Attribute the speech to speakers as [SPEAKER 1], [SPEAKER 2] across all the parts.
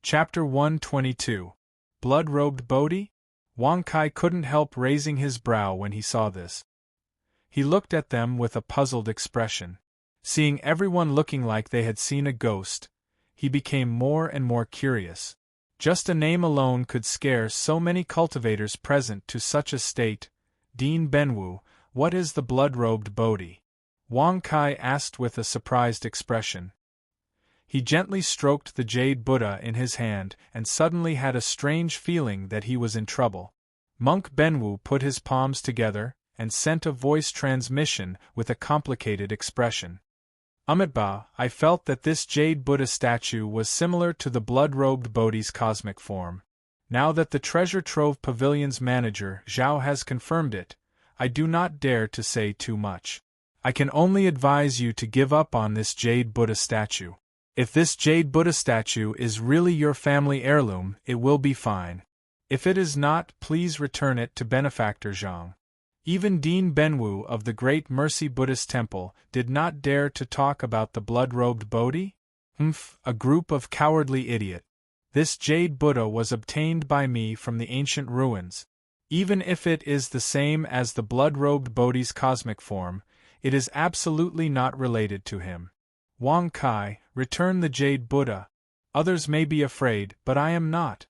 [SPEAKER 1] Chapter 122. Blood-robed Bodhi? Wang Kai couldn't help raising his brow when he saw this. He looked at them with a puzzled expression. Seeing everyone looking like they had seen a ghost, he became more and more curious. Just a name alone could scare so many cultivators present to such a state. Dean Benwu, what is the blood-robed Bodhi? Wang Kai asked with a surprised expression. He gently stroked the jade Buddha in his hand and suddenly had a strange feeling that he was in trouble. Monk Benwu put his palms together and sent a voice transmission with a complicated expression. Amitabha, I felt that this jade Buddha statue was similar to the blood-robed Bodhi's cosmic form. Now that the Treasure Trove Pavilion's manager, Zhao, has confirmed it, I do not dare to say too much. I can only advise you to give up on this jade Buddha statue. If this jade Buddha statue is really your family heirloom, it will be fine. If it is not, please return it to Benefactor Zhang. Even Dean Benwu of the Great Mercy Buddhist Temple did not dare to talk about the blood-robed Bodhi? A group of cowardly idiots. This jade Buddha was obtained by me from the ancient ruins. Even if it is the same as the blood-robed Bodhi's cosmic form, it is absolutely not related to him. Wang Kai, return the jade Buddha. Others may be afraid, but I am not.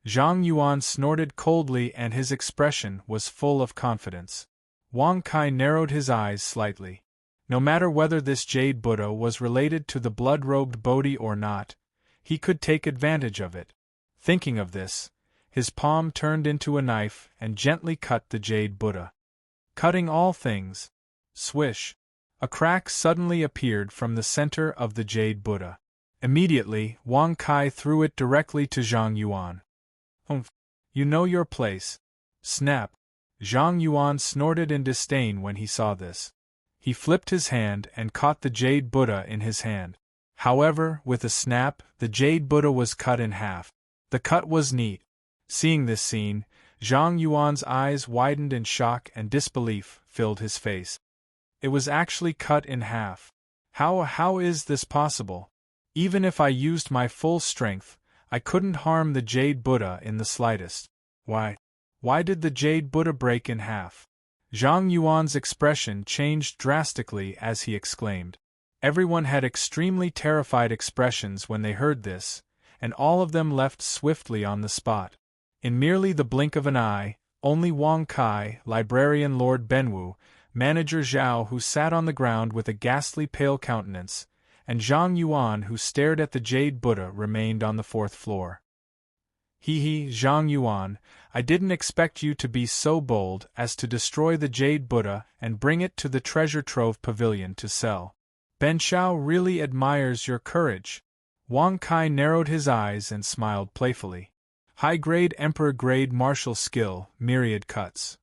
[SPEAKER 1] Zhang Yuan snorted coldly and his expression was full of confidence. Wang Kai narrowed his eyes slightly. No matter whether this jade Buddha was related to the blood-robed Bodhi or not, he could take advantage of it. Thinking of this, his palm turned into a knife and gently cut the jade Buddha. Cutting all things. Swish. A crack suddenly appeared from the center of the jade Buddha. Immediately, Wang Kai threw it directly to Zhang Yuan. You know your place. Snap. Zhang Yuan snorted in disdain when he saw this. He flipped his hand and caught the jade Buddha in his hand. However, with a snap, the jade Buddha was cut in half. The cut was neat. Seeing this scene, Zhang Yuan's eyes widened in shock and disbelief filled his face. It was actually cut in half. How is this possible? Even if I used my full strength, I couldn't harm the jade Buddha in the slightest. Why did the jade Buddha break in half? Zhang Yuan's expression changed drastically as he exclaimed. Everyone had extremely terrified expressions when they heard this, and all of them left swiftly on the spot. In merely the blink of an eye, only Wang Kai, Librarian Lord Benwu, Manager Zhao, who sat on the ground with a ghastly pale countenance, and Zhang Yuan, who stared at the jade Buddha, remained on the fourth floor. Zhang Yuan, I didn't expect you to be so bold as to destroy the jade Buddha and bring it to the Treasure Trove Pavilion to sell. Ben Shao really admires your courage. Wang Kai narrowed his eyes and smiled playfully. High-grade Emperor-grade martial skill, myriad cuts.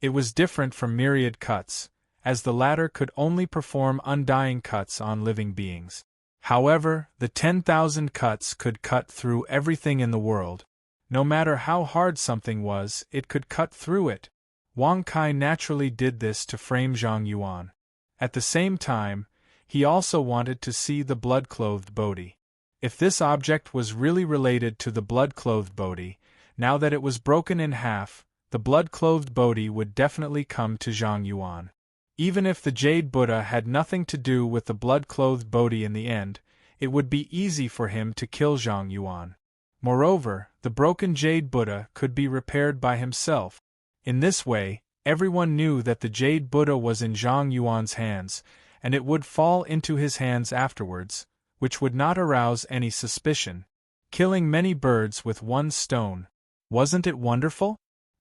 [SPEAKER 1] It was different from myriad cuts, as the latter could only perform undying cuts on living beings. However, the 10,000 cuts could cut through everything in the world. No matter how hard something was, it could cut through it. Wang Kai naturally did this to frame Zhang Yuan. At the same time, he also wanted to see the blood-clothed Bodhi. If this object was really related to the blood-clothed Bodhi, now that it was broken in half, the blood-clothed Bodhi would definitely come to Zhang Yuan. Even if the jade Buddha had nothing to do with the blood-clothed Bodhi in the end, it would be easy for him to kill Zhang Yuan. Moreover, the broken jade Buddha could be repaired by himself. In this way, everyone knew that the jade Buddha was in Zhang Yuan's hands, and it would fall into his hands afterwards, which would not arouse any suspicion. Killing many birds with one stone. Wasn't it wonderful?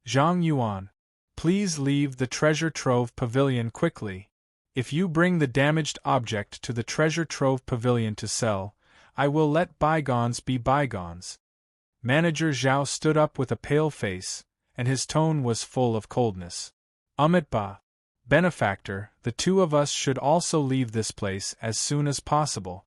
[SPEAKER 1] Zhang Yuan, please leave the Treasure Trove Pavilion quickly. If you bring the damaged object to the Treasure Trove Pavilion to sell, I will let bygones be bygones. Manager Zhao stood up with a pale face, and his tone was full of coldness. Amitabha, Benefactor, the two of us should also leave this place as soon as possible.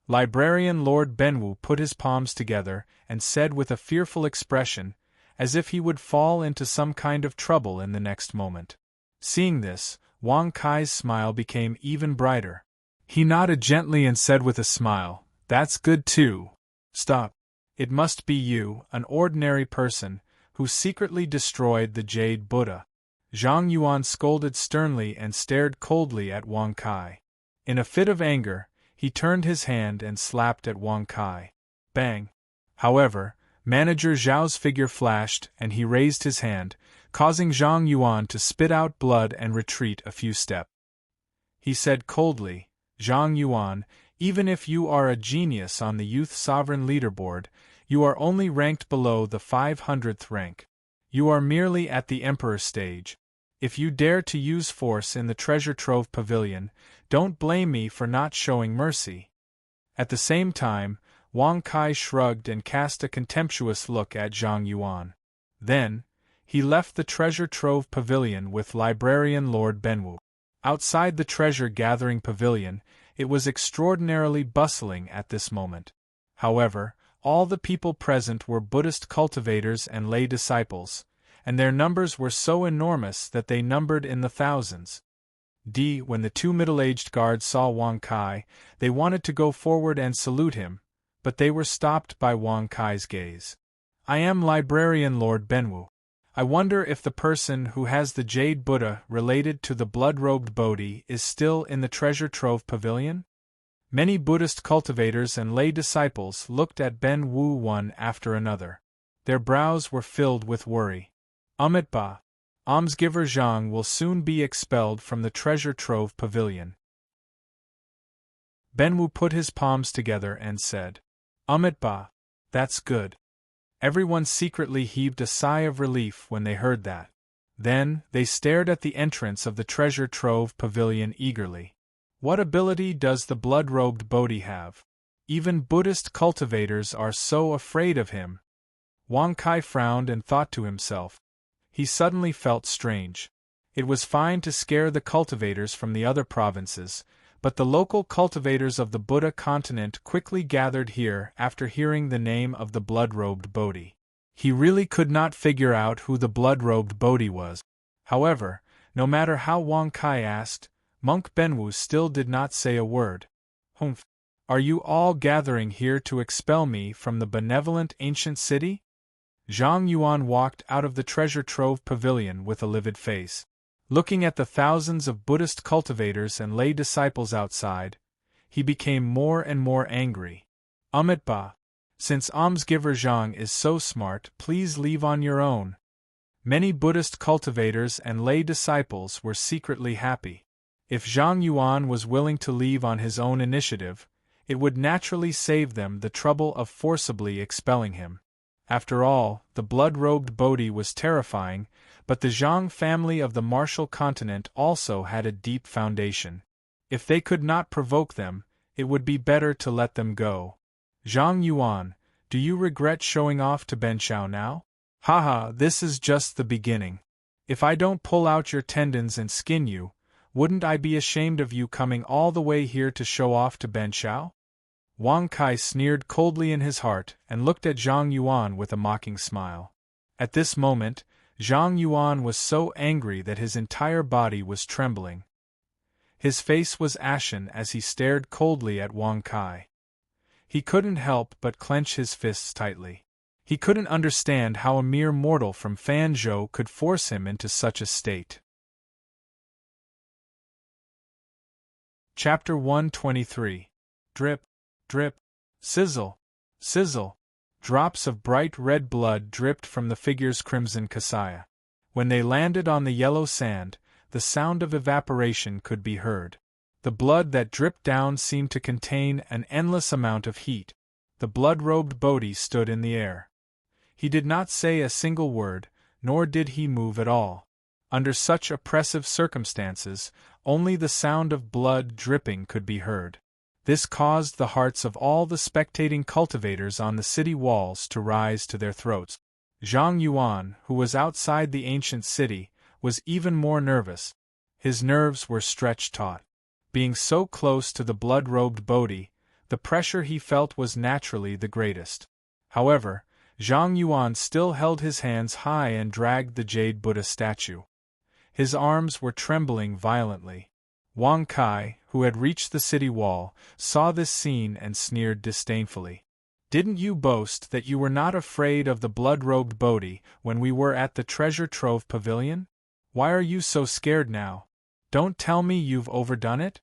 [SPEAKER 1] Librarian Lord Benwu put his palms together and said with a fearful expression, as if he would fall into some kind of trouble in the next moment. Seeing this, Wang Kai's smile became even brighter. He nodded gently and said with a smile, "That's good too. Stop. It must be you, an ordinary person, who secretly destroyed the Jade Buddha. Zhang Yuan scolded sternly and stared coldly at Wang Kai. In a fit of anger, he turned his hand and slapped at Wang Kai. Bang! However, Manager Zhao's figure flashed and he raised his hand, causing Zhang Yuan to spit out blood and retreat a few steps. He said coldly, Zhang Yuan, even if you are a genius on the Youth Sovereign leaderboard, you are only ranked below the 500th rank. You are merely at the Emperor stage. If you dare to use force in the Treasure Trove Pavilion, don't blame me for not showing mercy. At the same time, Wang Kai shrugged and cast a contemptuous look at Zhang Yuan. Then, he left the Treasure Trove Pavilion with Librarian Lord Benwu. Outside the treasure-gathering pavilion, it was extraordinarily bustling at this moment. However, all the people present were Buddhist cultivators and lay disciples, and their numbers were so enormous that they numbered in the thousands. When the two middle-aged guards saw Wang Kai, they wanted to go forward and salute him, but they were stopped by Wang Kai's gaze. I am Librarian Lord Benwu. I wonder if the person who has the Jade Buddha related to the blood-robed Bodhi is still in the Treasure Trove Pavilion? Many Buddhist cultivators and lay disciples looked at Ben Wu one after another. Their brows were filled with worry. Ba, almsgiver Zhang will soon be expelled from the Treasure Trove Pavilion. Ben Wu put his palms together and said, Ba, that's good. Everyone secretly heaved a sigh of relief when they heard that. Then, they stared at the entrance of the Treasure Trove Pavilion eagerly. What ability does the blood-robed Bodhi have? Even Buddhist cultivators are so afraid of him. Wang Kai frowned and thought to himself. He suddenly felt strange. It was fine to scare the cultivators from the other provinces, but the local cultivators of the Buddha continent quickly gathered here after hearing the name of the blood-robed Bodhi. He really could not figure out who the blood-robed Bodhi was. However, no matter how Wang Kai asked, Monk Benwu still did not say a word. Humph! Are you all gathering here to expel me from the benevolent ancient city? Zhang Yuan walked out of the Treasure Trove Pavilion with a livid face. Looking at the thousands of Buddhist cultivators and lay disciples outside, he became more and more angry. Ba, since almsgiver Zhang is so smart, please leave on your own. Many Buddhist cultivators and lay disciples were secretly happy. If Zhang Yuan was willing to leave on his own initiative, it would naturally save them the trouble of forcibly expelling him. After all, the blood-robed Bodhi was terrifying, but the Zhang family of the martial continent also had a deep foundation. If they could not provoke them, it would be better to let them go. Zhang Yuan, do you regret showing off to Benshao now? Haha, this is just the beginning. If I don't pull out your tendons and skin you, wouldn't I be ashamed of you coming all the way here to show off to Benshao? Wang Kai sneered coldly in his heart and looked at Zhang Yuan with a mocking smile. At this moment, Zhang Yuan was so angry that his entire body was trembling. His face was ashen as he stared coldly at Wang Kai. He couldn't help but clench his fists tightly. He couldn't understand how a mere mortal from Fanzhou could force him into such a state. Chapter 123. Drip, drip, sizzle, sizzle. Drops of bright red blood dripped from the figure's crimson kasaya. When they landed on the yellow sand, the sound of evaporation could be heard. The blood that dripped down seemed to contain an endless amount of heat. The blood-robed Bodhi stood in the air. He did not say a single word, nor did he move at all. Under such oppressive circumstances, only the sound of blood dripping could be heard. This caused the hearts of all the spectating cultivators on the city walls to rise to their throats. Zhang Yuan, who was outside the ancient city, was even more nervous. His nerves were stretched taut. Being so close to the blood-robed Bodhi, the pressure he felt was naturally the greatest. However, Zhang Yuan still held his hands high and dragged the Jade Buddha statue. His arms were trembling violently. Wang Kai, who had reached the city wall, saw this scene and sneered disdainfully. Didn't you boast that you were not afraid of the blood-robed Bodhi when we were at the treasure trove pavilion? Why are you so scared now? Don't tell me you've overdone it?"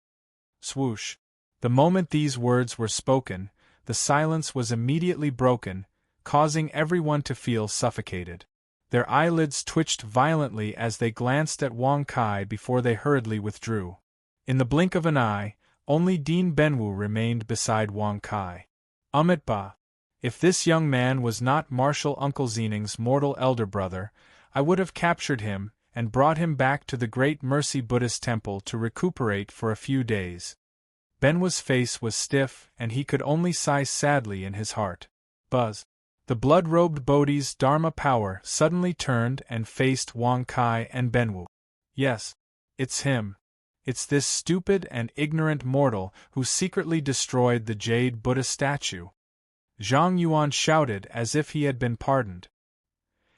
[SPEAKER 1] Swoosh. The moment these words were spoken, the silence was immediately broken, causing everyone to feel suffocated. Their eyelids twitched violently as they glanced at Wang Kai before they hurriedly withdrew. In the blink of an eye, only Dean Benwu remained beside Wang Kai. Ba. If this young man was not Martial Uncle Xining's mortal elder brother, I would have captured him and brought him back to the Great Mercy Buddhist Temple to recuperate for a few days. Benwu's face was stiff and he could only sigh sadly in his heart. Buzz. The blood-robed Bodhi's Dharma power suddenly turned and faced Wang Kai and Benwu. Yes, it's him. It's this stupid and ignorant mortal who secretly destroyed the jade Buddha statue. Zhang Yuan shouted as if he had been pardoned.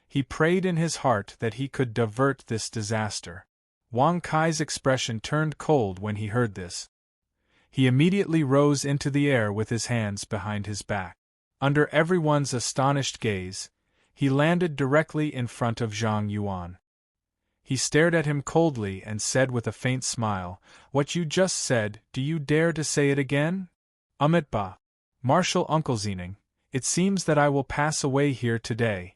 [SPEAKER 1] He prayed in his heart that he could divert this disaster. Wang Kai's expression turned cold when he heard this. He immediately rose into the air with his hands behind his back. Under everyone's astonished gaze, he landed directly in front of Zhang Yuan. He stared at him coldly and said with a faint smile, "What you just said, do you dare to say it again?" Ba. Martial Uncle Xining, it seems that I will pass away here today.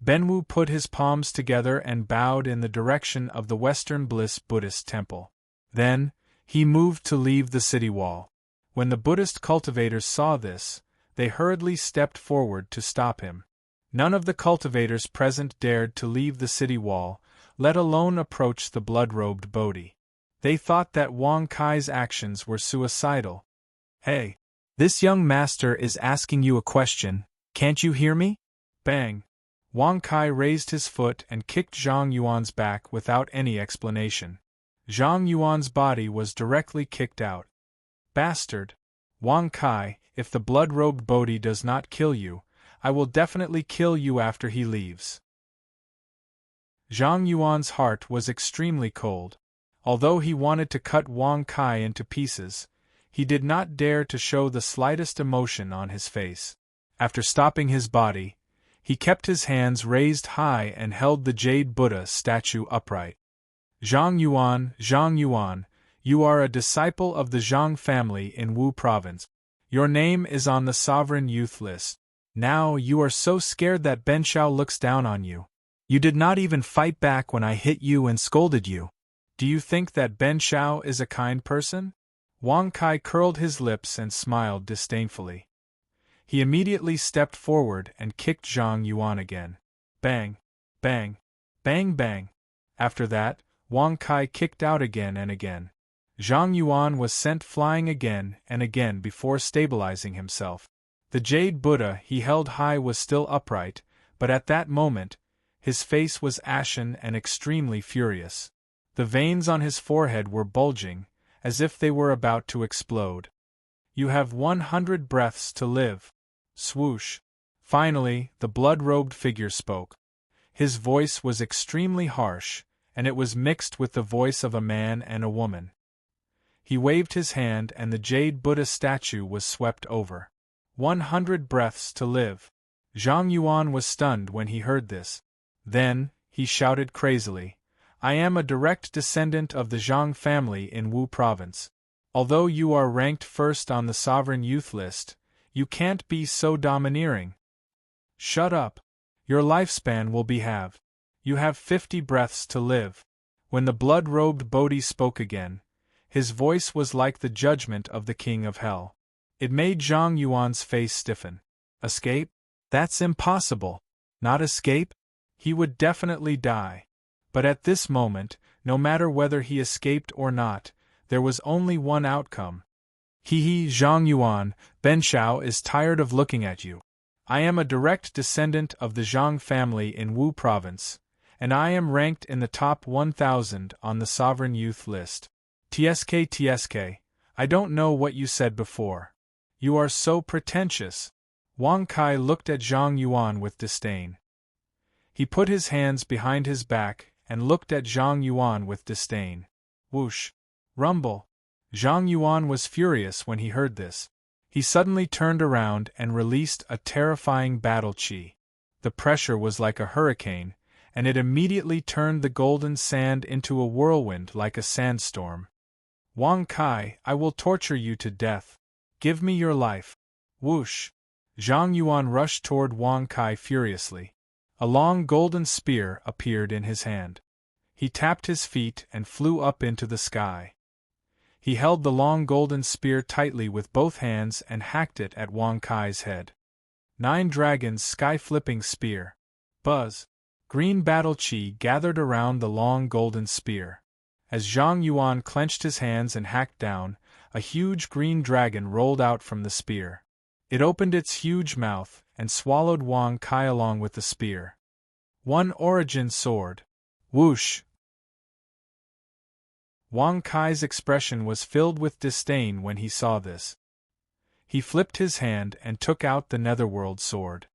[SPEAKER 1] Benwu put his palms together and bowed in the direction of the Western Bliss Buddhist temple. Then, he moved to leave the city wall. When the Buddhist cultivators saw this, they hurriedly stepped forward to stop him. None of the cultivators present dared to leave the city wall, let alone approach the blood-robed Bodhi. They thought that Wang Kai's actions were suicidal. "Hey! This young master is asking you a question, can't you hear me?" Bang! Wang Kai raised his foot and kicked Zhang Yuan's back without any explanation. Zhang Yuan's body was directly kicked out. "Bastard! Wang Kai, if the blood-robed Bodhi does not kill you, I will definitely kill you after he leaves." Zhang Yuan's heart was extremely cold. Although he wanted to cut Wang Kai into pieces, he did not dare to show the slightest emotion on his face. After stopping his body, he kept his hands raised high and held the jade Buddha statue upright. Zhang Yuan, you are a disciple of the Zhang family in Wu province. Your name is on the sovereign youth list. Now you are so scared that Ben Shao looks down on you. You did not even fight back when I hit you and scolded you. Do you think that Ben Shao is a kind person? Wang Kai curled his lips and smiled disdainfully. He immediately stepped forward and kicked Zhang Yuan again. Bang! Bang! Bang bang! After that, Wang Kai kicked out again and again. Zhang Yuan was sent flying again and again before stabilizing himself. The jade Buddha he held high was still upright, but at that moment, his face was ashen and extremely furious. The veins on his forehead were bulging, as if they were about to explode. "You have 100 breaths to live." Swoosh. Finally, the blood-robed figure spoke. His voice was extremely harsh, and it was mixed with the voice of a man and a woman. He waved his hand and the jade Buddha statue was swept over. 100 breaths to live. Zhang Yuan was stunned when he heard this. Then, he shouted crazily, "I am a direct descendant of the Zhang family in Wu province. Although you are ranked first on the sovereign youth list, you can't be so domineering. Shut up. Your lifespan will be halved. You have 50 breaths to live." When the blood-robed Bodhi spoke again, his voice was like the judgment of the king of hell. It made Zhang Yuan's face stiffen. Escape? That's impossible. Not escape? He would definitely die. But at this moment, no matter whether he escaped or not, there was only one outcome. Zhang Yuan, Ben Shao is tired of looking at you. I am a direct descendant of the Zhang family in Wu province, and I am ranked in the top 1,000 on the sovereign youth list. TSK, I don't know what you said before. You are so pretentious. Wang Kai looked at Zhang Yuan with disdain. He put his hands behind his back and looked at Zhang Yuan with disdain. Whoosh! Rumble! Zhang Yuan was furious when he heard this. He suddenly turned around and released a terrifying battle chi. The pressure was like a hurricane, and it immediately turned the golden sand into a whirlwind like a sandstorm. Wang Kai, I will torture you to death. Give me your life. Whoosh! Zhang Yuan rushed toward Wang Kai furiously. A long golden spear appeared in his hand. He tapped his feet and flew up into the sky. He held the long golden spear tightly with both hands and hacked it at Wang Kai's head. 9 Dragons Sky-Flipping Spear. Buzz! Green battle chi gathered around the long golden spear. As Zhang Yuan clenched his hands and hacked down, a huge green dragon rolled out from the spear. It opened its huge mouth and swallowed Wang Kai along with the spear. 1 Origin Sword. Whoosh! Wang Kai's expression was filled with disdain when he saw this. He flipped his hand and took out the Netherworld sword.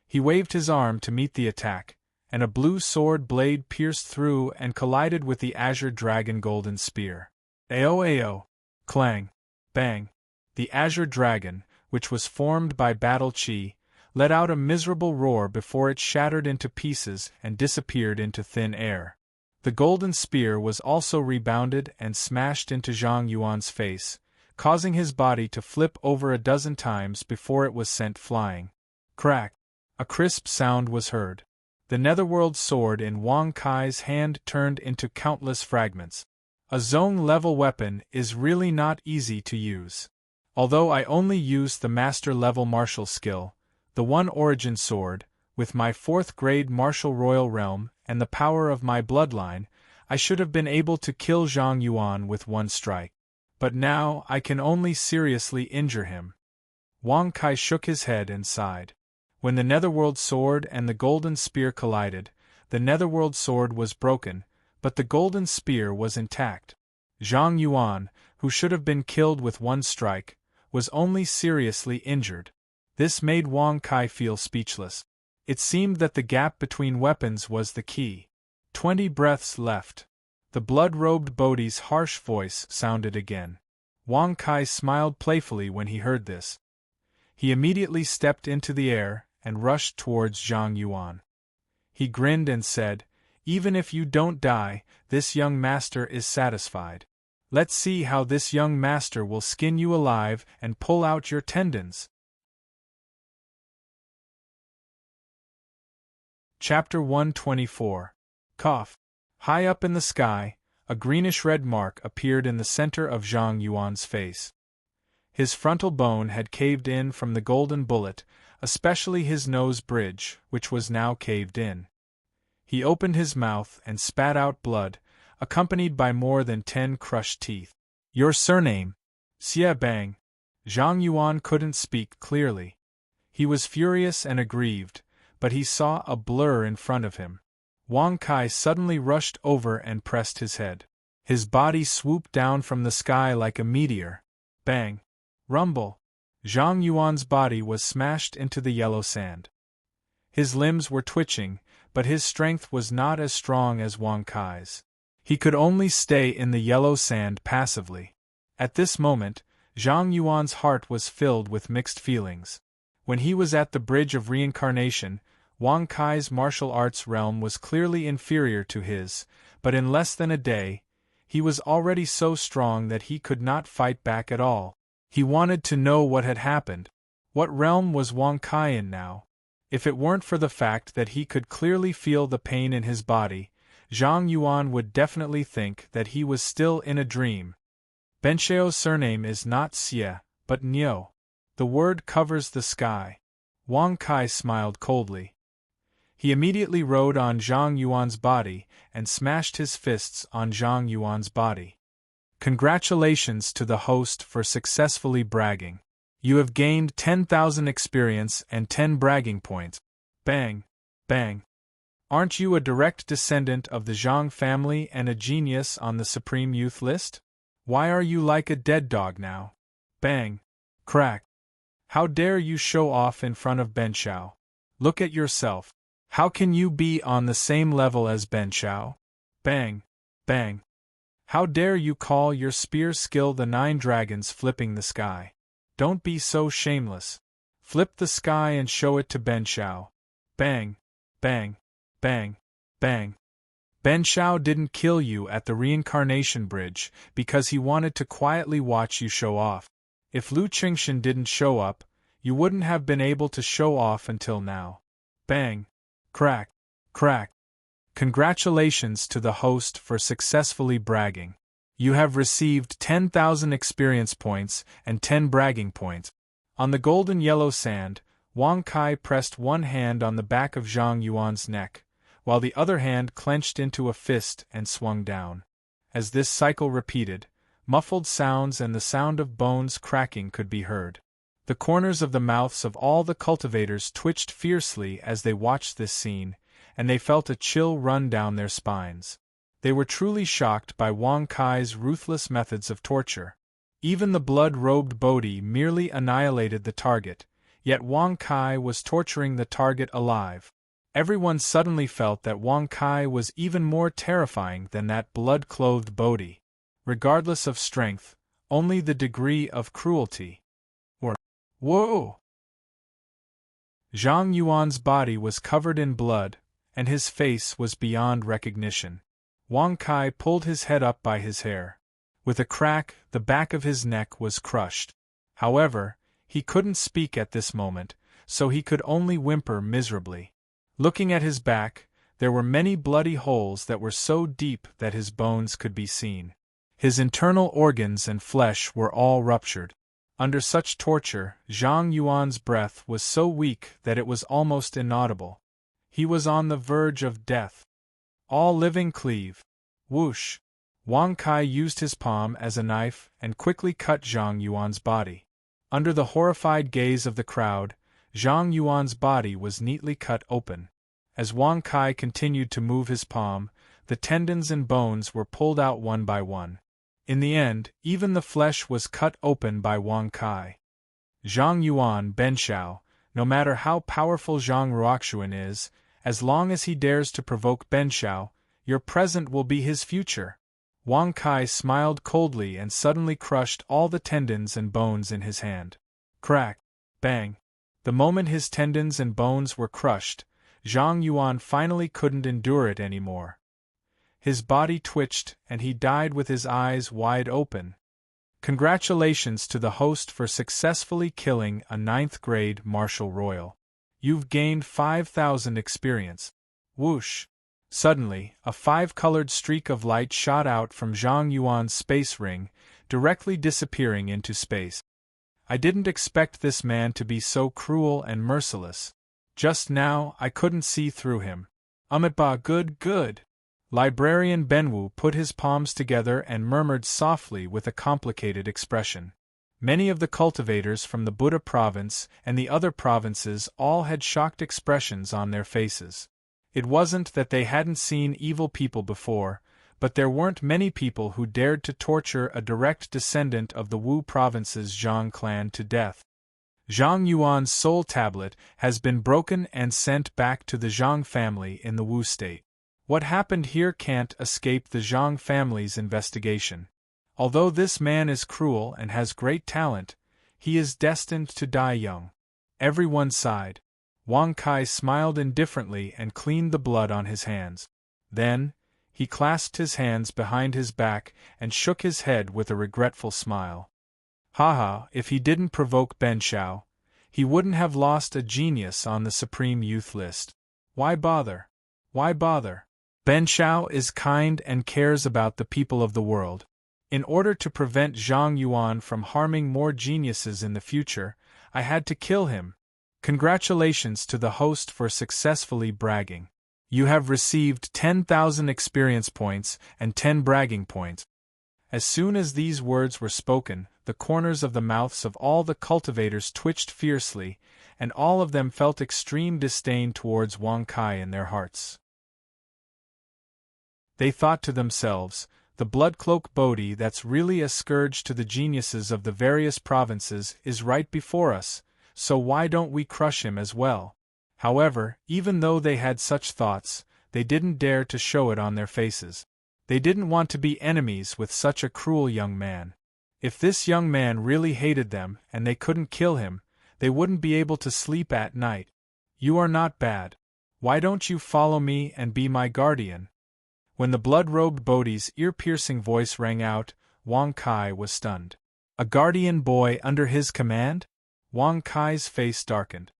[SPEAKER 1] He waved his arm to meet the attack, and a blue sword blade pierced through and collided with the Azure Dragon golden spear. Ao ao! Clang! Bang! The Azure Dragon, which was formed by battle chi, let out a miserable roar before it shattered into pieces and disappeared into thin air. The golden spear was also rebounded and smashed into Zhang Yuan's face, causing his body to flip over a dozen times before it was sent flying. Crack! A crisp sound was heard. The Netherworld sword in Wang Kai's hand turned into countless fragments. A zone-level weapon is really not easy to use. Although I only used the master-level martial skill, the 1 Origin Sword, with my 4th grade martial royal realm and the power of my bloodline, I should have been able to kill Zhang Yuan with 1 strike. But now I can only seriously injure him. Wang Kai shook his head and sighed. When the Netherworld sword and the golden spear collided, the Netherworld sword was broken, but the golden spear was intact. Zhang Yuan, who should have been killed with 1 strike, was only seriously injured. This made Wang Kai feel speechless. It seemed that the gap between weapons was the key. 20 breaths left. The blood-robed Bodhi's harsh voice sounded again. Wang Kai smiled playfully when he heard this. He immediately stepped into the air and rushed towards Zhang Yuan. He grinned and said, "Even if you don't die, this young master is satisfied. Let's see how this young master will skin you alive and pull out your tendons." Chapter 124. Cough. High up in the sky, a greenish-red mark appeared in the center of Zhang Yuan's face. His frontal bone had caved in from the golden bullet, especially his nose bridge, which was now caved in. He opened his mouth and spat out blood, accompanied by more than 10 crushed teeth. "Your surname?" "Xie Bang." Zhang Yuan couldn't speak clearly. He was furious and aggrieved, but he saw a blur in front of him. Wang Kai suddenly rushed over and pressed his head. His body swooped down from the sky like a meteor. Bang! Rumble! Zhang Yuan's body was smashed into the yellow sand. His limbs were twitching, but his strength was not as strong as Wang Kai's. He could only stay in the yellow sand passively. At this moment, Zhang Yuan's heart was filled with mixed feelings. When he was at the Bridge of Reincarnation, Wang Kai's martial arts realm was clearly inferior to his, but in less than a day, he was already so strong that he could not fight back at all. He wanted to know what had happened. What realm was Wang Kai in now? If it weren't for the fact that he could clearly feel the pain in his body, Zhang Yuan would definitely think that he was still in a dream. Benxiao's surname is not Xie, but Niu. The word covers the sky. Wang Kai smiled coldly. He immediately rode on Zhang Yuan's body and smashed his fists on Zhang Yuan's body. Congratulations to the host for successfully bragging. You have gained 10,000 experience and 10 bragging points. Bang! Bang! Aren't you a direct descendant of the Zhang family and a genius on the Supreme Youth list? Why are you like a dead dog now? Bang! Crack! How dare you show off in front of Benxiao? Look at yourself. How can you be on the same level as Benxiao? Bang! Bang! How dare you call your spear skill the 9 dragons flipping the sky? don't be so shameless. Flip the sky and show it to Ben Shao. Bang, bang, bang, bang. Ben Shao didn't kill you at the reincarnation bridge because he wanted to quietly watch you show off. If Lu Qingshan didn't show up, you wouldn't have been able to show off until now. Bang, crack, crack. Congratulations to the host for successfully bragging. You have received 10,000 experience points and 10 bragging points. On the golden yellow sand, Wang Kai pressed one hand on the back of Zhang Yuan's neck, while the other hand clenched into a fist and swung down. As this cycle repeated, muffled sounds and the sound of bones cracking could be heard. The corners of the mouths of all the cultivators twitched fiercely as they watched this scene, and they felt a chill run down their spines. They were truly shocked by Wang Kai's ruthless methods of torture. Even the blood-robed Bodhi merely annihilated the target, yet Wang Kai was torturing the target alive. Everyone suddenly felt that Wang Kai was even more terrifying than that blood-clothed Bodhi. Regardless of strength, only the degree of cruelty. Whoa! Zhang Yuan's body was covered in blood, and his face was beyond recognition. Wang Kai pulled his head up by his hair. With a crack, the back of his neck was crushed. However, he couldn't speak at this moment, so he could only whimper miserably. Looking at his back, there were many bloody holes that were so deep that his bones could be seen. His internal organs and flesh were all ruptured. Under such torture, Zhang Yuan's breath was so weak that it was almost inaudible. He was on the verge of death. All living cleave. Whoosh! Wang Kai used his palm as a knife and quickly cut Zhang Yuan's body. Under the horrified gaze of the crowd, Zhang Yuan's body was neatly cut open. As Wang Kai continued to move his palm, the tendons and bones were pulled out one by one. In the end, even the flesh was cut open by Wang Kai. Zhang Yuan Ben Shao, no matter how powerful Zhang Ruoxuan is, as long as he dares to provoke Ben Shao, your present will be his future. Wang Kai smiled coldly and suddenly crushed all the tendons and bones in his hand. Crack! Bang! The moment his tendons and bones were crushed, Zhang Yuan finally couldn't endure it anymore. His body twitched and he died with his eyes wide open. Congratulations to the host for successfully killing a 9th-grade Marshal Royal. You've gained 5,000 experience. Whoosh! Suddenly, a 5-colored streak of light shot out from Zhang Yuan's space ring, directly disappearing into space. I didn't expect this man to be so cruel and merciless. Just now, I couldn't see through him. Amitba, good. Librarian Benwu put his palms together and murmured softly with a complicated expression. Many of the cultivators from the Buddha province and the other provinces all had shocked expressions on their faces. It wasn't that they hadn't seen evil people before, but there weren't many people who dared to torture a direct descendant of the Wu province's Zhang clan to death. Zhang Yuan's soul tablet has been broken and sent back to the Zhang family in the Wu state. What happened here can't escape the Zhang family's investigation. Although this man is cruel and has great talent, he is destined to die young. Everyone sighed. Wang Kai smiled indifferently and cleaned the blood on his hands. Then, he clasped his hands behind his back and shook his head with a regretful smile. Haha, if he didn't provoke Ben Shao, he wouldn't have lost a genius on the Supreme Youth list. Why bother? Why bother? Ben Shao is kind and cares about the people of the world. In order to prevent Zhang Yuan from harming more geniuses in the future, I had to kill him. Congratulations to the host for successfully bragging. You have received 10,000 experience points and 10 bragging points. As soon as these words were spoken, the corners of the mouths of all the cultivators twitched fiercely, and all of them felt extreme disdain towards Wang Kai in their hearts. They thought to themselves, the blood-cloak Bodhi that's really a scourge to the geniuses of the various provinces is right before us, so why don't we crush him as well? However, even though they had such thoughts, they didn't dare to show it on their faces. They didn't want to be enemies with such a cruel young man. If this young man really hated them and they couldn't kill him, they wouldn't be able to sleep at night. You are not bad. Why don't you follow me and be my guardian? When the blood-robed Bodhi's ear-piercing voice rang out, Wang Kai was stunned. A guardian boy under his command? Wang Kai's face darkened.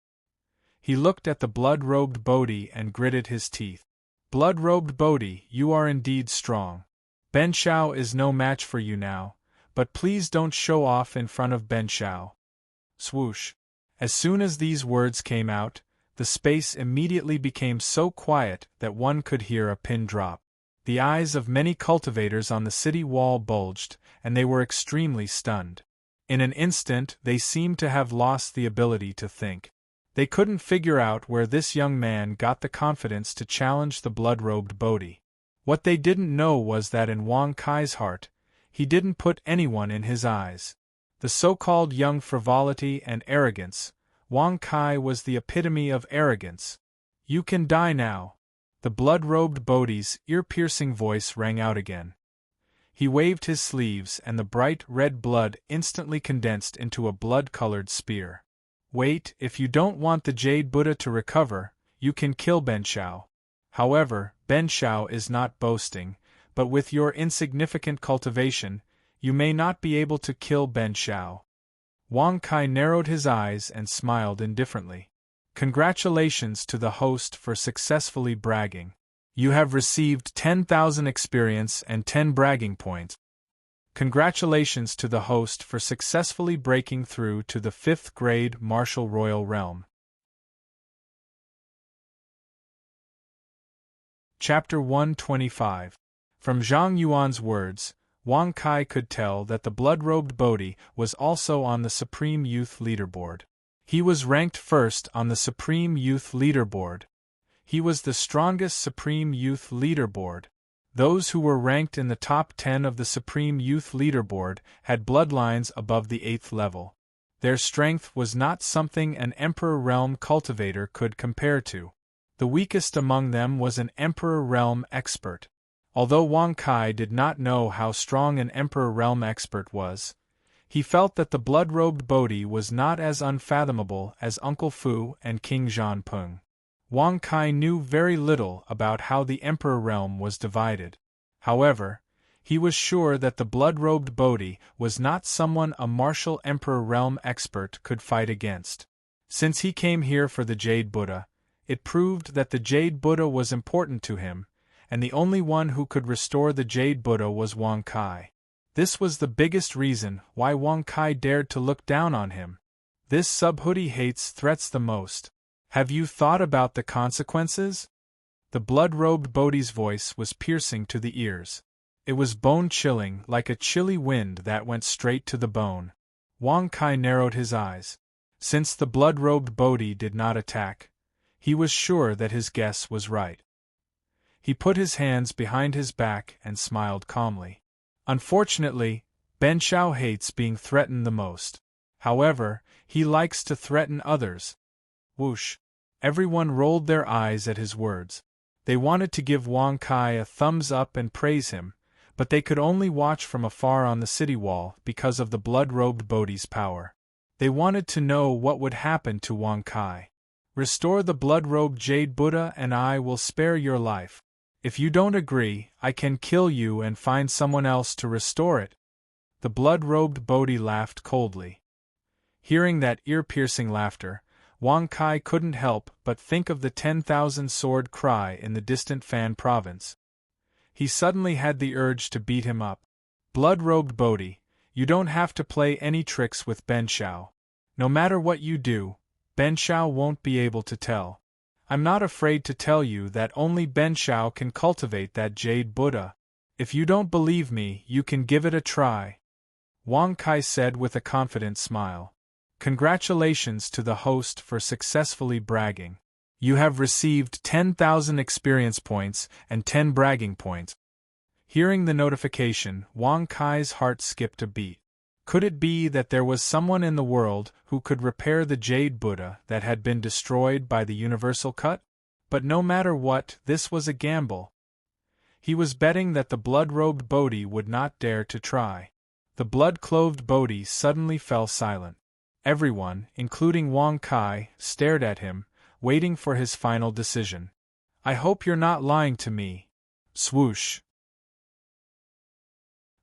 [SPEAKER 1] He looked at the blood-robed Bodhi and gritted his teeth. Blood-robed Bodhi, you are indeed strong. Ben Shao is no match for you now, but please don't show off in front of Ben Shao. Swoosh. As soon as these words came out, the space immediately became so quiet that one could hear a pin drop. The eyes of many cultivators on the city wall bulged, and they were extremely stunned. In an instant they seemed to have lost the ability to think. They couldn't figure out where this young man got the confidence to challenge the blood-robed Bodhi. What they didn't know was that in Wang Kai's heart, he didn't put anyone in his eyes. The so-called young frivolity and arrogance, Wang Kai was the epitome of arrogance. You can die now. The blood-robed Bodhi's ear-piercing voice rang out again. He waved his sleeves and the bright red blood instantly condensed into a blood-colored spear. Wait, if you don't want the Jade Buddha to recover, you can kill Ben Shao. However, Ben Shao is not boasting, but with your insignificant cultivation, you may not be able to kill Ben Shao. Wang Kai narrowed his eyes and smiled indifferently. Congratulations to the host for successfully bragging. You have received 10,000 experience and 10 bragging points. Congratulations to the host for successfully breaking through to the 5th grade martial royal realm. Chapter 125. From Zhang Yuan's words, Wang Kai could tell that the blood-robed Bodhi was also on the Supreme Youth Leaderboard. He was ranked first on the Supreme Youth Leaderboard. He was the strongest Supreme Youth Leaderboard. Those who were ranked in the top 10 of the Supreme Youth Leaderboard had bloodlines above the 8th level. Their strength was not something an Emperor Realm cultivator could compare to. The weakest among them was an Emperor Realm expert. Although Wang Kai did not know how strong an Emperor Realm expert was, he felt that the blood-robed Bodhi was not as unfathomable as Uncle Fu and King Zhanpeng. Wang Kai knew very little about how the Emperor Realm was divided. However, he was sure that the blood-robed Bodhi was not someone a martial Emperor Realm expert could fight against. Since he came here for the Jade Buddha, it proved that the Jade Buddha was important to him, and the only one who could restore the Jade Buddha was Wang Kai. This was the biggest reason why Wang Kai dared to look down on him. This subhoodie hates threats the most. Have you thought about the consequences? The blood-robed Bodhi's voice was piercing to the ears. It was bone-chilling, like a chilly wind that went straight to the bone. Wang Kai narrowed his eyes. Since the blood-robed Bodhi did not attack, he was sure that his guess was right. He put his hands behind his back and smiled calmly. Unfortunately, Ben Shao hates being threatened the most. However, he likes to threaten others. Whoosh! Everyone rolled their eyes at his words. They wanted to give Wang Kai a thumbs up and praise him, but they could only watch from afar on the city wall because of the blood-robed Bodhi's power. They wanted to know what would happen to Wang Kai. Restore the blood-robed Jade Buddha and I will spare your life. If you don't agree, I can kill you and find someone else to restore it. The blood-robed Bodhi laughed coldly. Hearing that ear-piercing laughter, Wang Kai couldn't help but think of the 10,000 sword cry in the distant Fan province. He suddenly had the urge to beat him up. Blood-robed Bodhi, you don't have to play any tricks with Ben Shao. No matter what you do, Ben Shao won't be able to tell. I'm not afraid to tell you that only Ben Shao can cultivate that Jade Buddha. If you don't believe me, you can give it a try. Wang Kai said with a confident smile. Congratulations to the host for successfully bragging. You have received 10,000 experience points and 10 bragging points. Hearing the notification, Wang Kai's heart skipped a beat. Could it be that there was someone in the world who could repair the Jade Buddha that had been destroyed by the Universal Cut? But no matter what, this was a gamble. He was betting that the blood-robed Bodhi would not dare to try. The blood-clothed Bodhi suddenly fell silent. Everyone, including Wang Kai, stared at him, waiting for his final decision. I hope you're not lying to me. Swoosh.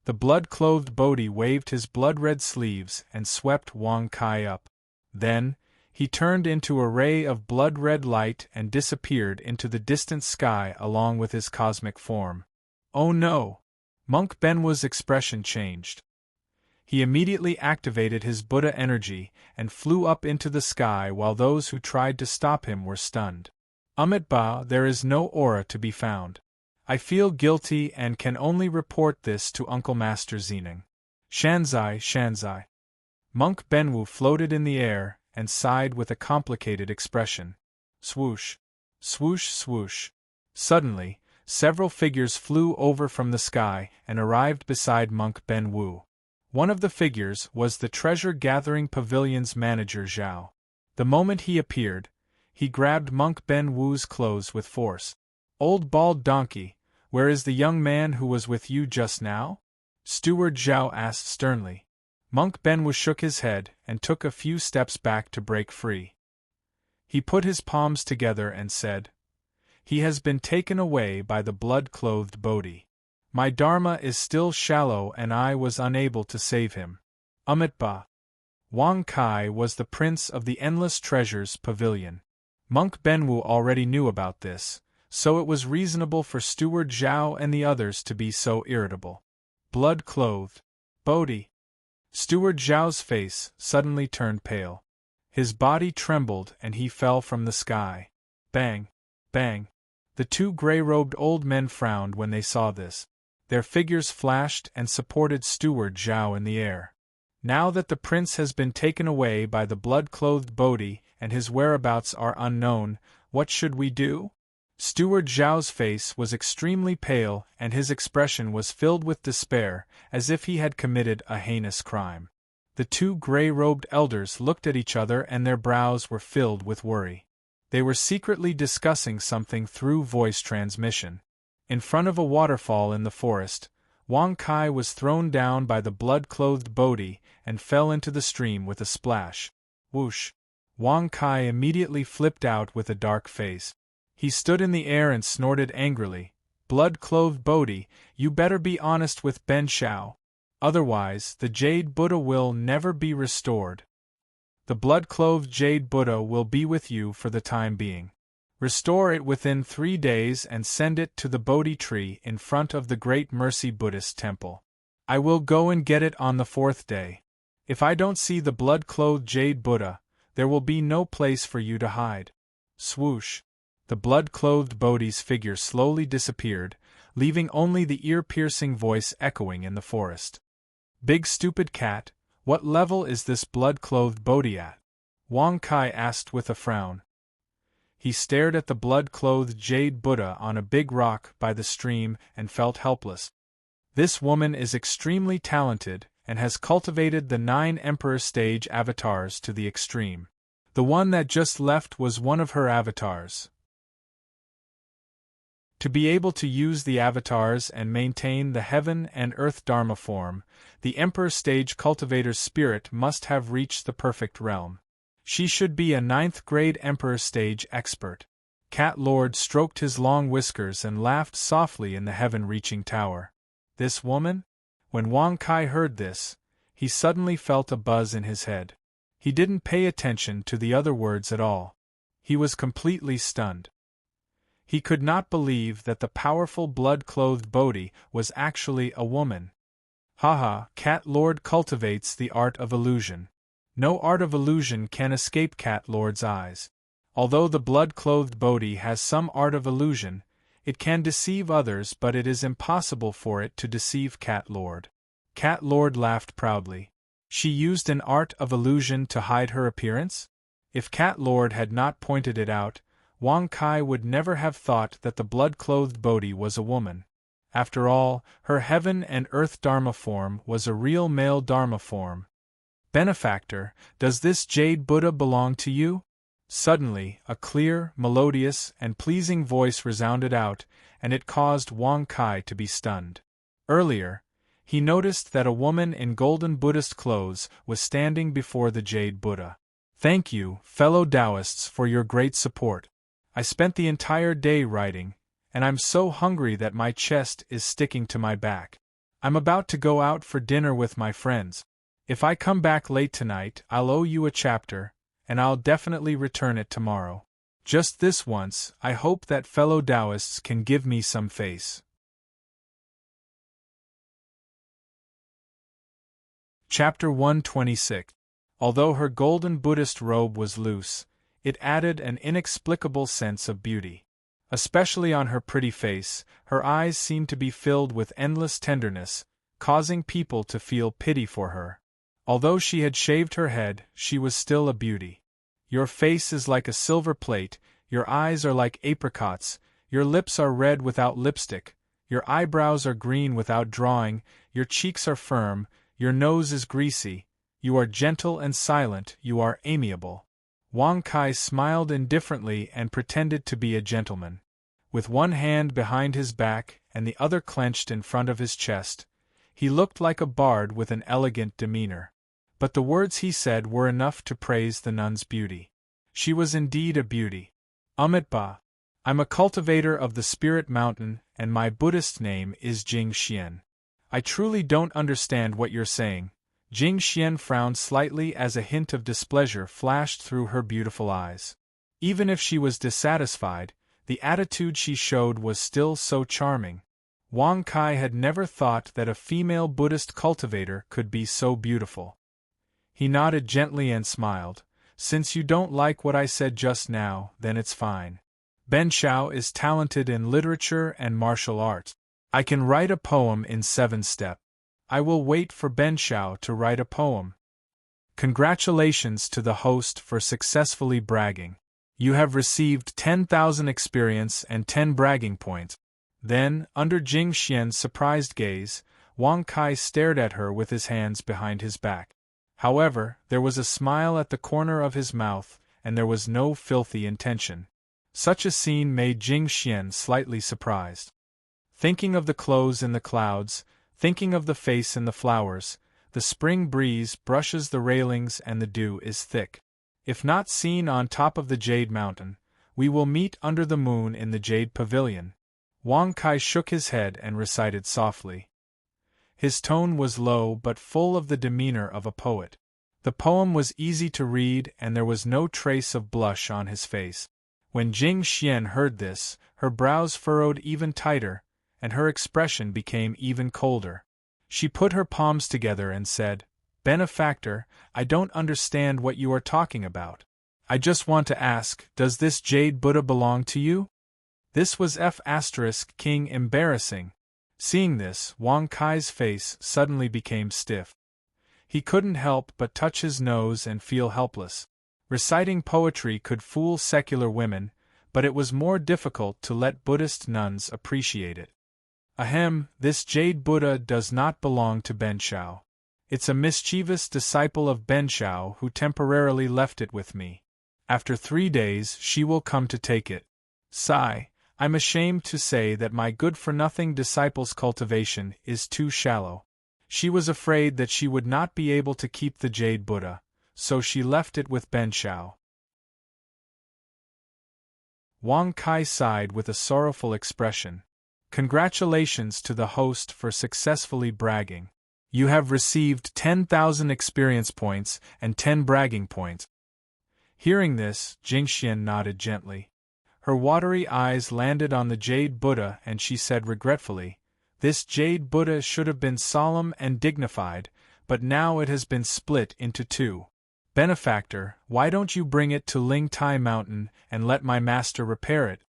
[SPEAKER 1] The blood-clothed Bodhi waved his blood-red sleeves and swept Wang Kai up. Then, he turned into a ray of blood-red light and disappeared into the distant sky along with his cosmic form. Oh no! Monk Benwu's expression changed. He immediately activated his Buddha energy and flew up into the sky while those who tried to stop him were stunned. Ba, there is no aura to be found. I feel guilty and can only report this to Uncle Master Xening. Shanzai, Shanzai. Monk Benwu floated in the air and sighed with a complicated expression. Swoosh. Swoosh, swoosh. Suddenly, several figures flew over from the sky and arrived beside Monk Benwu. One of the figures was the treasure-gathering pavilion's manager Zhao. The moment he appeared, he grabbed Monk Benwu's clothes with force. Old bald donkey, where is the young man who was with you just now? Steward Zhao asked sternly. Monk Benwu shook his head and took a few steps back to break free. He put his palms together and said, He has been taken away by the blood-clothed Bodhi. My dharma is still shallow and I was unable to save him. Ba. Wang Kai was the prince of the Endless Treasures Pavilion. Monk Benwu already knew about this, so it was reasonable for Steward Zhao and the others to be so irritable. Blood-clothed Bodhi. Steward Zhao's face suddenly turned pale. His body trembled and he fell from the sky. Bang! Bang! The two gray-robed old men frowned when they saw this. Their figures flashed and supported Steward Zhao in the air. Now that the prince has been taken away by the blood-clothed Bodhi and his whereabouts are unknown, what should we do? Steward Zhao's face was extremely pale and his expression was filled with despair, as if he had committed a heinous crime. The two gray-robed elders looked at each other and their brows were filled with worry. They were secretly discussing something through voice transmission. In front of a waterfall in the forest, Wang Kai was thrown down by the blood-clothed Bodhi and fell into the stream with a splash. Whoosh! Wang Kai immediately flipped out with a dark face. He stood in the air and snorted angrily. Blood-clothed Bodhi, you better be honest with Ben Shao. Otherwise, the Jade Buddha will never be restored. The blood-clothed Jade Buddha will be with you for the time being. Restore it within 3 days and send it to the Bodhi tree in front of the Great Mercy Buddhist temple. I will go and get it on the 4th day. If I don't see the blood-clothed Jade Buddha, there will be no place for you to hide. Swoosh! The blood-clothed Bodhi's figure slowly disappeared, leaving only the ear-piercing voice echoing in the forest. Big stupid cat, what level is this blood-clothed Bodhi at? Wang Kai asked with a frown. He stared at the blood-clothed Jade Buddha on a big rock by the stream and felt helpless. This woman is extremely talented and has cultivated the 9 Emperor stage avatars to the extreme. The one that just left was one of her avatars. To be able to use the avatars and maintain the heaven and earth dharma form, the Emperor stage cultivator's spirit must have reached the perfect realm. She should be a 9th grade Emperor stage expert. Cat Lord stroked his long whiskers and laughed softly in the heaven-reaching tower. This woman? When Wang Kai heard this, he suddenly felt a buzz in his head. He didn't pay attention to the other words at all. He was completely stunned. He could not believe that the powerful blood-clothed Bodhi was actually a woman. Haha, Cat Lord cultivates the art of illusion. No art of illusion can escape Cat Lord's eyes. Although the blood-clothed Bodhi has some art of illusion, it can deceive others, but it is impossible for it to deceive Cat Lord. Cat Lord laughed proudly. She used an art of illusion to hide her appearance? If Cat Lord had not pointed it out, Wang Kai would never have thought that the blood-clothed Bodhi was a woman. After all, her heaven and earth dharma form was a real male dharma form. Benefactor, does this Jade Buddha belong to you? Suddenly, a clear, melodious, and pleasing voice resounded out, and it caused Wang Kai to be stunned. Earlier, he noticed that a woman in golden Buddhist clothes was standing before the jade Buddha. "Thank you, fellow Taoists, for your great support. I spent the entire day writing, and I'm so hungry that my chest is sticking to my back. I'm about to go out for dinner with my friends. If I come back late tonight, I'll owe you a chapter, and I'll definitely return it tomorrow. Just this once, I hope that fellow Taoists can give me some face." Chapter 126. Although her golden Buddhist robe was loose, it added an inexplicable sense of beauty. Especially on her pretty face, her eyes seemed to be filled with endless tenderness, causing people to feel pity for her. Although she had shaved her head, she was still a beauty. "Your face is like a silver plate, your eyes are like apricots, your lips are red without lipstick, your eyebrows are green without drawing, your cheeks are firm, your nose is greasy, you are gentle and silent, you are amiable." Wang Kai smiled indifferently and pretended to be a gentleman. With one hand behind his back and the other clenched in front of his chest, he looked like a bard with an elegant demeanor. But the words he said were enough to praise the nun's beauty. She was indeed a beauty. "Ba. I'm a cultivator of the Spirit Mountain, and my Buddhist name is Jing Xian." "I truly don't understand what you're saying." Jing Xian frowned slightly as a hint of displeasure flashed through her beautiful eyes. Even if she was dissatisfied, the attitude she showed was still so charming. Wang Kai had never thought that a female Buddhist cultivator could be so beautiful. He nodded gently and smiled. "Since you don't like what I said just now, then it's fine. Ben Shao is talented in literature and martial arts. I can write a poem in 7 steps. I will wait for Ben Shao to write a poem." Congratulations to the host for successfully bragging. You have received 10,000 experience and 10 bragging points. Then, under Jing Xian's surprised gaze, Wang Kai stared at her with his hands behind his back. However, there was a smile at the corner of his mouth, and there was no filthy intention. Such a scene made Jing Xian slightly surprised. Thinking of the clothes in the clouds, thinking of the face in the flowers, the spring breeze brushes the railings and the dew is thick. If not seen on top of the Jade Mountain, we will meet under the moon in the Jade Pavilion. Wang Kai shook his head and recited softly. His tone was low but full of the demeanor of a poet. The poem was easy to read and there was no trace of blush on his face. When Jing Xian heard this, her brows furrowed even tighter, and her expression became even colder. She put her palms together and said, "Benefactor, I don't understand what you are talking about. I just want to ask, does this Jade Buddha belong to you?" This was King embarrassing. Seeing this, Wang Kai's face suddenly became stiff. He couldn't help but touch his nose and feel helpless. Reciting poetry could fool secular women, but it was more difficult to let Buddhist nuns appreciate it. "Ahem, this Jade Buddha does not belong to Ben Shao. It's a mischievous disciple of Ben Shao who temporarily left it with me. After 3 days she will come to take it. Sigh, I'm ashamed to say that my good-for-nothing disciple's cultivation is too shallow. She was afraid that she would not be able to keep the Jade Buddha, so she left it with Ben Shao." Wang Kai sighed with a sorrowful expression. Congratulations to the host for successfully bragging. You have received 10,000 experience points and 10 bragging points. Hearing this, Jingxian nodded gently. Her watery eyes landed on the Jade Buddha and she said regretfully, "This Jade Buddha should have been solemn and dignified, but now it has been split into 2. Benefactor, why don't you bring it to Ling Tai Mountain and let my master repair it?"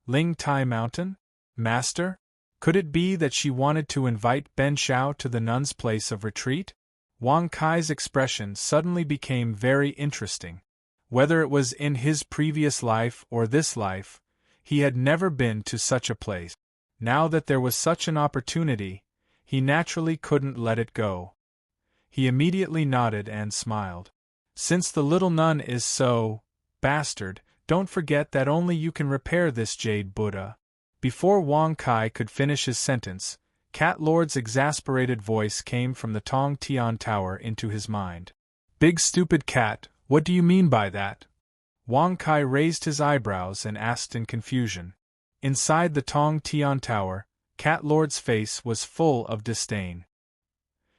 [SPEAKER 1] Ling Tai Mountain? Master? Could it be that she wanted to invite Ben Shao to the nun's place of retreat? Wang Kai's expression suddenly became very interesting. Whether it was in his previous life or this life, he had never been to such a place. Now that there was such an opportunity, he naturally couldn't let it go. He immediately nodded and smiled. "Since the little nun is so bastard, don't forget that only you can repair this Jade Buddha." Before Wang Kai could finish his sentence, Cat Lord's exasperated voice came from the Tong Tian Tower into his mind. Big stupid cat, what do you mean by that? Wang Kai raised his eyebrows and asked in confusion. Inside the Tong Tian Tower, Cat Lord's face was full of disdain.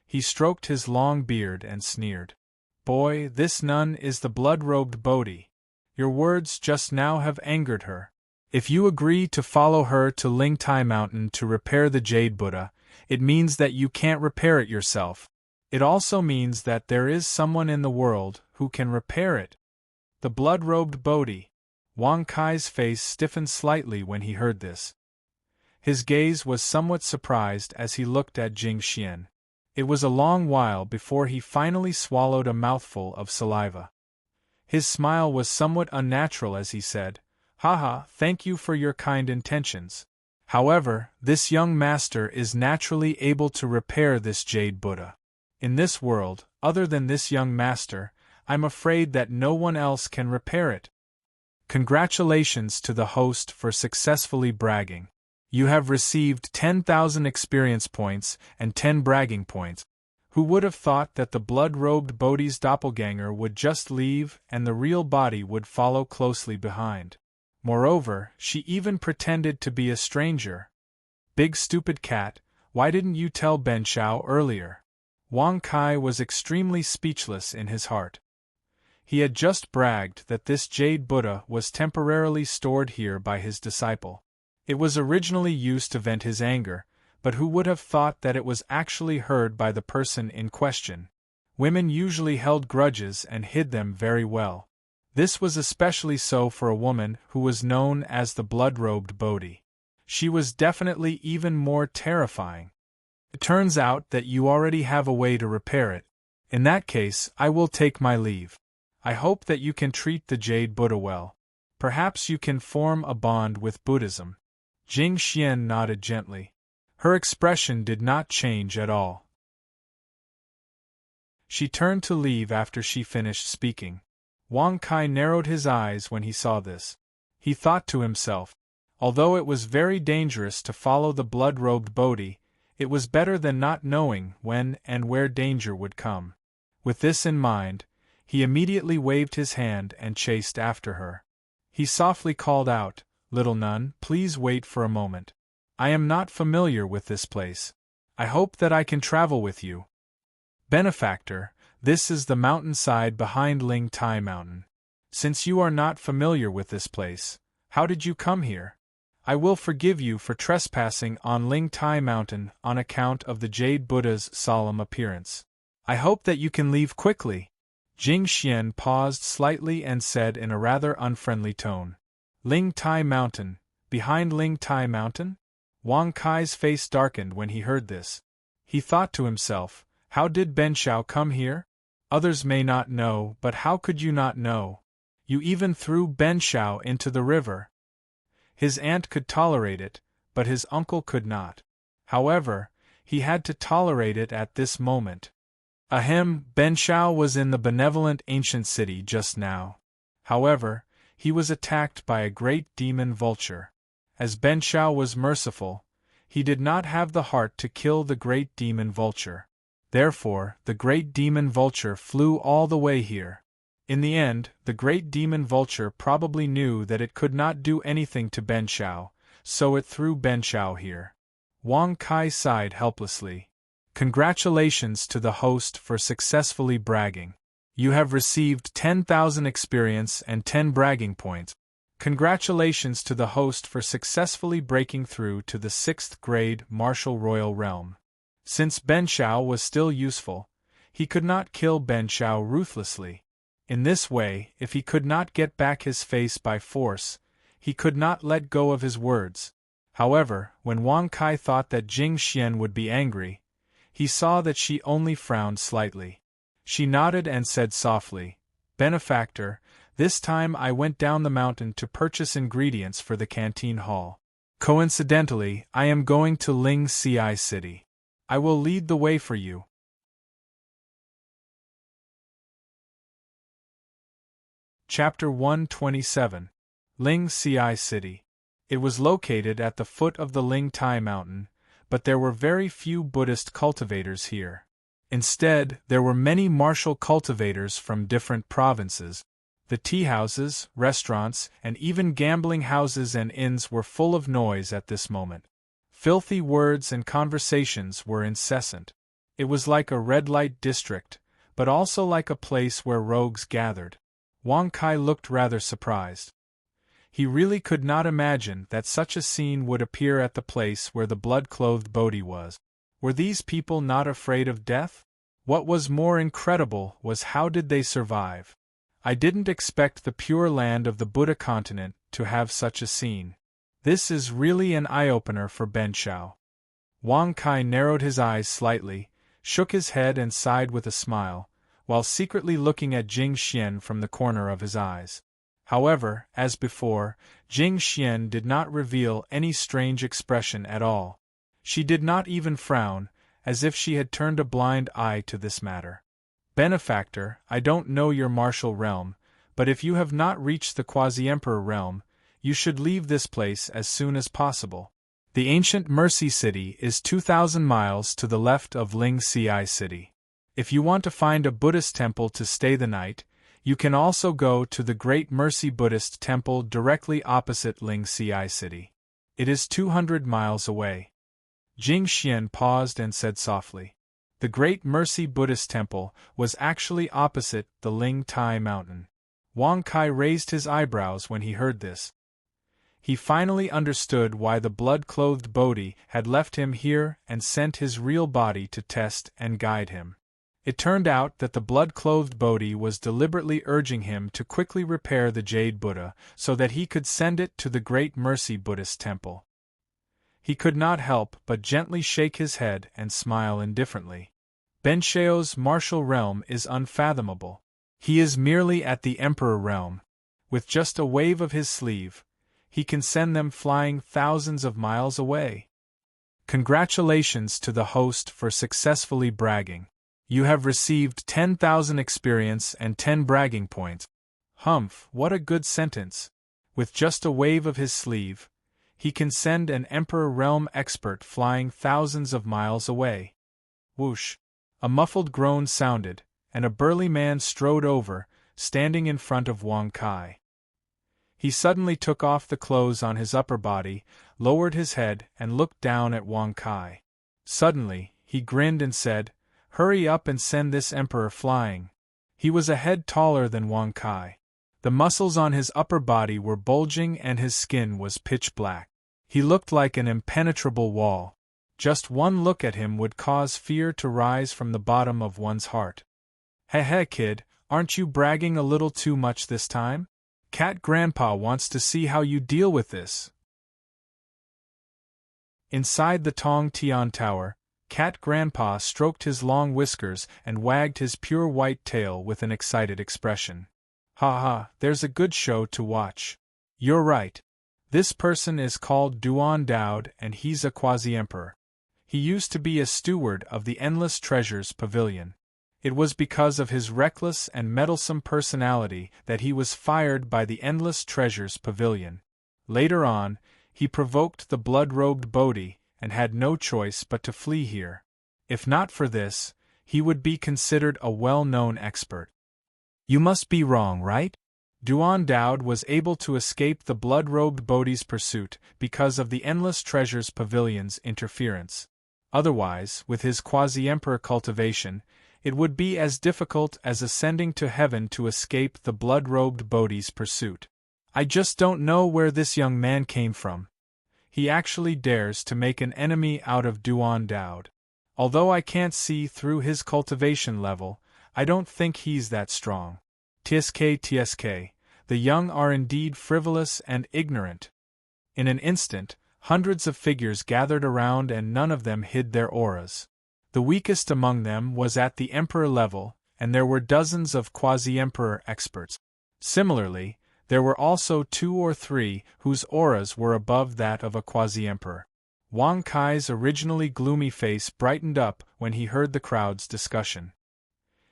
[SPEAKER 1] He stroked his long beard and sneered. Boy, this nun is the blood-robed Bodhi. Your words just now have angered her. If you agree to follow her to Lingtai Mountain to repair the Jade Buddha, it means that you can't repair it yourself. It also means that there is someone in the world who can repair it. The blood-robed Bodhi. Wang Kai's face stiffened slightly when he heard this. His gaze was somewhat surprised as he looked at Jing Xian. It was a long while before he finally swallowed a mouthful of saliva. His smile was somewhat unnatural as he said, Haha, thank you for your kind intentions. However, this young master is naturally able to repair this Jade Buddha. In this world, other than this young master, I'm afraid that no one else can repair it. Congratulations to the host for successfully bragging. You have received 10,000 experience points and 10 bragging points. Who would have thought that the blood-robed Bodhi's doppelganger would just leave and the real body would follow closely behind? Moreover, she even pretended to be a stranger. Big stupid cat, why didn't you tell Ben Shao earlier? Wang Kai was extremely speechless in his heart. He had just bragged that this Jade Buddha was temporarily stored here by his disciple. It was originally used to vent his anger, but who would have thought that it was actually heard by the person in question? Women usually held grudges and hid them very well. This was especially so for a woman who was known as the blood-robed Bodhi. She was definitely even more terrifying. It turns out that you already have a way to repair it. In that case, I will take my leave. I hope that you can treat the Jade Buddha well. Perhaps you can form a bond with Buddhism. Jing Xian nodded gently. Her expression did not change at all. She turned to leave after she finished speaking. Wang Kai narrowed his eyes when he saw this. He thought to himself, although it was very dangerous to follow the blood-robed Bodhi, it was better than not knowing when and where danger would come. With this in mind, he immediately waved his hand and chased after her. He softly called out, Little nun, please wait for a moment. I am not familiar with this place. I hope that I can travel with you. Benefactor, this is the mountainside behind Ling Tai Mountain. Since you are not familiar with this place, how did you come here? I will forgive you for trespassing on Ling Tai Mountain on account of the Jade Buddha's solemn appearance. I hope that you can leave quickly. Jing Xian paused slightly and said in a rather unfriendly tone. Ling Tai Mountain, behind Ling Tai Mountain? Wang Kai's face darkened when he heard this. He thought to himself, how did Ben Shao come here? Others may not know, but how could you not know? You even threw Ben Shao into the river. His aunt could tolerate it, but his uncle could not. However, he had to tolerate it at this moment. Ahem, Ben Shao was in the benevolent ancient city just now. However, he was attacked by a great demon vulture. As Ben Shao was merciful, he did not have the heart to kill the great demon vulture. Therefore, the great demon vulture flew all the way here. In the end, the great demon vulture probably knew that it could not do anything to Ben Shao, so it threw Ben Shao here. Wang Kai sighed helplessly. Congratulations to the host for successfully bragging. You have received 10,000 experience and 10 bragging points. Congratulations to the host for successfully breaking through to the 6th grade martial royal realm. Since Ben Shao was still useful, he could not kill Ben Shao ruthlessly. In this way, if he could not get back his face by force, he could not let go of his words. However, when Wang Kai thought that Jing Xian would be angry, he saw that she only frowned slightly. She nodded and said softly, Benefactor, this time I went down the mountain to purchase ingredients for the canteen hall. Coincidentally, I am going to Ling Ci City. I will lead the way for you. Chapter 127. Ling Ci City. It was located at the foot of the Ling Tai Mountain, but there were very few Buddhist cultivators here. Instead, there were many martial cultivators from different provinces. The tea-houses, restaurants, and even gambling houses and inns were full of noise at this moment. Filthy words and conversations were incessant. It was like a red-light district, but also like a place where rogues gathered. Wang Kai looked rather surprised. He really could not imagine that such a scene would appear at the place where the blood-clothed Bodhi was. Were these people not afraid of death? What was more incredible was how did they survive? I didn't expect the pure land of the Buddha continent to have such a scene. This is really an eye-opener for Ben Shao. Wang Kai narrowed his eyes slightly, shook his head and sighed with a smile, while secretly looking at Jing Xian from the corner of his eyes. However, as before, Jing Xian did not reveal any strange expression at all. She did not even frown, as if she had turned a blind eye to this matter. Benefactor, I don't know your martial realm, but if you have not reached the Quasi-Emperor realm, you should leave this place as soon as possible. The ancient Mercy City is 2,000 miles to the left of Ling Ci City. If you want to find a Buddhist temple to stay the night, you can also go to the Great Mercy Buddhist Temple directly opposite Ling Ci City. It is 200 miles away. Jing Xian paused and said softly. The Great Mercy Buddhist Temple was actually opposite the Ling Tai Mountain. Wang Kai raised his eyebrows when he heard this. He finally understood why the blood-clothed Bodhi had left him here and sent his real body to test and guide him. It turned out that the blood-clothed Bodhi was deliberately urging him to quickly repair the Jade Buddha so that he could send it to the Great Mercy Buddhist Temple. He could not help but gently shake his head and smile indifferently. Ben Shao's martial realm is unfathomable. He is merely at the Emperor realm. With just a wave of his sleeve, he can send them flying thousands of miles away. Congratulations to the host for successfully bragging. You have received 10,000 experience and 10 bragging points. Humph, what a good sentence. With just a wave of his sleeve, he can send an Emperor realm expert flying thousands of miles away. Whoosh! A muffled groan sounded, and a burly man strode over, standing in front of Wang Kai. He suddenly took off the clothes on his upper body, lowered his head and looked down at Wang Kai. Suddenly, he grinned and said, "Hurry up and send this emperor flying." He was a head taller than Wang Kai. The muscles on his upper body were bulging and his skin was pitch black. He looked like an impenetrable wall. Just one look at him would cause fear to rise from the bottom of one's heart. Heh, kid, aren't you bragging a little too much this time? Cat Grandpa wants to see how you deal with this. Inside the Tong Tian Tower, Cat Grandpa stroked his long whiskers and wagged his pure white tail with an excited expression. Ha ha, there's a good show to watch. You're right. This person is called Duan Daod and he's a quasi-emperor. He used to be a steward of the Endless Treasures Pavilion. It was because of his reckless and meddlesome personality that he was fired by the Endless Treasures Pavilion. Later on, he provoked the blood-robed Bodhi and had no choice but to flee here. If not for this, he would be considered a well-known expert. You must be wrong, right? Duan Daod was able to escape the blood-robed Bodhi's pursuit because of the Endless Treasures Pavilion's interference. Otherwise, with his quasi-emperor cultivation, it would be as difficult as ascending to heaven to escape the blood-robed Bodhi's pursuit. I just don't know where this young man came from. He actually dares to make an enemy out of Duan Daod. Although I can't see through his cultivation level, I don't think he's that strong. Tsk, the young are indeed frivolous and ignorant. In an instant, hundreds of figures gathered around and none of them hid their auras. The weakest among them was at the emperor level, and there were dozens of quasi-emperor experts. Similarly, there were also 2 or 3 whose auras were above that of a quasi-emperor. Wang Kai's originally gloomy face brightened up when he heard the crowd's discussion.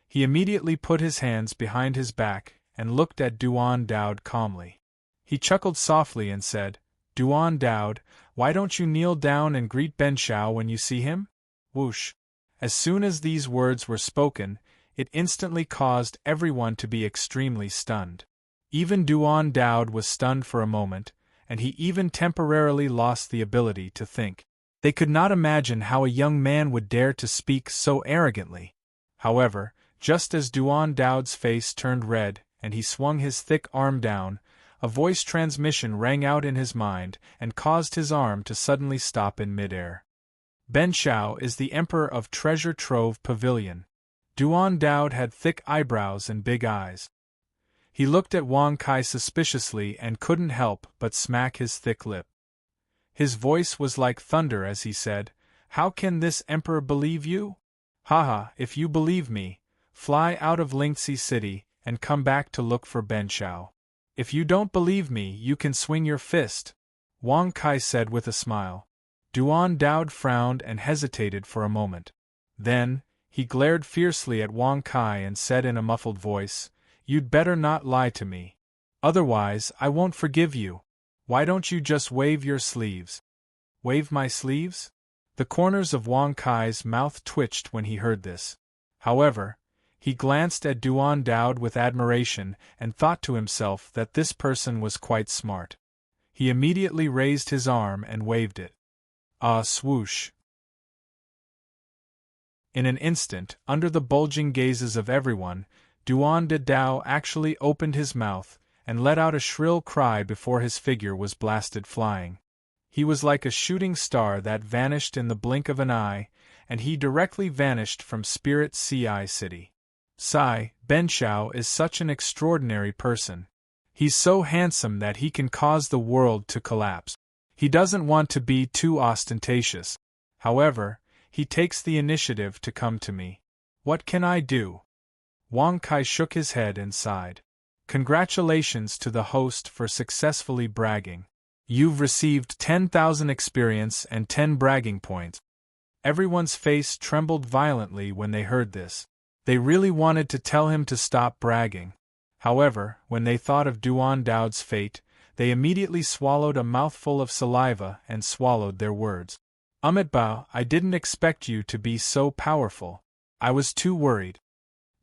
[SPEAKER 1] He immediately put his hands behind his back and looked at Duan Daod calmly. He chuckled softly and said, Duan Daod, why don't you kneel down and greet Ben Shao when you see him? Whoosh. As soon as these words were spoken, it instantly caused everyone to be extremely stunned. Even Duan Daod was stunned for a moment, and he even temporarily lost the ability to think. They could not imagine how a young man would dare to speak so arrogantly. However, just as Duan Daod's face turned red and he swung his thick arm down, a voice transmission rang out in his mind and caused his arm to suddenly stop in midair. Ben Shao is the emperor of Treasure Trove Pavilion. Duan Daod had thick eyebrows and big eyes. He looked at Wang Kai suspiciously and couldn't help but smack his thick lip. His voice was like thunder as he said, "How can this emperor believe you? Haha, if you believe me, fly out of Lingxi City and come back to look for Ben Shao. If you don't believe me, you can swing your fist," Wang Kai said with a smile. Duan Daod frowned and hesitated for a moment. Then, he glared fiercely at Wang Kai and said in a muffled voice, "You'd better not lie to me. Otherwise, I won't forgive you. Why don't you just wave your sleeves?" "Wave my sleeves?" The corners of Wang Kai's mouth twitched when he heard this. However, he glanced at Duan Daod with admiration and thought to himself that this person was quite smart. He immediately raised his arm and waved it. Ah, swoosh! In an instant, under the bulging gazes of everyone, Duan Daod actually opened his mouth and let out a shrill cry before his figure was blasted flying. He was like a shooting star that vanished in the blink of an eye, and he directly vanished from Spirit Ci City. Sigh, Ben Shao is such an extraordinary person. He's so handsome that he can cause the world to collapse. He doesn't want to be too ostentatious. However, he takes the initiative to come to me. What can I do? Wang Kai shook his head and sighed. Congratulations to the host for successfully bragging. You've received 10,000 experience and 10 bragging points. Everyone's face trembled violently when they heard this. They really wanted to tell him to stop bragging. However, when they thought of Duan Daod's fate, they immediately swallowed a mouthful of saliva and swallowed their words. Bao, I didn't expect you to be so powerful. I was too worried.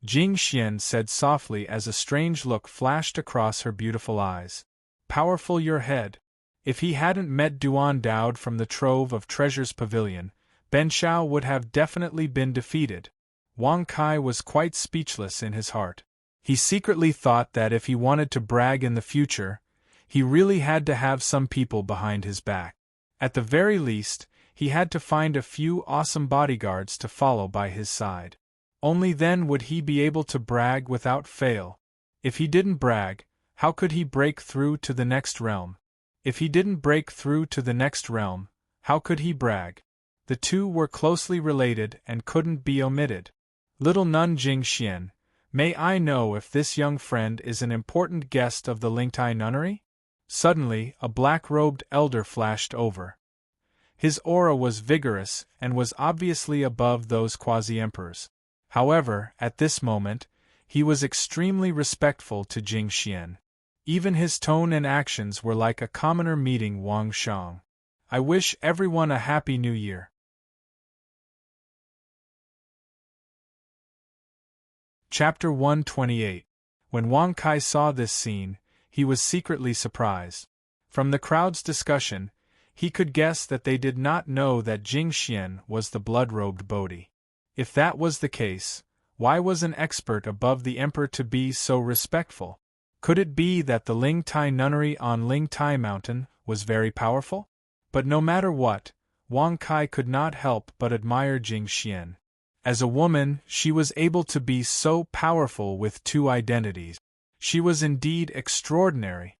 [SPEAKER 1] Jing Xian said softly as a strange look flashed across her beautiful eyes. Powerful your head. If he hadn't met Duan Daod from the Trove of Treasures Pavilion, Ben Shao would have definitely been defeated. Wang Kai was quite speechless in his heart. He secretly thought that if he wanted to brag in the future, he really had to have some people behind his back. At the very least, he had to find a few awesome bodyguards to follow by his side. Only then would he be able to brag without fail. If he didn't brag, how could he break through to the next realm? If he didn't break through to the next realm, how could he brag? The two were closely related and couldn't be omitted. Little Nun Jing Xian, may I know if this young friend is an important guest of the Lingtai nunnery? Suddenly, a black-robed elder flashed over. His aura was vigorous and was obviously above those quasi-emperors. However, at this moment, he was extremely respectful to Jing Xian. Even his tone and actions were like a commoner meeting Wang Shang. I wish everyone a happy new year. Chapter 128. When Wang Kai saw this scene, he was secretly surprised. From the crowd's discussion, he could guess that they did not know that Jing Xian was the blood-robed Bodhi. If that was the case, why was an expert above the emperor to be so respectful? Could it be that the Ling Tai nunnery on Ling Tai Mountain was very powerful? But no matter what, Wang Kai could not help but admire Jing Xian. As a woman, she was able to be so powerful with two identities. She was indeed extraordinary.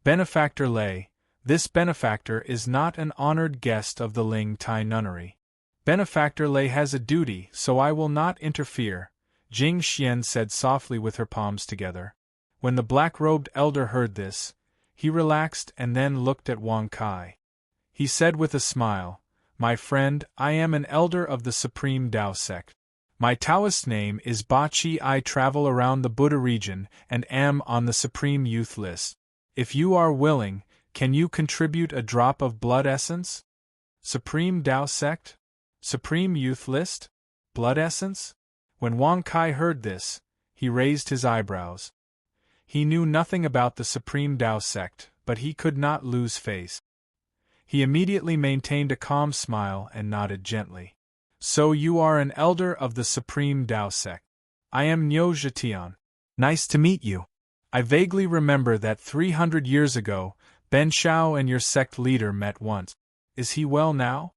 [SPEAKER 1] Benefactor Lei, this benefactor is not an honored guest of the Ling Tai nunnery. Benefactor Lei has a duty, so I will not interfere, Jing Xian said softly with her palms together. When the black-robed elder heard this, he relaxed and then looked at Wang Kai. He said with a smile, My friend, I am an elder of the Supreme Tao sect. My Taoist name is Ba Chi. I travel around the Buddha region and am on the Supreme Youth list. If you are willing, Can you contribute a drop of blood essence? Supreme Tao Sect? Supreme Youth List? Blood essence? When Wang Kai heard this, he raised his eyebrows. He knew nothing about the Supreme Tao Sect, but he could not lose face. He immediately maintained a calm smile and nodded gently. So you are an elder of the Supreme Tao Sect. I am Niu Zhetian. Nice to meet you. I vaguely remember that 300 years ago, Ben Shao and your sect leader met once. Is he well now?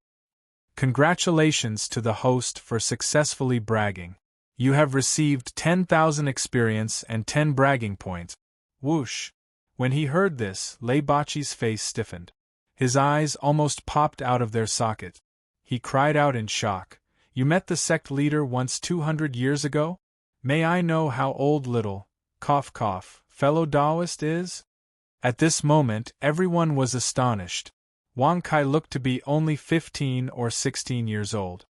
[SPEAKER 1] Congratulations to the host for successfully bragging. You have received 10,000 experience and 10 bragging points. Whoosh! When he heard this, Lei Baqi's face stiffened. His eyes almost popped out of their sockets. He cried out in shock. You met the sect leader once 200 years ago? May I know how old little, fellow Taoist is? At this moment, everyone was astonished. Wang Kai looked to be only 15 or 16 years old.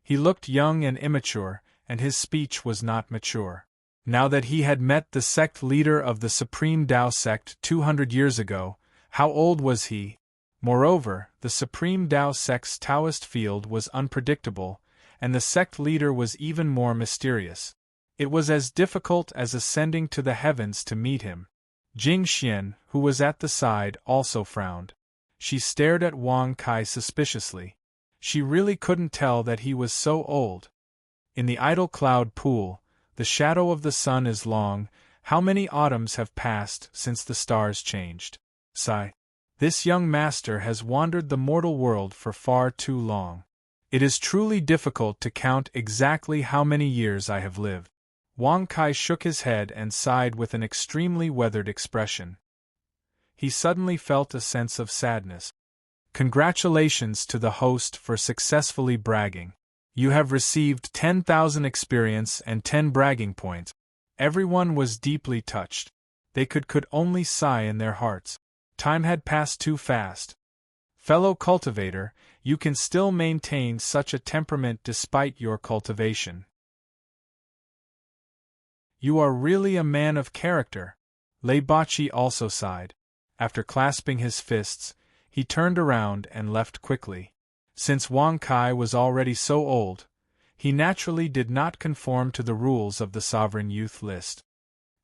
[SPEAKER 1] He looked young and immature, and his speech was not mature. Now that he had met the sect leader of the Supreme Tao Sect 200 years ago, how old was he? Moreover, the Supreme Tao Sect's Taoist field was unpredictable, and the sect leader was even more mysterious. It was as difficult as ascending to the heavens to meet him. Jing Xian, who was at the side, also frowned. She stared at Wang Kai suspiciously. She really couldn't tell that he was so old. In the idle cloud pool, the shadow of the sun is long. How many autumns have passed since the stars changed? Sigh. This young master has wandered the mortal world for far too long. It is truly difficult to count exactly how many years I have lived. Wang Kai shook his head and sighed with an extremely weathered expression. He suddenly felt a sense of sadness. Congratulations to the host for successfully bragging. You have received 10,000 experience and 10 bragging points. Everyone was deeply touched. They could only sigh in their hearts. Time had passed too fast. Fellow cultivator, you can still maintain such a temperament despite your cultivation. You are really a man of character. Lei Baqi also sighed. After clasping his fists, he turned around and left quickly. Since Wang Kai was already so old, he naturally did not conform to the rules of the Sovereign Youth List.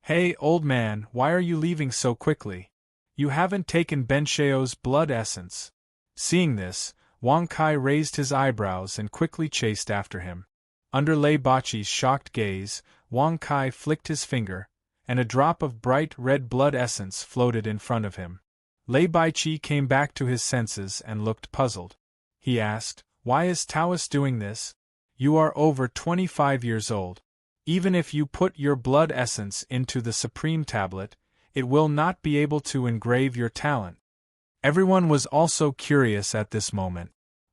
[SPEAKER 1] Hey, old man, why are you leaving so quickly? You haven't taken Ben Shao's blood essence. Seeing this, Wang Kai raised his eyebrows and quickly chased after him. Under Lei Baqi's shocked gaze, Wang Kai flicked his finger, and a drop of bright red blood essence floated in front of him. Lei Baqi came back to his senses and looked puzzled. He asked, Why is Taoist doing this? You are over 25 years old. Even if you put your blood essence into the Supreme Tablet, it will not be able to engrave your talent. Everyone was also curious at this moment.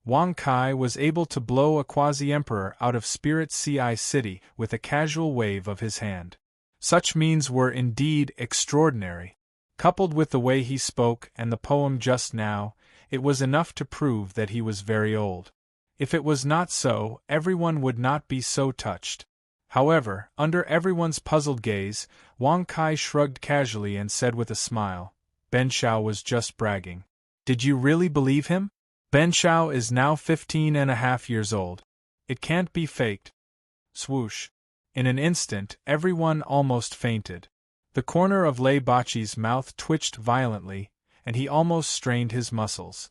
[SPEAKER 1] Wang Kai was able to blow a quasi-emperor out of Spirit Ci City with a casual wave of his hand. Such means were indeed extraordinary. Coupled with the way he spoke and the poem just now, it was enough to prove that he was very old. If it was not so, everyone would not be so touched. However, under everyone's puzzled gaze, Wang Kai shrugged casually and said with a smile, Ben Shao was just bragging. Did you really believe him? Ben Shao is now 15.5 years old. It can't be faked. Swoosh. In an instant, everyone almost fainted. The corner of Lei Baqi's mouth twitched violently, and he almost strained his muscles.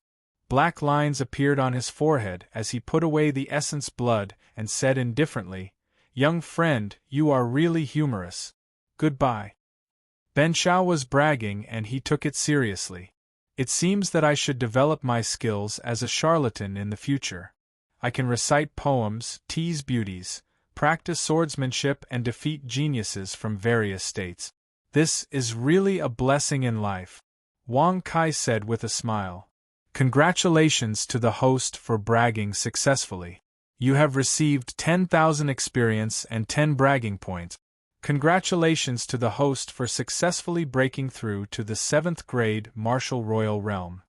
[SPEAKER 1] Black lines appeared on his forehead as he put away the essence blood and said indifferently, Young friend, you are really humorous. Goodbye. Ben Shao was bragging and he took it seriously. It seems that I should develop my skills as a charlatan in the future. I can recite poems, tease beauties, practice swordsmanship and defeat geniuses from various states. This is really a blessing in life. Wang Kai said with a smile. Congratulations to the host for bragging successfully. You have received 10,000 experience and 10 bragging points. Congratulations to the host for successfully breaking through to the 7th grade martial royal realm.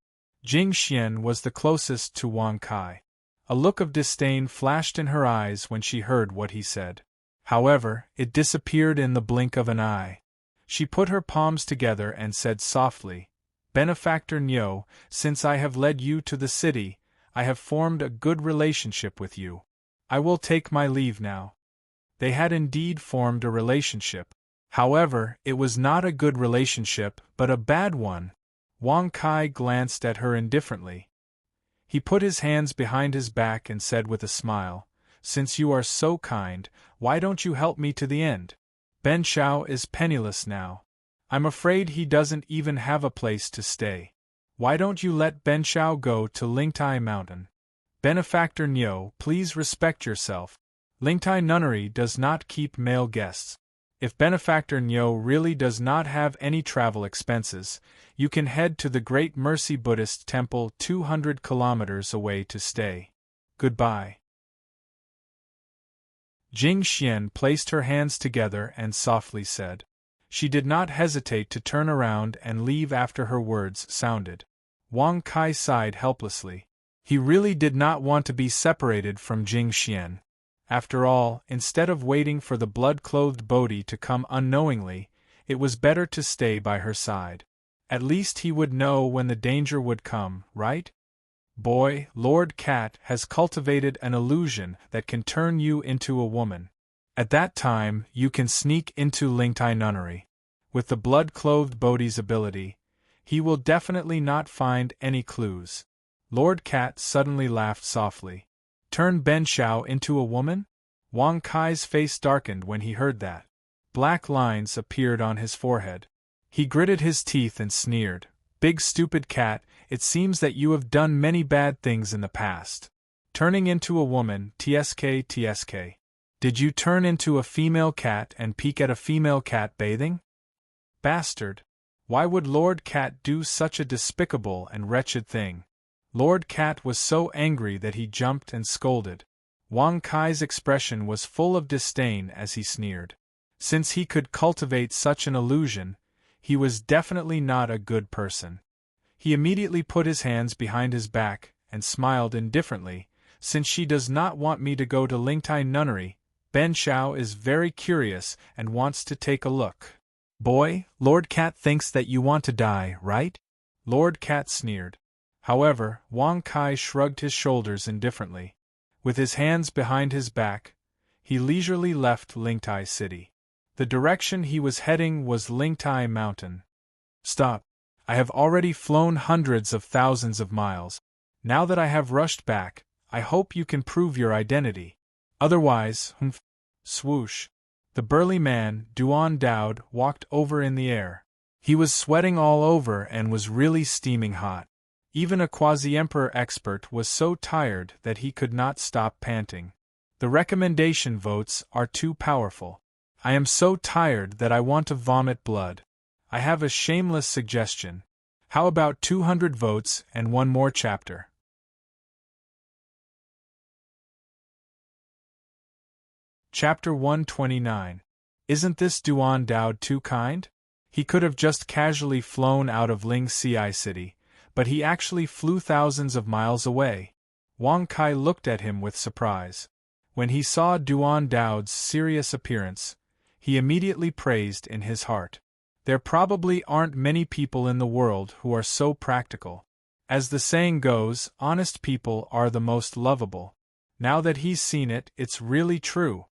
[SPEAKER 1] Jing Xian was the closest to Wang Kai. A look of disdain flashed in her eyes when she heard what he said. However, it disappeared in the blink of an eye. She put her palms together and said softly, Benefactor Nyo, since I have led you to the city, I have formed a good relationship with you. I will take my leave now. They had indeed formed a relationship. However, it was not a good relationship, but a bad one. Wang Kai glanced at her indifferently. He put his hands behind his back and said with a smile, "Since you are so kind, why don't you help me to the end? Ben Shao is penniless now. I'm afraid he doesn't even have a place to stay. Why don't you let Ben Shao go to Lingtai Mountain? Benefactor Nyo, please respect yourself. Lingtai Nunnery does not keep male guests. If Benefactor Nyo really does not have any travel expenses, you can head to the Great Mercy Buddhist Temple 200 kilometers away to stay. Goodbye." Jing Xian placed her hands together and softly said. She did not hesitate to turn around and leave after her words sounded. Wang Kai sighed helplessly. He really did not want to be separated from Jing Xian. After all, instead of waiting for the blood-clothed Bodhi to come unknowingly, it was better to stay by her side. At least he would know when the danger would come, right? Boy, Lord Cat has cultivated an illusion that can turn you into a woman. At that time, you can sneak into Lingtai Nunnery. With the blood-clothed Bodhi's ability, he will definitely not find any clues. Lord Cat suddenly laughed softly. Turn Ben Shao into a woman? Wang Kai's face darkened when he heard that. Black lines appeared on his forehead. He gritted his teeth and sneered. Big stupid cat, it seems that you have done many bad things in the past. Turning into a woman, tsk. Did you turn into a female cat and peek at a female cat bathing? Bastard! Why would Lord Cat do such a despicable and wretched thing? Lord Cat was so angry that he jumped and scolded. Wang Kai's expression was full of disdain as he sneered. Since he could cultivate such an illusion, he was definitely not a good person. He immediately put his hands behind his back and smiled indifferently. Since she does not want me to go to Lingtai Nunnery, Ben Shao is very curious and wants to take a look. Boy, Lord Cat thinks that you want to die, right? Lord Cat sneered. However, Wang Kai shrugged his shoulders indifferently. With his hands behind his back, he leisurely left Lingtai City. The direction he was heading was Lingtai Mountain. Stop! I have already flown hundreds of thousands of miles. Now that I have rushed back, I hope you can prove your identity. Otherwise, swoosh. The burly man, Duan Daod, walked over in the air. He was sweating all over and was really steaming hot. Even a quasi-emperor expert was so tired that he could not stop panting. The recommendation votes are too powerful. I am so tired that I want to vomit blood. I have a shameless suggestion. How about 200 votes and one more chapter? Chapter 129. Isn't this Duan Daod too kind? He could have just casually flown out of Ling Ci City, but he actually flew thousands of miles away. Wang Kai looked at him with surprise. When he saw Duan Daod's serious appearance, he immediately praised in his heart. There probably aren't many people in the world who are so practical. As the saying goes, honest people are the most lovable. Now that he's seen it, it's really true.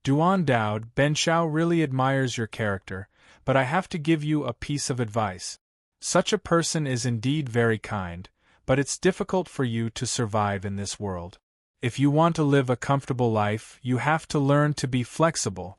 [SPEAKER 1] Duan Daod, Ben Shao really admires your character, but I have to give you a piece of advice. Such a person is indeed very kind, but it's difficult for you to survive in this world. If you want to live a comfortable life, you have to learn to be flexible.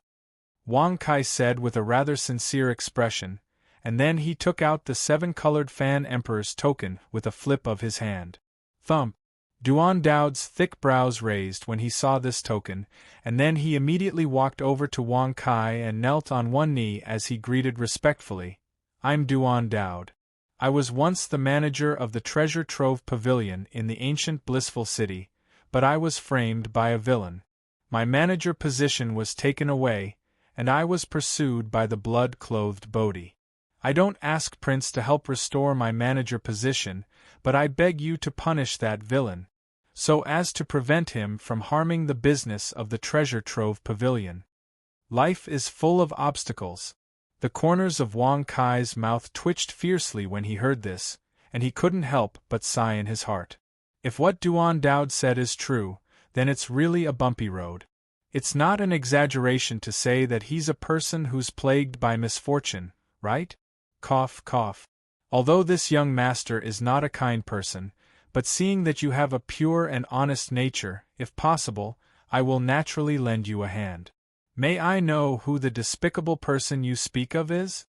[SPEAKER 1] Wang Kai said with a rather sincere expression, and then he took out the 7-colored Fan Emperor's token with a flip of his hand. Thump! Duan Daod's thick brows raised when he saw this token, and then he immediately walked over to Wang Kai and knelt on one knee as he greeted respectfully. I'm Duan Daod. I was once the manager of the Treasure Trove Pavilion in the ancient blissful city, but I was framed by a villain. My manager position was taken away, and I was pursued by the blood-clothed Bodhi. I don't ask Prince to help restore my manager position, but I beg you to punish that villain, so as to prevent him from harming the business of the Treasure Trove Pavilion. Life is full of obstacles. The corners of Wang Kai's mouth twitched fiercely when he heard this, and he couldn't help but sigh in his heart. If what Duan Dowd said is true, then it's really a bumpy road. It's not an exaggeration to say that he's a person who's plagued by misfortune, right? Cough, cough. Although this young master is not a kind person, but seeing that you have a pure and honest nature, if possible, I will naturally lend you a hand. May I know who the despicable person you speak of is?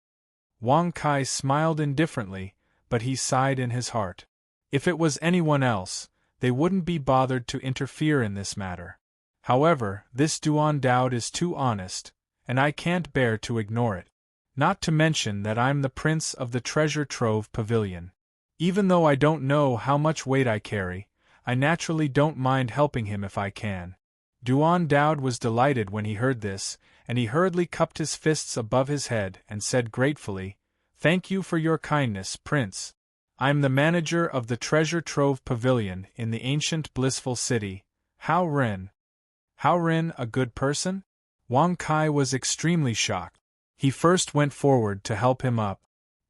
[SPEAKER 1] Wang Kai smiled indifferently, but he sighed in his heart. If it was anyone else, they wouldn't be bothered to interfere in this matter. However, this Duan Dowd is too honest, and I can't bear to ignore it. Not to mention that I'm the prince of the treasure trove pavilion. Even though I don't know how much weight I carry, I naturally don't mind helping him if I can. Duan Dowd was delighted when he heard this, and he hurriedly cupped his fists above his head and said gratefully, "Thank you for your kindness, Prince. I'm the manager of the treasure trove pavilion in the ancient blissful city, Hao Ren." Hao Ren a good person? Wang Kai was extremely shocked. He first went forward to help him up.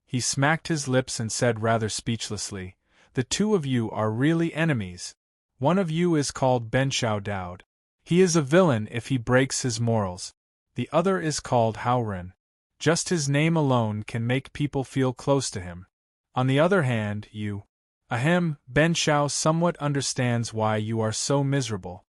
[SPEAKER 1] He smacked his lips and said rather speechlessly, "The two of you are really enemies. One of you is called Benshao Dowd. He is a villain if he breaks his morals. The other is called Hao Ren. Just his name alone can make people feel close to him. On the other hand, you... Benshao somewhat understands why you are so miserable."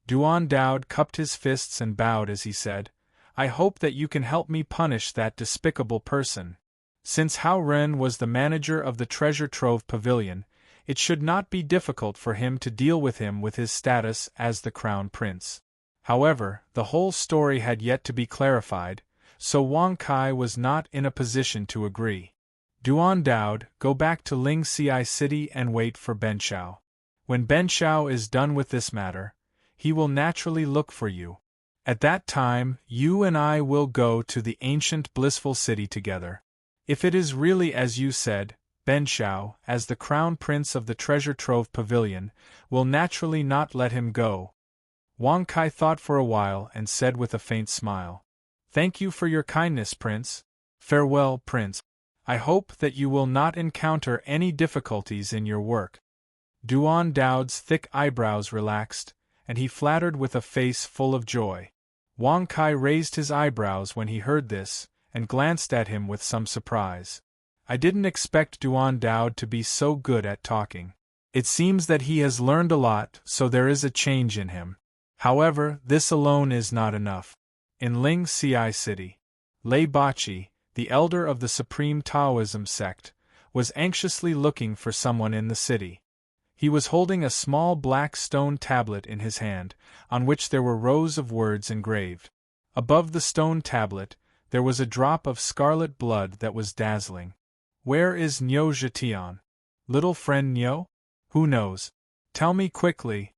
[SPEAKER 1] Duan Dowd cupped his fists and bowed as he said, "I hope that you can help me punish that despicable person. Since Hao Ren was the manager of the treasure trove pavilion, it should not be difficult for him to deal with him with his status as the crown prince." However, the whole story had yet to be clarified, so Wang Kai was not in a position to agree. "Duan Dowd, go back to Ling Ci City and wait for Benshao. When Benshao is done with this matter, he will naturally look for you. At that time, you and I will go to the ancient blissful city together. If it is really as you said, Benshao, as the crown prince of the treasure trove pavilion, will naturally not let him go." Wang Kai thought for a while and said with a faint smile, "Thank you for your kindness, Prince. Farewell, Prince. I hope that you will not encounter any difficulties in your work." Duan Dowd's thick eyebrows relaxed, and he flattered with a face full of joy. Wang Kai raised his eyebrows when he heard this, and glanced at him with some surprise. "I didn't expect Duan Dowd to be so good at talking. It seems that he has learned a lot, so there is a change in him. However, this alone is not enough." In Ling Ci City, Lei Bachi, the elder of the Supreme Taoism sect, was anxiously looking for someone in the city. He was holding a small black stone tablet in his hand, on which there were rows of words engraved. Above the stone tablet, there was a drop of scarlet blood that was dazzling. "Where is Niu Zhetian? Little friend Niu? Who knows? Tell me quickly."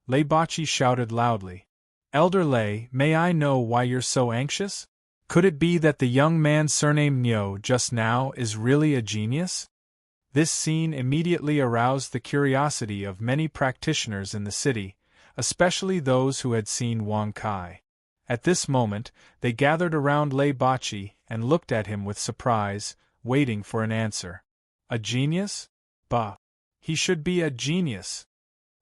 [SPEAKER 1] Lei Bachi shouted loudly. "Elder Lei, may I know why you're so anxious? Could it be that the young man surnamed Niu just now is really a genius?" This scene immediately aroused the curiosity of many practitioners in the city, especially those who had seen Wang Kai. At this moment, they gathered around Lei Bachi and looked at him with surprise, waiting for an answer. "A genius? Bah! He should be a genius,"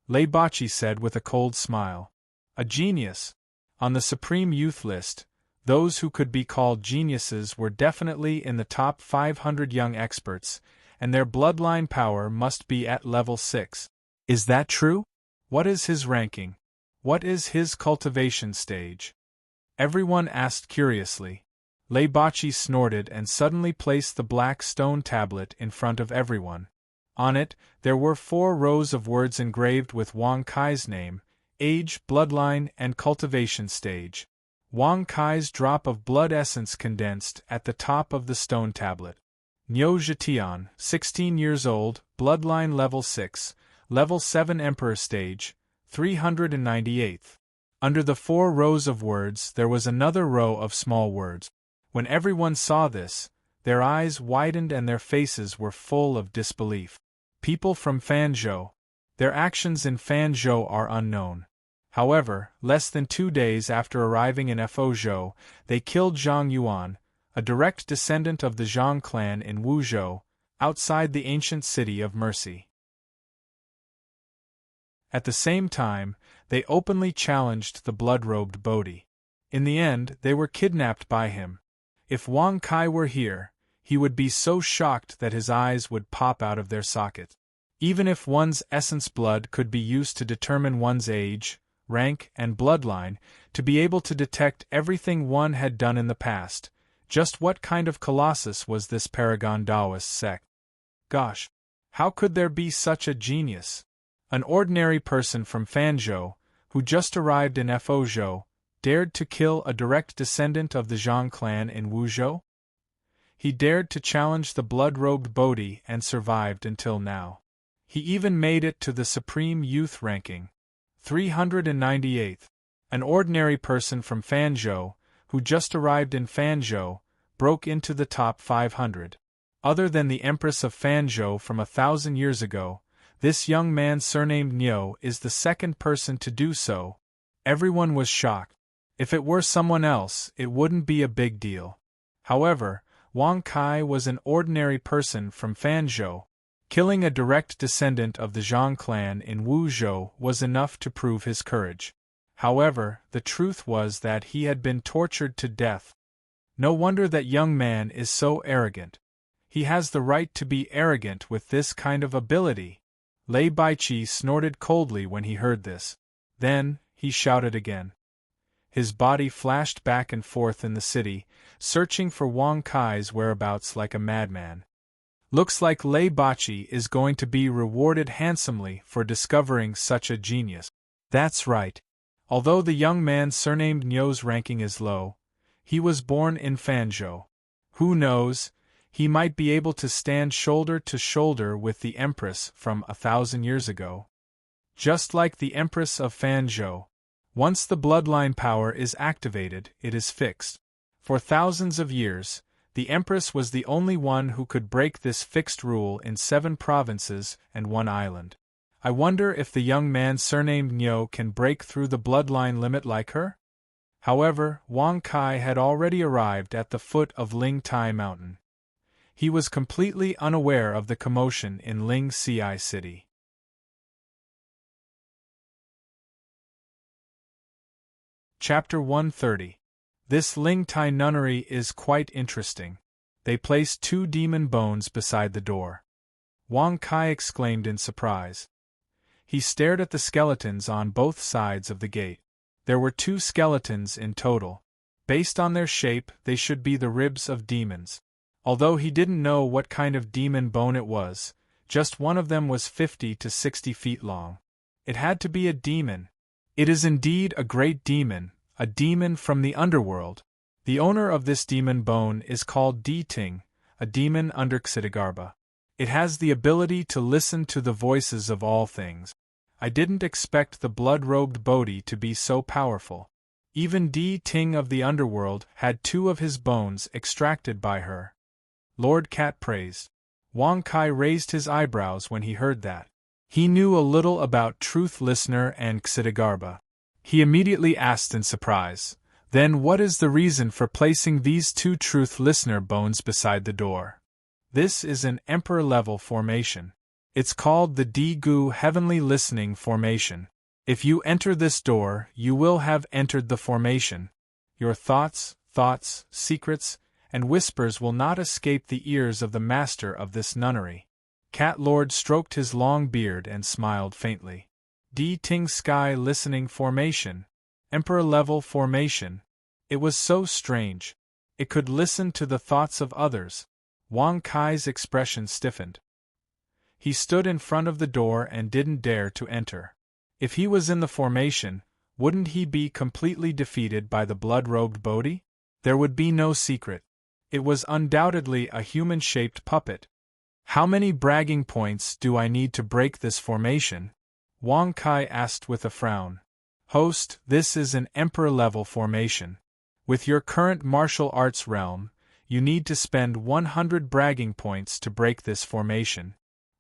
[SPEAKER 1] Lei Bachi said with a cold smile. "A genius? On the Supreme Youth list, those who could be called geniuses were definitely in the top 500 young experts, and their bloodline power must be at level 6. Is that true? What is his ranking? What is his cultivation stage?" Everyone asked curiously. Lei Bachi snorted and suddenly placed the black stone tablet in front of everyone. On it, there were 4 rows of words engraved with Wang Kai's name, age, bloodline, and cultivation stage. Wang Kai's drop of blood essence condensed at the top of the stone tablet. Niu Zhetian, 16 years old, bloodline level 6, level 7 emperor stage, 398th. Under the 4 rows of words there was another row of small words. When everyone saw this, their eyes widened and their faces were full of disbelief. People from Fanzhou. Their actions in Fanzhou are unknown. However, less than 2 days after arriving in Fozhou, they killed Zhang Yuan, a direct descendant of the Zhang clan in Wuzhou, outside the ancient city of Mercy. At the same time, they openly challenged the blood-robed Bodhi. In the end, they were kidnapped by him. If Wang Kai were here, he would be so shocked that his eyes would pop out of their sockets. Even if one's essence blood could be used to determine one's age, rank, and bloodline, to be able to detect everything one had done in the past, just what kind of colossus was this Paragon Taoist sect? Gosh, how could there be such a genius? An ordinary person from Fanzhou, who just arrived in Fuzhou, dared to kill a direct descendant of the Zhang clan in Wuzhou? He dared to challenge the blood-robed Bodhi and survived until now. He even made it to the Supreme Youth ranking. 398th. An ordinary person from Fanzhou, who just arrived in Fanzhou, broke into the top 500. Other than the Empress of Fanzhou from 1,000 years ago, this young man surnamed Niu is the second person to do so. Everyone was shocked. If it were someone else, it wouldn't be a big deal. However, Wang Kai was an ordinary person from Fanzhou. Killing a direct descendant of the Zhang clan in Wuzhou was enough to prove his courage. However, the truth was that he had been tortured to death. No wonder that young man is so arrogant. He has the right to be arrogant with this kind of ability. Lei Baiqi snorted coldly when he heard this. Then, he shouted again. His body flashed back and forth in the city, searching for Wang Kai's whereabouts like a madman. Looks like Lei Baiqi is going to be rewarded handsomely for discovering such a genius. That's right. Although the young man surnamed Niu's ranking is low, he was born in Fanzhou. Who knows, he might be able to stand shoulder to shoulder with the Empress from 1,000 years ago. Just like the Empress of Fanzhou, once the bloodline power is activated, it is fixed. For thousands of years, the Empress was the only one who could break this fixed rule in 7 provinces and 1 island. I wonder if the young man surnamed Niu can break through the bloodline limit like her? However, Wang Kai had already arrived at the foot of Ling Tai Mountain. He was completely unaware of the commotion in Ling Ci City. Chapter 130. This Ling Tai nunnery is quite interesting. They placed 2 demon bones beside the door. Wang Kai exclaimed in surprise. He stared at the skeletons on both sides of the gate. There were 2 skeletons in total. Based on their shape, they should be the ribs of demons. Although he didn't know what kind of demon bone it was, just one of them was 50 to 60 feet long. It had to be a demon. It is indeed a great demon, a demon from the underworld. The owner of this demon bone is called Di Ting, a demon under Xitigarbha. It has the ability to listen to the voices of all things. I didn't expect the blood-robed Bodhi to be so powerful. Even Di Ting of the underworld had 2 of his bones extracted by her. Lord Cat praised. Wang Kai raised his eyebrows when he heard that. He knew a little about Truth Listener and Xitigarbha. He immediately asked in surprise, "Then what is the reason for placing these 2 Truth Listener bones beside the door?" This is an Emperor-level formation. It's called the Di-Gu Heavenly Listening Formation. If you enter this door, you will have entered the formation. Your thoughts, secrets, and whispers will not escape the ears of the master of this nunnery. Cat Lord stroked his long beard and smiled faintly. Di Ting Sky Listening Formation. Emperor-level formation. It was so strange. It could listen to the thoughts of others. Wang Kai's expression stiffened. He stood in front of the door and didn't dare to enter. If he was in the formation, wouldn't he be completely defeated by the blood-robed Bodhi? There would be no secret. It was undoubtedly a human-shaped puppet. How many bragging points do I need to break this formation? Wang Kai asked with a frown. Host, this is an Emperor-level formation. With your current martial arts realm, you need to spend 100 bragging points to break this formation.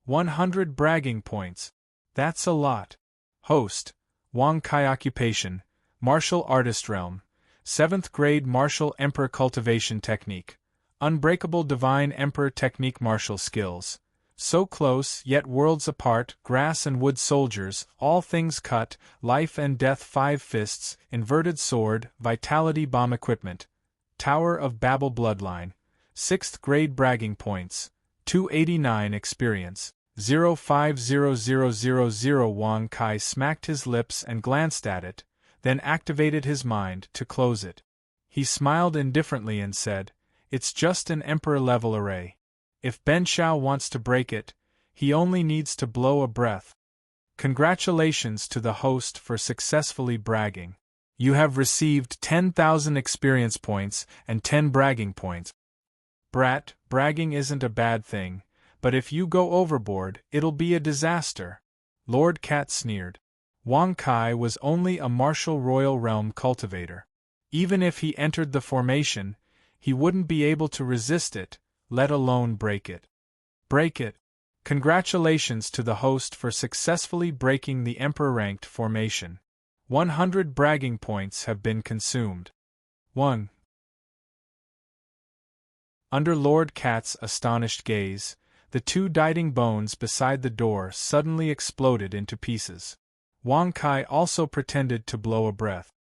[SPEAKER 1] 100 bragging points. That's a lot. Host, Wang Kai occupation, martial artist realm, 7th grade martial emperor cultivation technique, Unbreakable divine emperor technique martial skills. So close, yet worlds apart, grass and wood soldiers, all things cut, life and death 5 fists, inverted sword, vitality bomb equipment. Tower of Babel bloodline. 6th grade bragging points. 289 experience. 050000. Wang Kai smacked his lips and glanced at it, then activated his mind to close it. He smiled indifferently and said, "It's just an emperor-level array. If Ben Shao wants to break it, he only needs to blow a breath." Congratulations to the host for successfully bragging. You have received 10,000 experience points and 10 bragging points. Brat, bragging isn't a bad thing, but if you go overboard, it'll be a disaster. Lord Cat sneered. Wang Kai was only a martial royal realm cultivator. Even if he entered the formation, he wouldn't be able to resist it, let alone break it. Break it. Congratulations to the host for successfully breaking the Emperor-ranked formation. 100 bragging points have been consumed. 1. Under Lord Cat's astonished gaze, the 2 dighting bones beside the door suddenly exploded into pieces. Wang Kai also pretended to blow a breath.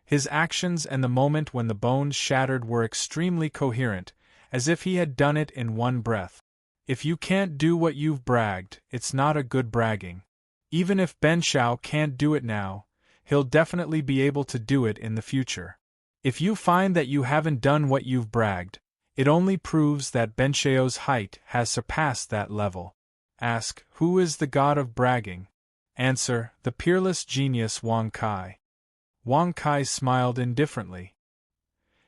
[SPEAKER 1] His actions and the moment when the bones shattered were extremely coherent, as if he had done it in one breath. If you can't do what you've bragged, it's not a good bragging. Even if Ben Shao can't do it now, he'll definitely be able to do it in the future. If you find that you haven't done what you've bragged, it only proves that Ben Shao's height has surpassed that level. Ask, who is the god of bragging? Answer, the peerless genius Wang Kai. Wang Kai smiled indifferently.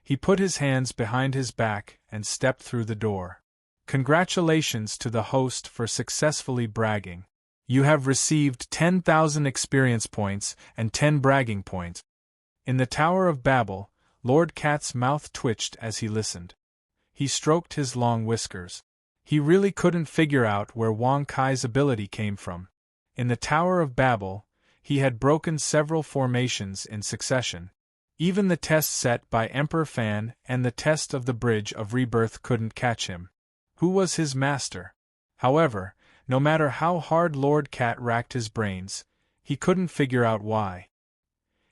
[SPEAKER 1] He put his hands behind his back and stepped through the door. Congratulations to the host for successfully bragging. You have received 10,000 experience points and 10 bragging points. In the Tower of Babel, Lord Cat's mouth twitched as he listened. He stroked his long whiskers. He really couldn't figure out where Wang Kai's ability came from. In the Tower of Babel, he had broken several formations in succession. Even the test set by Emperor Fan and the test of the Bridge of Rebirth couldn't catch him. Who was his master? However, no matter how hard Lord Cat racked his brains, he couldn't figure out why.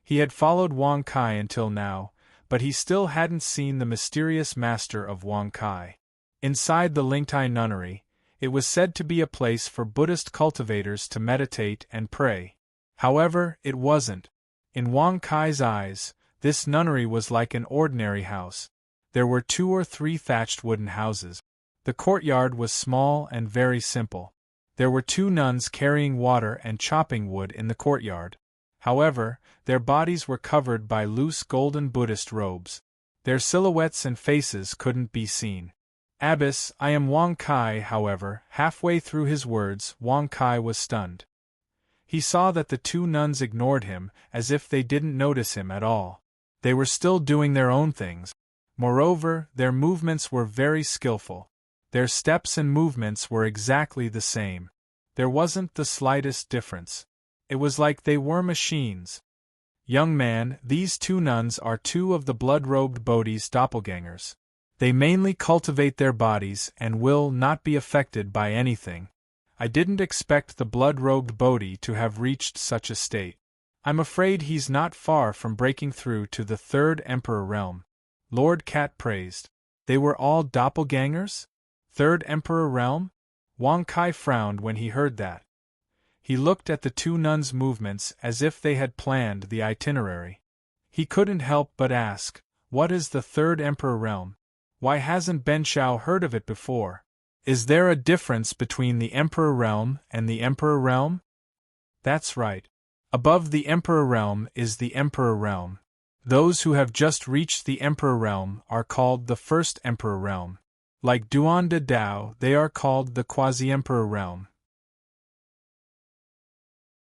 [SPEAKER 1] He had followed Wang Kai until now, but he still hadn't seen the mysterious master of Wang Kai. Inside the Lingtai nunnery, it was said to be a place for Buddhist cultivators to meditate and pray. However, it wasn't. In Wang Kai's eyes, this nunnery was like an ordinary house. There were 2 or 3 thatched wooden houses. The courtyard was small and very simple. There were 2 nuns carrying water and chopping wood in the courtyard. However, their bodies were covered by loose golden Buddhist robes. Their silhouettes and faces couldn't be seen. Abbess, I am Wang Kai. However, halfway through his words, Wang Kai was stunned. He saw that the 2 nuns ignored him as if they didn't notice him at all. They were still doing their own things. Moreover, their movements were very skillful. Their steps and movements were exactly the same. There wasn't the slightest difference. It was like they were machines. Young man, these 2 nuns are 2 of the blood-robed Bodhi's doppelgangers. They mainly cultivate their bodies and will not be affected by anything. I didn't expect the blood-robed Bodhi to have reached such a state. I'm afraid he's not far from breaking through to the 3rd Emperor realm. Lord Cat praised. They were all doppelgangers? 3rd Emperor realm? Wang Kai frowned when he heard that. He looked at the 2 nuns' movements as if they had planned the itinerary. He couldn't help but ask, what is the 3rd Emperor realm? Why hasn't Ben Shao heard of it before? Is there a difference between the Emperor realm and the Emperor realm? That's right. Above the Emperor realm is the Emperor realm. Those who have just reached the Emperor realm are called the 1st Emperor realm. Like Duan de Dao, they are called the Quasi-Emperor realm.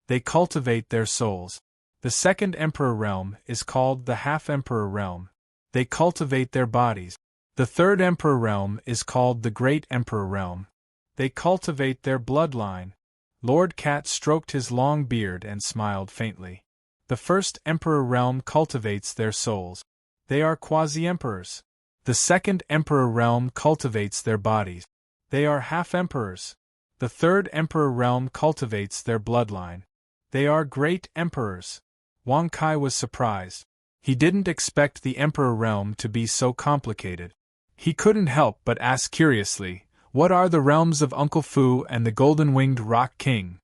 [SPEAKER 1] They cultivate their souls. The 2nd Emperor realm is called the Half-Emperor realm. They cultivate their bodies. The 3rd Emperor realm is called the Great Emperor realm. They cultivate their bloodline. Lord Cat stroked his long beard and smiled faintly. The 1st Emperor realm cultivates their souls. They are quasi-emperors. The second emperor realm cultivates their bodies. They are half-emperors. The third emperor realm cultivates their bloodline. They are great emperors. Wang Kai was surprised. He didn't expect the emperor realm to be so complicated. He couldn't help but ask curiously, "What are the realms of Uncle Fu and the Golden-Winged Rock King?"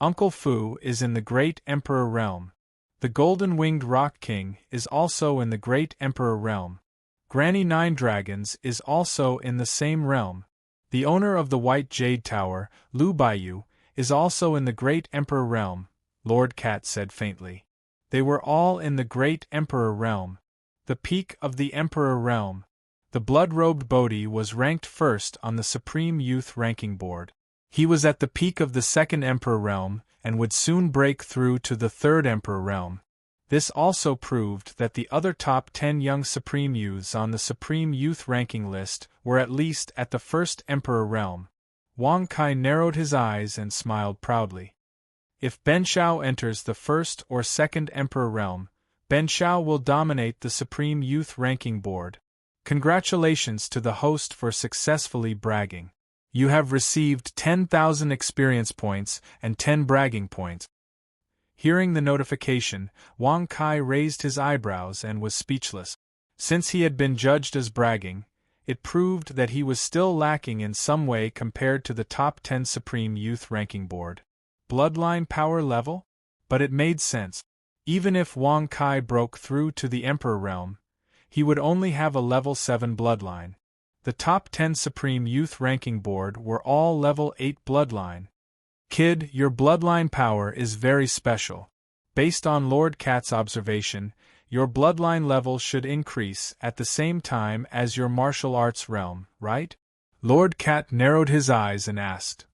[SPEAKER 1] Uncle Fu is in the Great Emperor realm. The Golden-Winged Rock King is also in the Great Emperor realm. Granny Nine Dragons is also in the same realm. The owner of the White Jade Tower, Lu Baiyu, is also in the Great Emperor realm, Lord Cat said faintly. They were all in the Great Emperor realm. The peak of the Emperor realm. The blood-robed Bodhi was ranked first on the Supreme Youth Ranking Board. He was at the peak of the Second Emperor realm and would soon break through to the Third Emperor realm. This also proved that the other top 10 young Supreme Youths on the Supreme Youth Ranking list were at least at the First Emperor realm. Wang Kai narrowed his eyes and smiled proudly. If Ben Shao enters the First or Second Emperor realm, Ben Shao will dominate the Supreme Youth Ranking Board. Congratulations to the host for successfully bragging. You have received 10,000 experience points and 10 bragging points. Hearing the notification, Wang Kai raised his eyebrows and was speechless. Since he had been judged as bragging, it proved that he was still lacking in some way compared to the top 10 Supreme Youth Ranking Board. Bloodline power level? But it made sense. Even if Wang Kai broke through to the Emperor realm, he would only have a level 7 bloodline. The top 10 Supreme Youth Ranking Board were all level 8 bloodline. Kid, your bloodline power is very special. Based on Lord Cat's observation, your bloodline level should increase at the same time as your martial arts realm, right? Lord Cat narrowed his eyes and asked.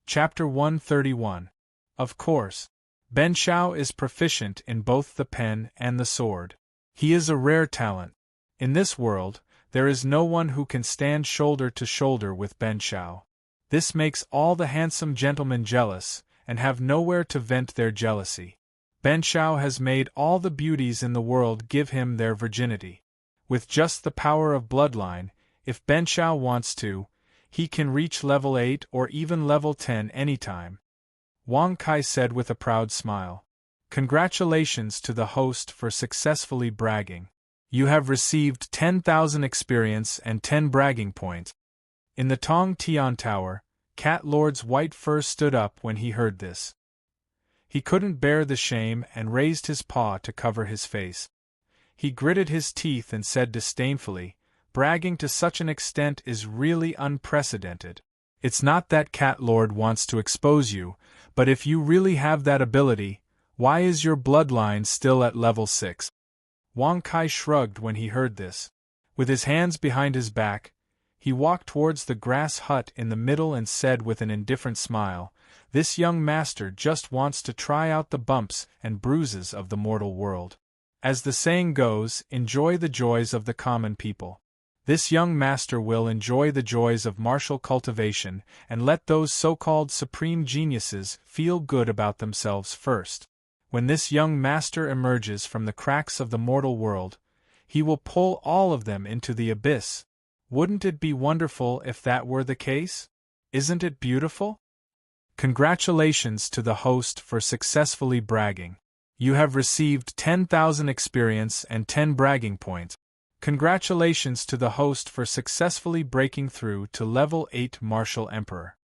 [SPEAKER 1] Chapter 131. Of course. Ben Shao is proficient in both the pen and the sword. He is a rare talent. In this world, there is no one who can stand shoulder to shoulder with Ben Shao. This makes all the handsome gentlemen jealous, and have nowhere to vent their jealousy. Ben Shao has made all the beauties in the world give him their virginity. With just the power of bloodline, if Ben Shao wants to, he can reach level 8 or even level 10 anytime. Wang Kai said with a proud smile. Congratulations to the host for successfully bragging. You have received 10,000 experience and 10 bragging points. In the Tong Tian Tower, Cat Lord's white fur stood up when he heard this. He couldn't bear the shame and raised his paw to cover his face. He gritted his teeth and said disdainfully, bragging to such an extent is really unprecedented. It's not that Cat Lord wants to expose you, but if you really have that ability, why is your bloodline still at level 6? Wang Kai shrugged when he heard this. With his hands behind his back, he walked towards the grass hut in the middle and said with an indifferent smile, "This young master just wants to try out the bumps and bruises of the mortal world. As the saying goes, enjoy the joys of the common people. This young master will enjoy the joys of martial cultivation and let those so-called supreme geniuses feel good about themselves first. When this young master emerges from the cracks of the mortal world, he will pull all of them into the abyss. Wouldn't it be wonderful if that were the case? Isn't it beautiful?" Congratulations to the host for successfully bragging. You have received 10,000 experience and 10 bragging points. Congratulations to the host for successfully breaking through to level 8 Martial Emperor.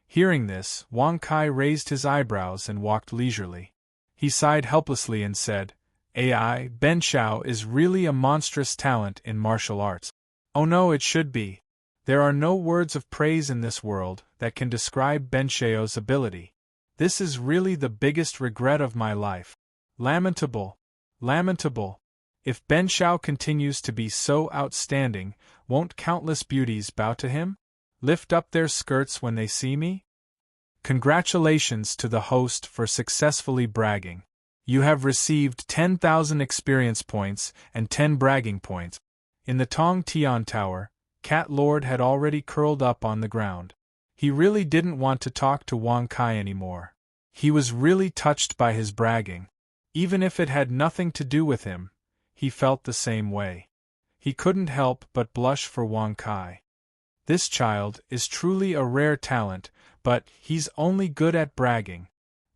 [SPEAKER 1] Hearing this, Wang Kai raised his eyebrows and walked leisurely. He sighed helplessly and said, "AI, Ben Shao is really a monstrous talent in martial arts." Oh no, it should be. There are no words of praise in this world that can describe Ben Shao's ability. This is really the biggest regret of my life. Lamentable. Lamentable. If Ben Shao continues to be so outstanding, won't countless beauties bow to him? Lift up their skirts when they see me? Congratulations to the host for successfully bragging. You have received 10,000 experience points and 10 bragging points. In the Tong Tian Tower, Cat Lord had already curled up on the ground. He really didn't want to talk to Wang Kai anymore. He was really touched by his bragging. Even if it had nothing to do with him, he felt the same way. He couldn't help but blush for Wang Kai. This child is truly a rare talent, but he's only good at bragging.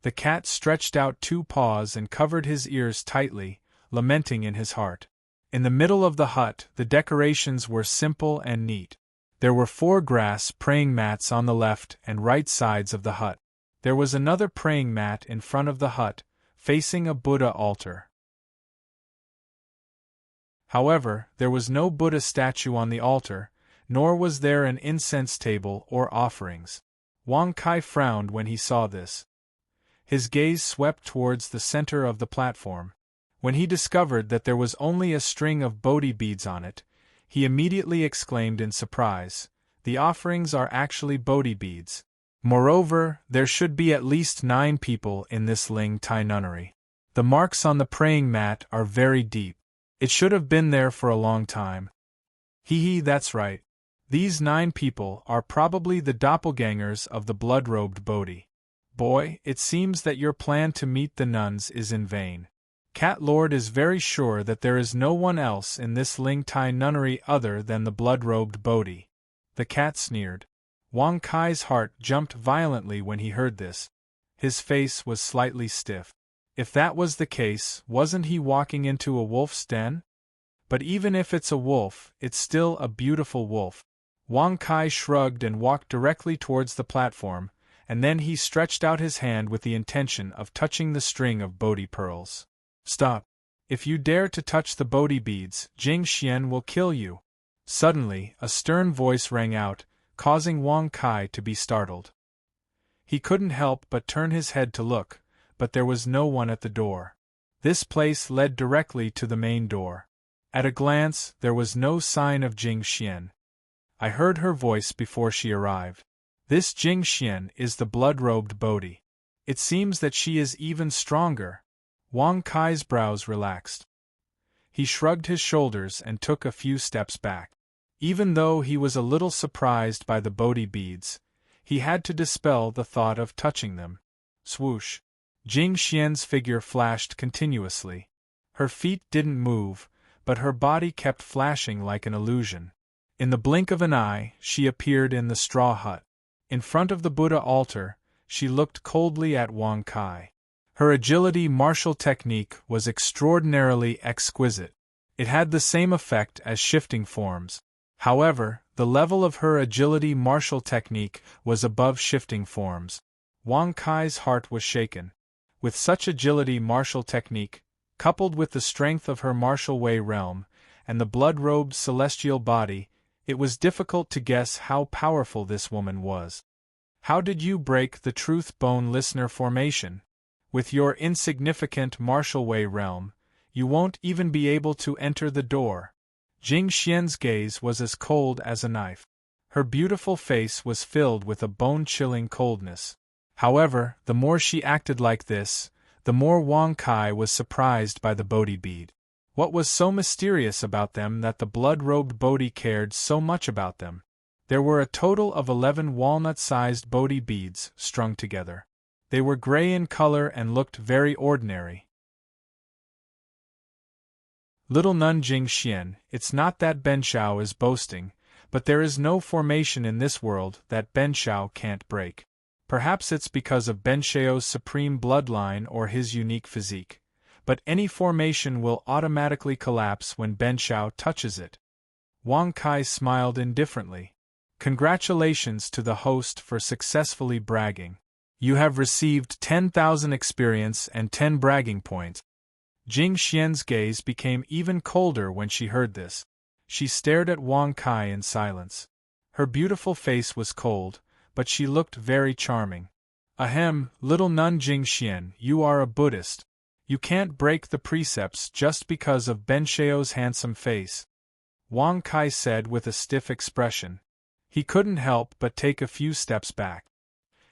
[SPEAKER 1] The cat stretched out 2 paws and covered his ears tightly, lamenting in his heart. In the middle of the hut, the decorations were simple and neat. There were 4 grass praying mats on the left and right sides of the hut. There was another praying mat in front of the hut, facing a Buddha altar. However, there was no Buddha statue on the altar, nor was there an incense table or offerings. Wang Kai frowned when he saw this. His gaze swept towards the center of the platform. When he discovered that there was only a string of Bodhi beads on it, he immediately exclaimed in surprise, "The offerings are actually Bodhi beads. Moreover, there should be at least 9 people in this Ling Tai nunnery. The marks on the praying mat are very deep. It should have been there for a long time." Hee, that's right. These 9 people are probably the doppelgangers of the blood-robed Bodhi. Boy, it seems that your plan to meet the nuns is in vain. Cat Lord is very sure that there is no one else in this Ling Tai nunnery other than the blood-robed Bodhi. The cat sneered. Wang Kai's heart jumped violently when he heard this. His face was slightly stiff. If that was the case, wasn't he walking into a wolf's den? But even if it's a wolf, it's still a beautiful wolf. Wang Kai shrugged and walked directly towards the platform, and then he stretched out his hand with the intention of touching the string of Bodhi pearls. "Stop! If you dare to touch the Bodhi beads, Jing Xian will kill you." Suddenly, a stern voice rang out, causing Wang Kai to be startled. He couldn't help but turn his head to look, but there was no one at the door. This place led directly to the main door. At a glance, there was no sign of Jing Xian. I heard her voice before she arrived. This Jing Xian is the blood-robed Bodhi. It seems that she is even stronger. Wang Kai's brows relaxed. He shrugged his shoulders and took a few steps back. Even though he was a little surprised by the Bodhi beads, he had to dispel the thought of touching them. Swoosh! Jing Xian's figure flashed continuously. Her feet didn't move, but her body kept flashing like an illusion. In the blink of an eye, she appeared in the straw hut. In front of the Buddha altar, she looked coldly at Wang Kai. Her agility martial technique was extraordinarily exquisite. It had the same effect as shifting forms. However, the level of her agility martial technique was above shifting forms. Wang Kai's heart was shaken. With such agility martial technique, coupled with the strength of her martial way realm, and the blood-robed celestial body, it was difficult to guess how powerful this woman was. "How did you break the truth bone listener formation? With your insignificant martial way realm, you won't even be able to enter the door." Jing Xian's gaze was as cold as a knife. Her beautiful face was filled with a bone-chilling coldness. However, the more she acted like this, the more Wang Kai was surprised by the Bodhi bead. What was so mysterious about them that the blood-robed Bodhi cared so much about them? There were a total of 11 walnut-sized Bodhi beads strung together. They were gray in color and looked very ordinary. "Little Nun Jing Xian, it's not that Ben Shao is boasting, but there is no formation in this world that Ben Shao can't break. Perhaps it's because of Ben Shao's supreme bloodline or his unique physique. But any formation will automatically collapse when Ben Shao touches it." Wang Kai smiled indifferently. "Congratulations to the host for successfully bragging. You have received 10,000 experience and 10 bragging points." Jing Xian's gaze became even colder when she heard this. She stared at Wang Kai in silence. Her beautiful face was cold, but she looked very charming. "Ahem, little Nun Jing Xian, you are a Buddhist. You can't break the precepts just because of Ben Shao's handsome face," Wang Kai said with a stiff expression. He couldn't help but take a few steps back.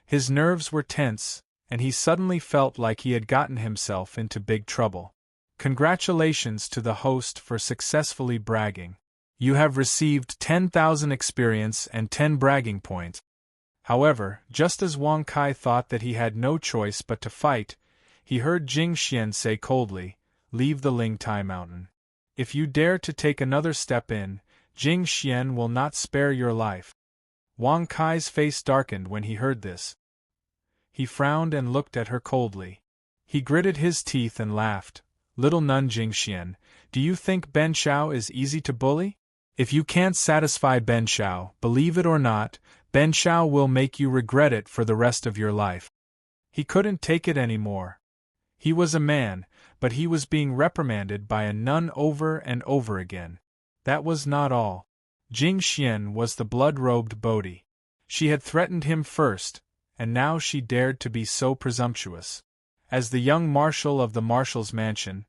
[SPEAKER 1] His nerves were tense, and he suddenly felt like he had gotten himself into big trouble. "Congratulations to the host for successfully bragging. You have received 10,000 experience and 10 bragging points." However, just as Wang Kai thought that he had no choice but to fight, he heard Jing Xian say coldly, "Leave the Ling Tai Mountain. If you dare to take another step in, Jing Xian will not spare your life." Wang Kai's face darkened when he heard this. He frowned and looked at her coldly. He gritted his teeth and laughed. "Little nun Jing Xian, do you think Ben Shao is easy to bully? If you can't satisfy Ben Shao, believe it or not, Ben Shao will make you regret it for the rest of your life." He couldn't take it anymore. He was a man, but he was being reprimanded by a nun over and over again. That was not all. Jing Xian was the blood-robed Bodhi. She had threatened him first, and now she dared to be so presumptuous. As the young marshal of the marshal's mansion,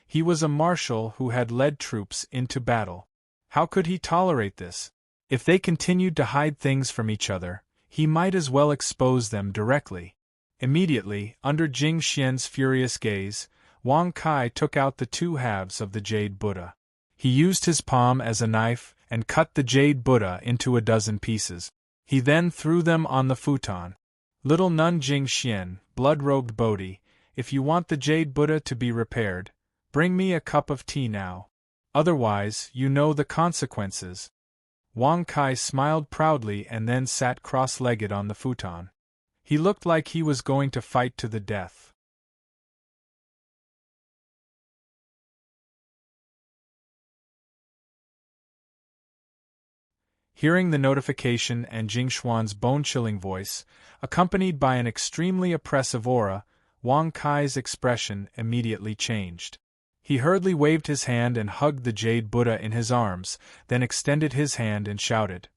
[SPEAKER 1] he was a marshal who had led troops into battle. How could he tolerate this? If they continued to hide things from each other, he might as well expose them directly. Immediately, under Jing Xian's furious gaze, Wang Kai took out the two halves of the jade Buddha. He used his palm as a knife and cut the jade Buddha into a dozen pieces. He then threw them on the futon. "Little nun Jing Xian, blood-robed Bodhi, if you want the jade Buddha to be repaired, bring me a cup of tea now. Otherwise, you know the consequences." Wang Kai smiled proudly and then sat cross-legged on the futon. He looked like he was going to fight to the death. Hearing the notification and Jing Xuan's bone-chilling voice, accompanied by an extremely oppressive aura, Wang Kai's expression immediately changed. He hurriedly waved his hand and hugged the jade Buddha in his arms, then extended his hand and shouted,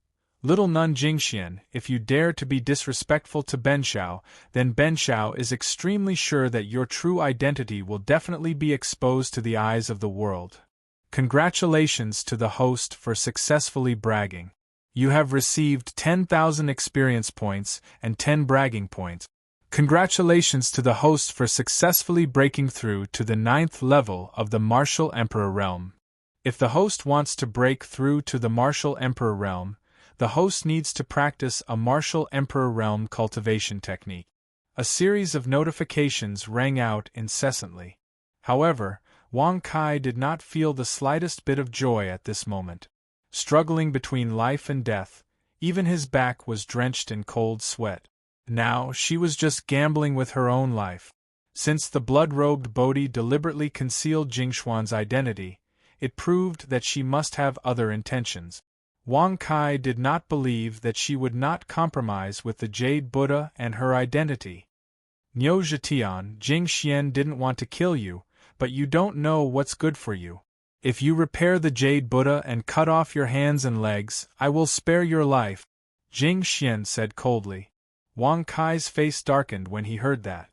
[SPEAKER 1] "Little nun Jing Xian, if you dare to be disrespectful to Ben Shao, then Ben Shao is extremely sure that your true identity will definitely be exposed to the eyes of the world. Congratulations to the host for successfully bragging. You have received 10,000 experience points and 10 bragging points. Congratulations to the host for successfully breaking through to the 9th level of the Martial Emperor realm. If the host wants to break through to the Martial Emperor realm, the host needs to practice a Martial Emperor realm cultivation technique." A series of notifications rang out incessantly. However, Wang Kai did not feel the slightest bit of joy at this moment. Struggling between life and death, even his back was drenched in cold sweat. Now she was just gambling with her own life. Since the blood-robed Bodhi deliberately concealed Jing Xuan's identity, it proved that she must have other intentions. Wang Kai did not believe that she would not compromise with the jade Buddha and her identity. "Niu Zhetian, Jing Xian didn't want to kill you, but you don't know what's good for you. If you repair the jade Buddha and cut off your hands and legs, I will spare your life," Jing Xian said coldly. Wang Kai's face darkened when he heard that.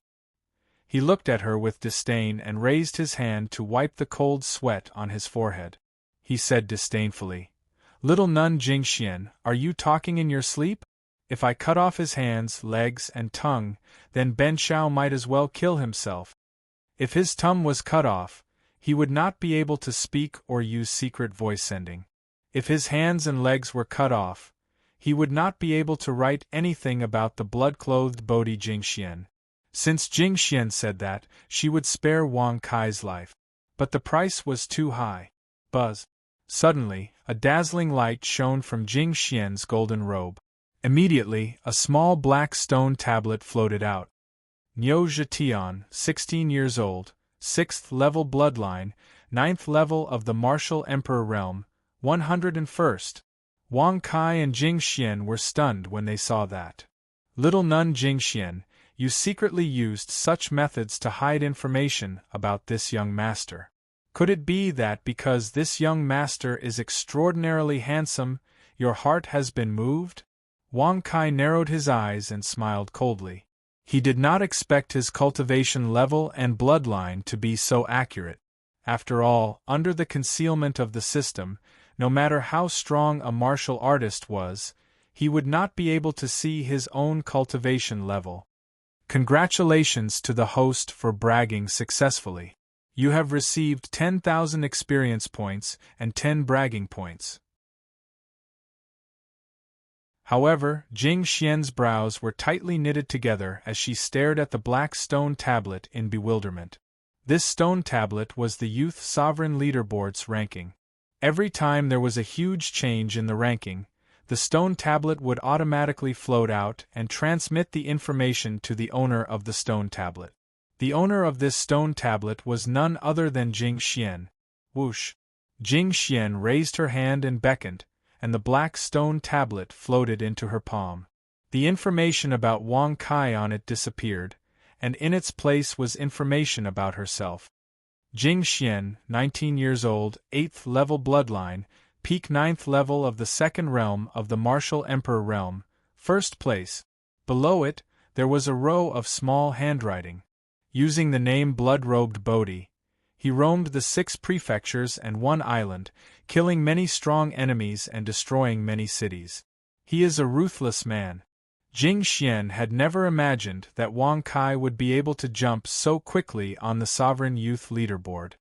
[SPEAKER 1] He looked at her with disdain and raised his hand to wipe the cold sweat on his forehead. He said disdainfully, "Little nun Jing Xian, are you talking in your sleep? If I cut off his hands, legs, and tongue, then Ben Shao might as well kill himself. If his tongue was cut off, he would not be able to speak or use secret voice sending. If his hands and legs were cut off, he would not be able to write anything about the blood-clothed Bodhi Jing Xian." Since Jing Xian said that, she would spare Wang Kai's life. But the price was too high. Buzz. Suddenly, a dazzling light shone from Jing Xian's golden robe. Immediately, a small black stone tablet floated out. "Niu Zhetian, 16 years old, 6th level bloodline, 9th level of the Martial Emperor realm, 101st. Wang Kai and Jing Xian were stunned when they saw that. "Little nun Jing Xian, you secretly used such methods to hide information about this young master. Could it be that because this young master is extraordinarily handsome, your heart has been moved?" Wang Kai narrowed his eyes and smiled coldly. He did not expect his cultivation level and bloodline to be so accurate. After all, under the concealment of the system, no matter how strong a martial artist was, he would not be able to see his own cultivation level. "Congratulations to the host for bragging successfully. You have received 10,000 experience points and 10 bragging points." However, Jing Xian's brows were tightly knitted together as she stared at the black stone tablet in bewilderment. This stone tablet was the Youth Sovereign Leaderboard's ranking. Every time there was a huge change in the ranking, the stone tablet would automatically float out and transmit the information to the owner of the stone tablet. The owner of this stone tablet was none other than Jing Xian. Whoosh! Jing Xian raised her hand and beckoned, and the black stone tablet floated into her palm. The information about Wang Kai on it disappeared, and in its place was information about herself. Jing Xian, 19 years old, 8th level bloodline, peak 9th level of the 2nd realm of the Martial Emperor realm, 1st place. Below it, there was a row of small handwriting. Using the name Blood-Robed Bodhi, he roamed the 6 prefectures and 1 island, killing many strong enemies and destroying many cities. He is a ruthless man. Jing Xian had never imagined that Wang Kai would be able to jump so quickly on the Sovereign Youth Leaderboard.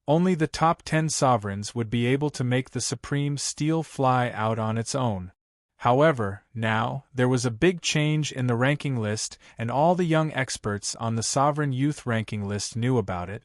[SPEAKER 1] Only the top 10 sovereigns would be able to make the Supreme Steel fly out on its own. However, now, there was a big change in the ranking list and all the young experts on the Sovereign Youth ranking list knew about it.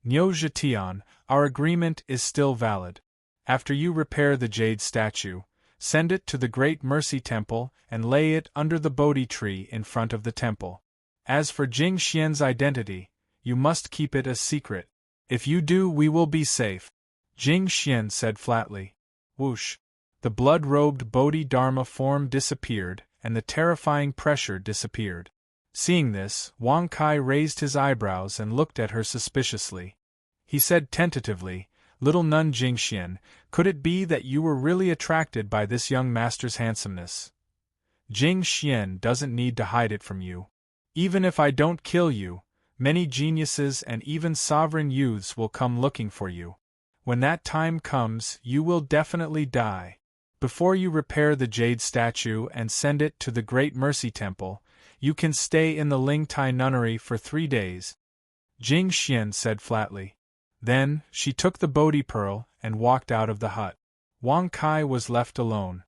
[SPEAKER 1] Niu Zhetian, our agreement is still valid. After you repair the jade statue, send it to the Great Mercy Temple and lay it under the Bodhi tree in front of the temple. As for Jing Xian's identity, you must keep it a secret. If you do, we will be safe, Jing Xian said flatly. Whoosh! The blood-robed Bodhi-Dharma form disappeared, and the terrifying pressure disappeared. Seeing this, Wang Kai raised his eyebrows and looked at her suspiciously. He said tentatively, "Little nun Jing Xian, could it be that you were really attracted by this young master's handsomeness? Jing Xian doesn't need to hide it from you. Even if I don't kill you, many geniuses and even sovereign youths will come looking for you. When that time comes, you will definitely die. Before you repair the jade statue and send it to the Great Mercy Temple, you can stay in the Ling Tai Nunnery for 3 days, Jing Xian said flatly. Then, she took the Bodhi pearl and walked out of the hut. Wang Kai was left alone.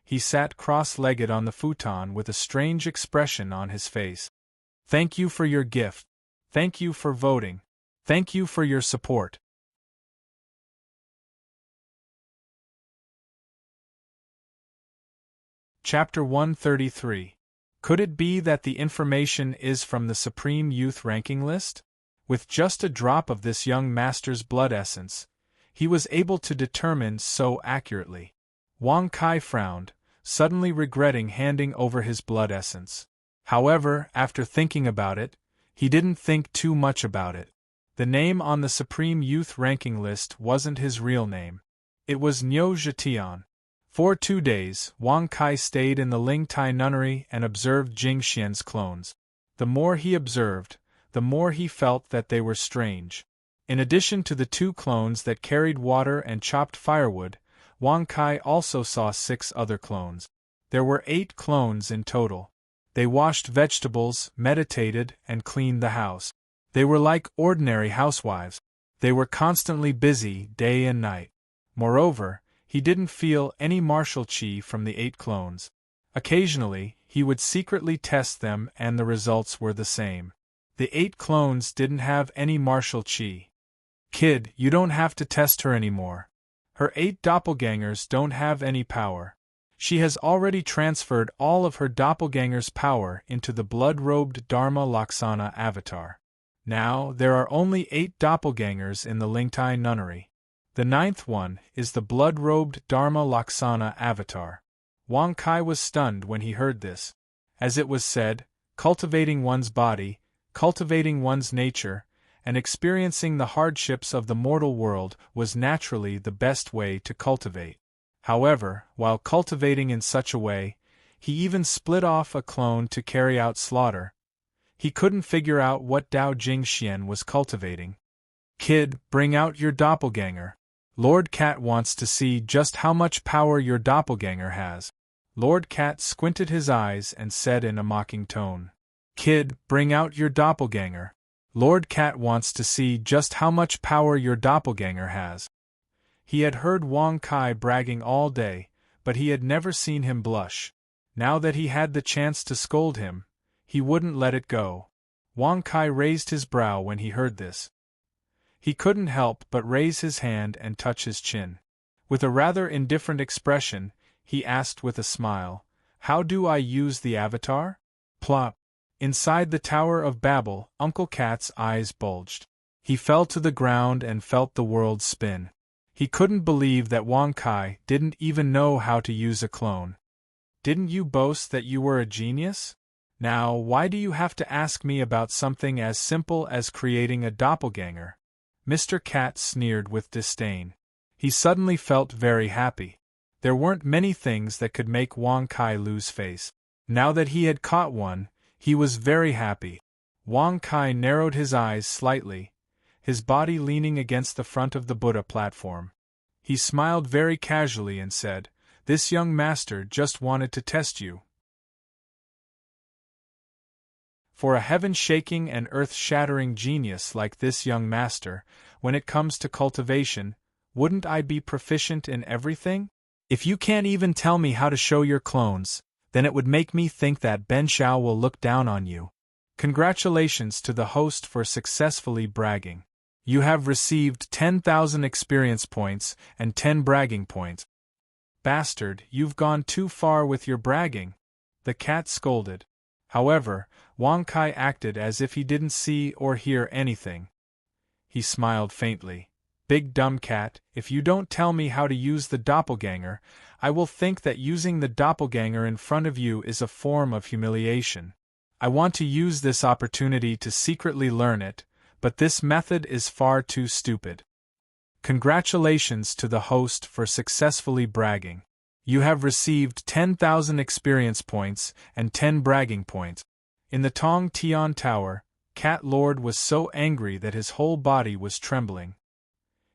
[SPEAKER 1] He sat cross-legged on the futon with a strange expression on his face. Thank you for your gift. Thank you for voting. Thank you for your support. Chapter 133. Could it be that the information is from the Supreme Youth ranking list? With just a drop of this young master's blood essence, he was able to determine so accurately. Wang Kai frowned, suddenly regretting handing over his blood essence. However, after thinking about it, he didn't think too much about it. The name on the Supreme Youth ranking list wasn't his real name. It was Niu Zhetian. For 2 days, Wang Kai stayed in the Ling Tai Nunnery and observed Jing Xian's clones. The more he observed, the more he felt that they were strange. In addition to the 2 clones that carried water and chopped firewood, Wang Kai also saw 6 other clones. There were 8 clones in total. They washed vegetables, meditated, and cleaned the house. They were like ordinary housewives. They were constantly busy day and night. Moreover, he didn't feel any martial qi from the 8 clones. Occasionally, he would secretly test them and the results were the same. The 8 clones didn't have any martial qi. Kid, you don't have to test her anymore. Her 8 doppelgangers don't have any power. She has already transferred all of her doppelganger's power into the blood-robed Dharma Laksana avatar. Now, there are only 8 doppelgangers in the Lingtai Nunnery. The 9th one is the blood-robed Dharma Laksana avatar. Wang Kai was stunned when he heard this. As it was said, cultivating one's body, cultivating one's nature, and experiencing the hardships of the mortal world was naturally the best way to cultivate. However, while cultivating in such a way, he even split off a clone to carry out slaughter. He couldn't figure out what Dao Jing Xian was cultivating. Kid, bring out your doppelganger. Lord Cat wants to see just how much power your doppelganger has. Lord Cat squinted his eyes and said in a mocking tone. Kid, bring out your doppelganger. Lord Cat wants to see just how much power your doppelganger has. He had heard Wang Kai bragging all day, but he had never seen him blush. Now that he had the chance to scold him, he wouldn't let it go. Wang Kai raised his brow when he heard this. He couldn't help but raise his hand and touch his chin. With a rather indifferent expression, he asked with a smile, "How do I use the avatar?" Plop! Inside the Tower of Babel, Uncle Cat's eyes bulged. He fell to the ground and felt the world spin. He couldn't believe that Wang Kai didn't even know how to use a clone. "Didn't you boast that you were a genius? Now, why do you have to ask me about something as simple as creating a doppelganger?" Mr. Cat sneered with disdain. He suddenly felt very happy. There weren't many things that could make Wang Kai lose face. Now that he had caught one, he was very happy. Wang Kai narrowed his eyes slightly, his body leaning against the front of the Buddha platform. He smiled very casually and said, "This young master just wanted to test you." For a heaven-shaking and earth-shattering genius like this young master, when it comes to cultivation, wouldn't I be proficient in everything? If you can't even tell me how to show your clones, then it would make me think that Ben Shao will look down on you. Congratulations to the host for successfully bragging. You have received 10,000 experience points and 10 bragging points. Bastard, you've gone too far with your bragging, the cat scolded. However, Wang Kai acted as if he didn't see or hear anything. He smiled faintly. "Big dumb cat, if you don't tell me how to use the doppelganger, I will think that using the doppelganger in front of you is a form of humiliation. I want to use this opportunity to secretly learn it, but this method is far too stupid." Congratulations to the host for successfully bragging. You have received 10,000 experience points and 10 bragging points. In the Tong Tian Tower, Cat Lord was so angry that his whole body was trembling.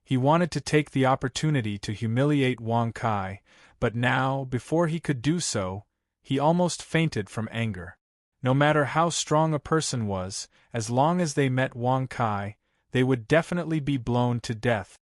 [SPEAKER 1] He wanted to take the opportunity to humiliate Wang Kai, but now, before he could do so, he almost fainted from anger. No matter how strong a person was, as long as they met Wang Kai, they would definitely be blown to death.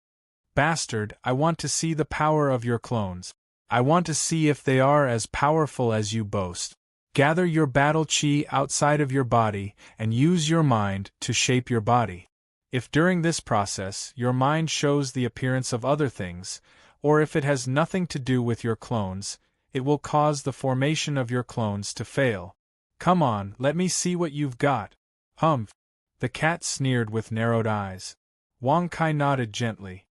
[SPEAKER 1] "Bastard, I want to see the power of your clones. I want to see if they are as powerful as you boast. Gather your battle chi outside of your body and use your mind to shape your body. If during this process your mind shows the appearance of other things, or if it has nothing to do with your clones, it will cause the formation of your clones to fail. Come on, let me see what you've got." "Humph!" the cat sneered with narrowed eyes. Wang Kai nodded gently.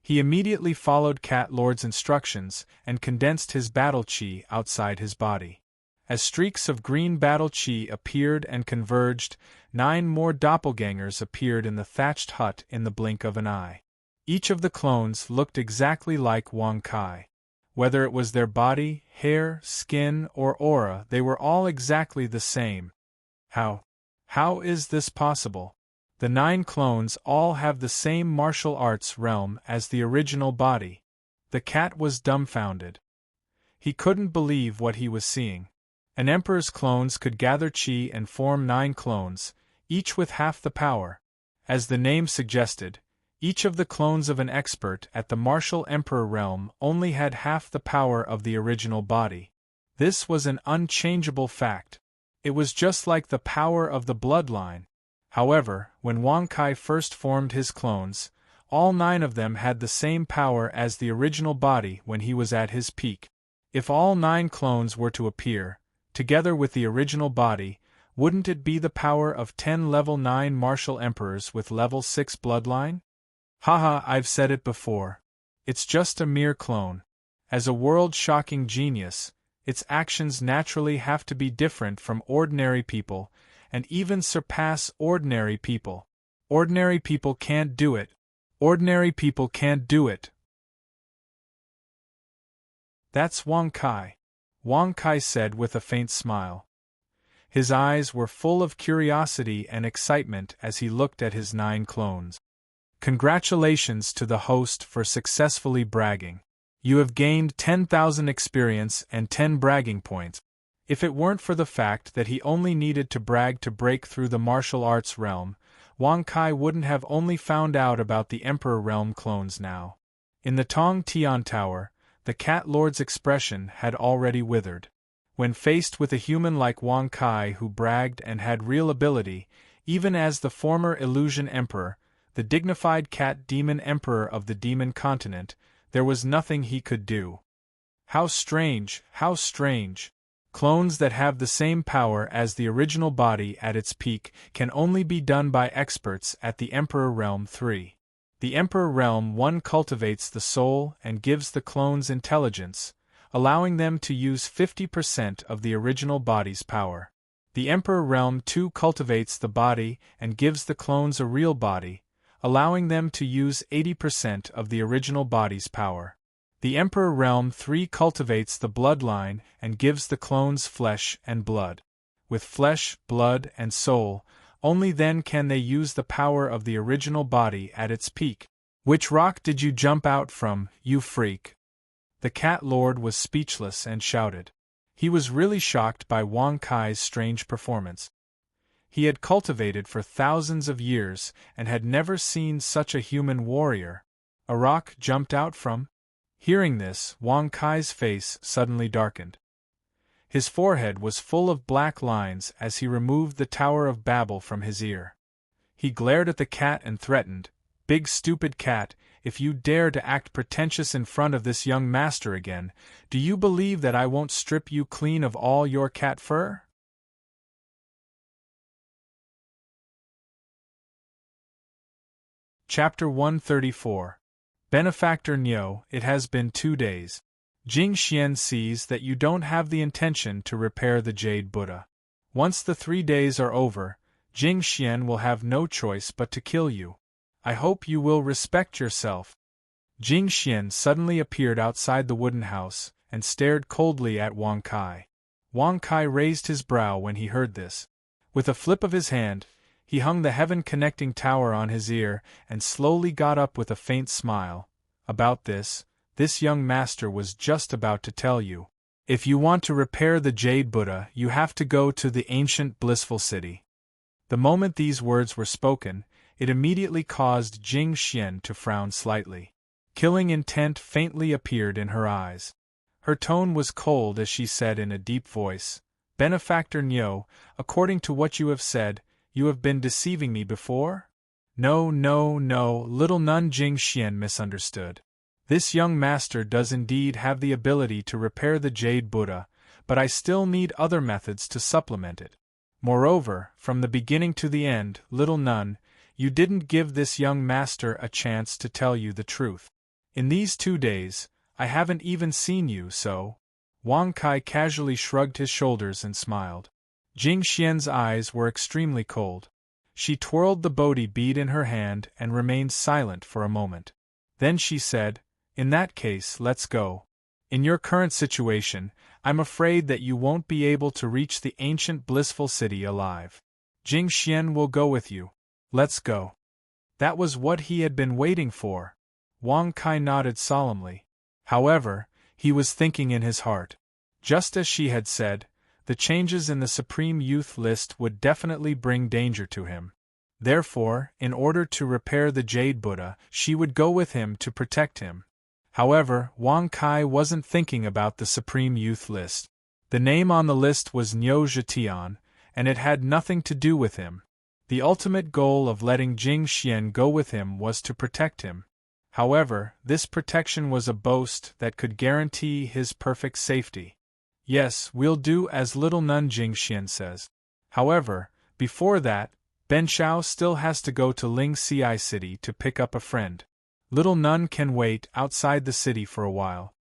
[SPEAKER 1] He immediately followed Cat Lord's instructions and condensed his battle chi outside his body. As streaks of green battle chi appeared and converged, 9 more doppelgangers appeared in the thatched hut in the blink of an eye. Each of the clones looked exactly like Wang Kai. Whether it was their body, hair, skin, or aura, they were all exactly the same. How is this possible? The 9 clones all have the same martial arts realm as the original body. The cat was dumbfounded. He couldn't believe what he was seeing. An emperor's clones could gather chi and form 9 clones, each with half the power. As the name suggested, each of the clones of an expert at the martial emperor realm only had half the power of the original body. This was an unchangeable fact. It was just like the power of the bloodline. However, when Wang Kai first formed his clones, all 9 of them had the same power as the original body when he was at his peak. If all 9 clones were to appear, together with the original body, wouldn't it be the power of 10 level 9 martial emperors with level 6 bloodline? Haha, I've said it before. It's just a mere clone. As a world-shocking genius, its actions naturally have to be different from ordinary people, and even surpass ordinary people. Ordinary people can't do it. Ordinary people can't do it. That's Wang Kai, Wang Kai said with a faint smile. His eyes were full of curiosity and excitement as he looked at his 9 clones. Congratulations to the host for successfully bragging. You have gained 10,000 experience and 10 bragging points. If it weren't for the fact that he only needed to brag to break through the martial arts realm, Wang Kai wouldn't have only found out about the Emperor realm clones now. In the Tong Tian Tower, the Cat Lord's expression had already withered. When faced with a human like Wang Kai who bragged and had real ability, even as the former Illusion Emperor, the dignified Cat Demon Emperor of the Demon Continent, there was nothing he could do. How strange, how strange! Clones that have the same power as the original body at its peak can only be done by experts at the Emperor Realm 3. The Emperor Realm 1 cultivates the soul and gives the clones intelligence, allowing them to use 50% of the original body's power. The Emperor Realm 2 cultivates the body and gives the clones a real body, allowing them to use 80% of the original body's power. The Emperor Realm 3 cultivates the bloodline and gives the clones flesh and blood. With flesh, blood, and soul, only then can they use the power of the original body at its peak. Which rock did you jump out from, you freak? The Cat Lord was speechless and shouted. He was really shocked by Wang Kai's strange performance. He had cultivated for thousands of years and had never seen such a human warrior. A rock jumped out from? Hearing this, Wang Kai's face suddenly darkened. His forehead was full of black lines as he removed the Tower of Babel from his ear. He glared at the cat and threatened, "Big stupid cat, if you dare to act pretentious in front of this young master again, do you believe that I won't strip you clean of all your cat fur?" Chapter 134. Benefactor Niu, it has been 2 days. Jing Xian sees that you don't have the intention to repair the Jade Buddha. Once the 3 days are over, Jing Xian will have no choice but to kill you. I hope you will respect yourself. Jing Xian suddenly appeared outside the wooden house and stared coldly at Wang Kai. Wang Kai raised his brow when he heard this. With a flip of his hand, he hung the heaven-connecting tower on his ear and slowly got up with a faint smile. About this young master was just about to tell you. If you want to repair the Jade Buddha, you have to go to the ancient blissful city. The moment these words were spoken, it immediately caused Jing Xian to frown slightly. Killing intent faintly appeared in her eyes. Her tone was cold as she said in a deep voice, "Benefactor Niu, according to what you have said, you have been deceiving me before?" No, little nun. Jing Xian misunderstood. This young master does indeed have the ability to repair the Jade Buddha, but I still need other methods to supplement it. Moreover, from the beginning to the end, little nun, you didn't give this young master a chance to tell you the truth. In these 2 days, I haven't even seen you, so... Wang Kai casually shrugged his shoulders and smiled. Jing Xian's eyes were extremely cold. She twirled the Bodhi bead in her hand and remained silent for a moment. Then she said, "In that case, let's go. In your current situation, I'm afraid that you won't be able to reach the ancient blissful city alive. Jing Xian will go with you. Let's go." That was what he had been waiting for. Wang Kai nodded solemnly. However, he was thinking in his heart. Just as she had said, the changes in the Supreme Youth list would definitely bring danger to him. Therefore, in order to repair the Jade Buddha, she would go with him to protect him. However, Wang Kai wasn't thinking about the Supreme Youth list. The name on the list was Niu Zhetian, and it had nothing to do with him. The ultimate goal of letting Jing Xian go with him was to protect him. However, this protection was a boast that could guarantee his perfect safety. "Yes, we'll do as little nun," Jing Xian says. However, before that, Ben Shao still has to go to Ling Ci City to pick up a friend. Little nun can wait outside the city for a while.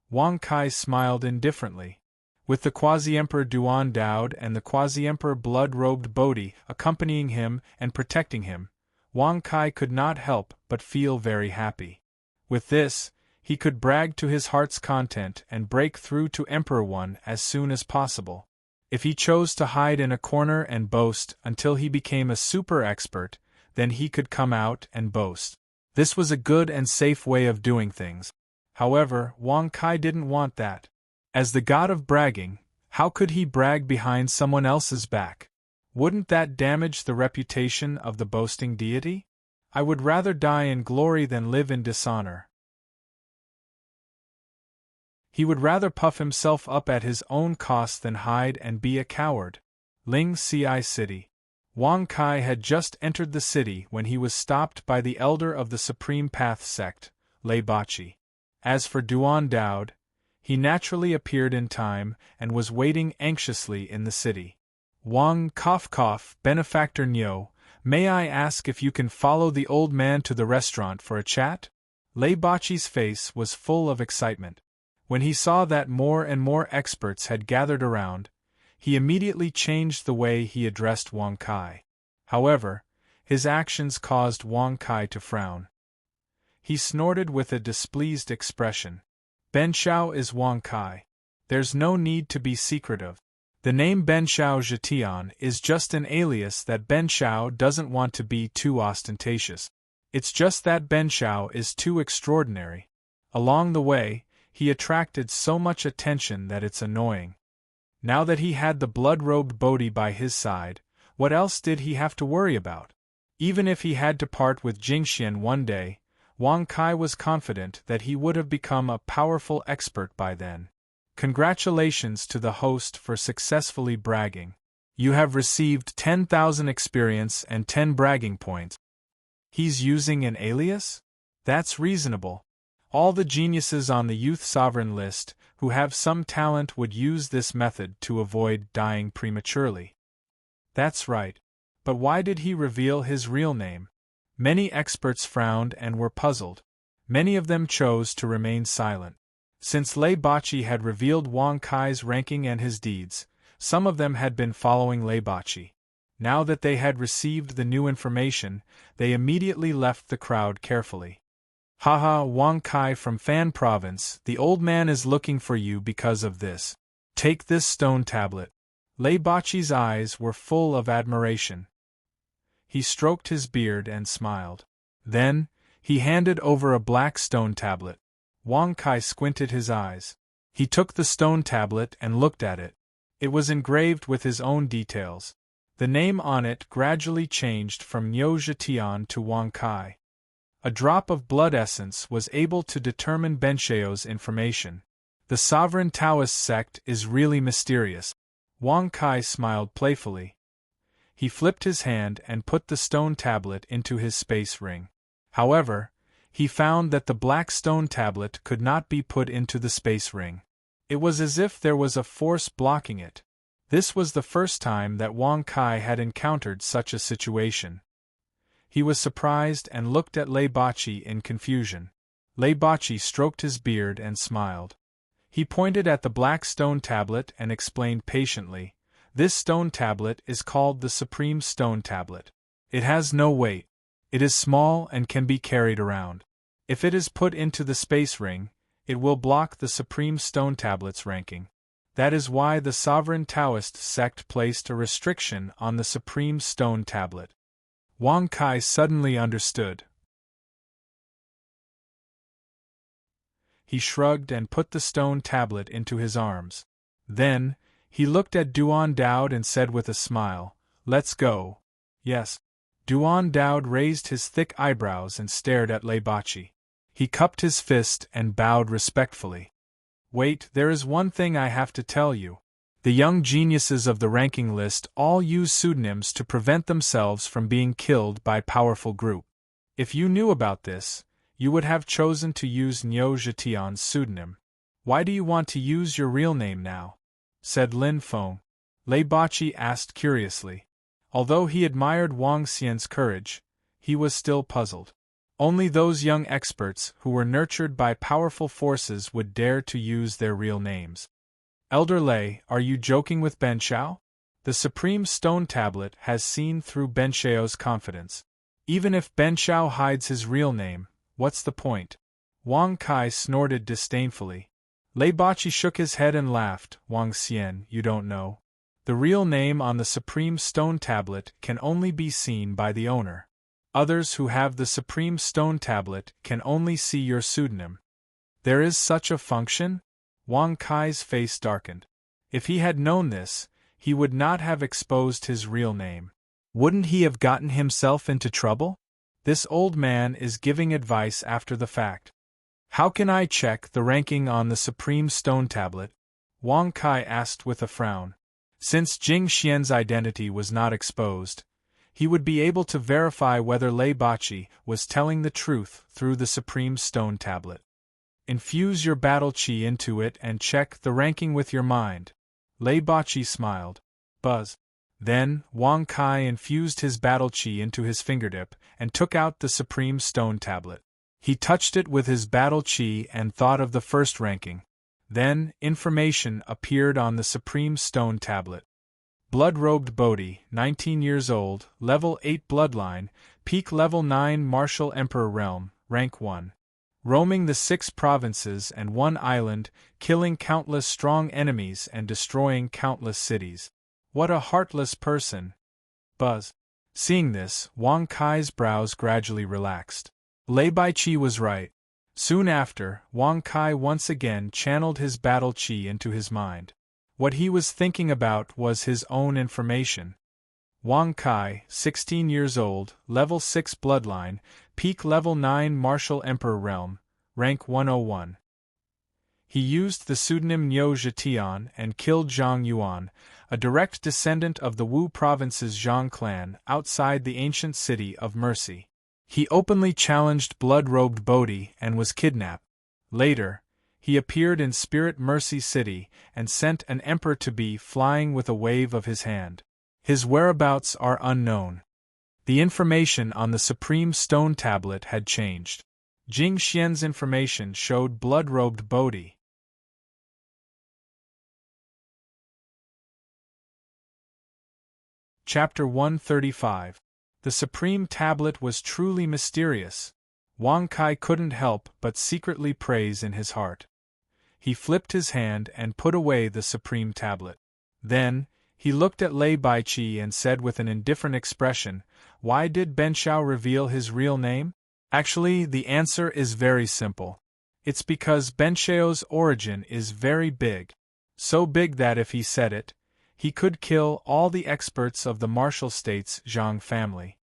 [SPEAKER 1] Wang Kai smiled indifferently. With the Quasi-Emperor Duan Daod and the Quasi-Emperor Blood-Robed Bodhi accompanying him and protecting him, Wang Kai could not help but feel very happy. With this, he could brag to his heart's content and break through to Emperor 1 as soon as possible. If he chose to hide in a corner and boast until he became a super expert, then he could come out and boast. This was a good and safe way of doing things. However, Wang Kai didn't want that. As the god of bragging, how could he brag behind someone else's back? Wouldn't that damage the reputation of the boasting deity? I would rather die in glory than live in dishonor. He would rather puff himself up at his own cost than hide and be a coward. Ling Ci City. Wang Kai had just entered the city when he was stopped by the elder of the Supreme Path sect, Lei Bachi. As for Duan Daod, he naturally appeared in time and was waiting anxiously in the city. Wang cough, benefactor Nyo, may I ask if you can follow the old man to the restaurant for a chat? Lei Bachi's face was full of excitement. When he saw that more and more experts had gathered around, he immediately changed the way he addressed Wang Kai. However, his actions caused Wang Kai to frown. He snorted with a displeased expression. Benshao is Wang Kai. There's no need to be secretive. The name Benshao Zhetian is just an alias that Benshao doesn't want to be too ostentatious. It's just that Benshao is too extraordinary. Along the way, he attracted so much attention that it's annoying. Now that he had the blood-robed Bodhi by his side, what else did he have to worry about? Even if he had to part with Jingxian one day, Wang Kai was confident that he would have become a powerful expert by then. Congratulations to the host for successfully bragging. You have received 10,000 experience and 10 bragging points. He's using an alias? That's reasonable. All the geniuses on the Youth Sovereign list who have some talent would use this method to avoid dying prematurely. That's right. But why did he reveal his real name? Many experts frowned and were puzzled. Many of them chose to remain silent. Since Lei Bachi had revealed Wang Kai's ranking and his deeds, some of them had been following Lei Bachi. Now that they had received the new information, they immediately left the crowd carefully. Haha, Wang Kai from Fan Province, the old man is looking for you because of this. Take this stone tablet. Lei Bachi's eyes were full of admiration. He stroked his beard and smiled. Then, he handed over a black stone tablet. Wang Kai squinted his eyes. He took the stone tablet and looked at it. It was engraved with his own details. The name on it gradually changed from Niu Zhetian to Wang Kai. A drop of blood essence was able to determine Benshao's information. The sovereign Taoist sect is really mysterious. Wang Kai smiled playfully. He flipped his hand and put the stone tablet into his space ring. However, he found that the black stone tablet could not be put into the space ring. It was as if there was a force blocking it. This was the first time that Wang Kai had encountered such a situation. He was surprised and looked at Lei Bachi in confusion. Lei Bachi stroked his beard and smiled. He pointed at the black stone tablet and explained patiently, "This stone tablet is called the Supreme Stone Tablet. It has no weight. It is small and can be carried around. If it is put into the space ring, it will block the Supreme Stone Tablet's ranking. That is why the Sovereign Taoist sect placed a restriction on the Supreme Stone Tablet." Wang Kai suddenly understood. He shrugged and put the stone tablet into his arms. Then, he looked at Duan Daod and said with a smile, "Let's go." Yes. Duan Daod raised his thick eyebrows and stared at Lei Bachi. He cupped his fist and bowed respectfully. "Wait, there is one thing I have to tell you. The young geniuses of the ranking list all use pseudonyms to prevent themselves from being killed by powerful group. If you knew about this, you would have chosen to use Niu Zhetian's pseudonym. Why do you want to use your real name now?" said Lin Feng. Lei Bachi asked curiously. Although he admired Wang Xian's courage, he was still puzzled. Only those young experts who were nurtured by powerful forces would dare to use their real names. "Elder Lei, are you joking with Benshao? The Supreme Stone Tablet has seen through Benshao's confidence. Even if Benshao hides his real name, what's the point?" Wang Kai snorted disdainfully. Lei Bachi shook his head and laughed. "Wang Xian, you don't know. The real name on the Supreme Stone Tablet can only be seen by the owner. Others who have the Supreme Stone Tablet can only see your pseudonym." "There is such a function?" Wang Kai's face darkened. If he had known this, he would not have exposed his real name. Wouldn't he have gotten himself into trouble? This old man is giving advice after the fact. How can I check the ranking on the Supreme Stone Tablet? Wang Kai asked with a frown. Since Jing Xian's identity was not exposed, he would be able to verify whether Lei Bachi was telling the truth through the Supreme Stone Tablet. Infuse your battle qi into it and check the ranking with your mind. Lei Bachi smiled. Buzz. Then, Wang Kai infused his battle qi into his fingertip and took out the Supreme Stone Tablet. He touched it with his battle qi and thought of the first ranking. Then, information appeared on the Supreme Stone Tablet. Blood-robed Bodhi, 19 years old, level 8 bloodline, peak level 9 martial emperor realm, rank 1. Roaming the 6 provinces and 1 island, killing countless strong enemies and destroying countless cities. What a heartless person. Buzz. Seeing this, Wang Kai's brows gradually relaxed. Lei Baiqi was right. Soon after, Wang Kai once again channeled his battle qi into his mind. What he was thinking about was his own information. Wang Kai, 16 years old, level 6 bloodline, peak level 9 martial emperor realm, rank 101. He used the pseudonym Niu Zhetian and killed Zhang Yuan, a direct descendant of the Wu province's Zhang clan outside the ancient city of Mercy. He openly challenged blood-robed Bodhi and was kidnapped. Later, he appeared in Spirit Mercy City and sent an emperor-to-be flying with a wave of his hand. His whereabouts are unknown. The information on the Supreme Stone Tablet had changed. Jing Xian's information showed blood-robed Bodhi. Chapter 135. The Supreme Tablet was truly mysterious. Wang Kai couldn't help but secretly praise in his heart. He flipped his hand and put away the Supreme Tablet. Then, he looked at Lei Baiqi and said with an indifferent expression, "Why did Benshao reveal his real name?" Actually, the answer is very simple. It's because Benshao's origin is very big. So big that if he said it, he could kill all the experts of the Martial States Zhang family.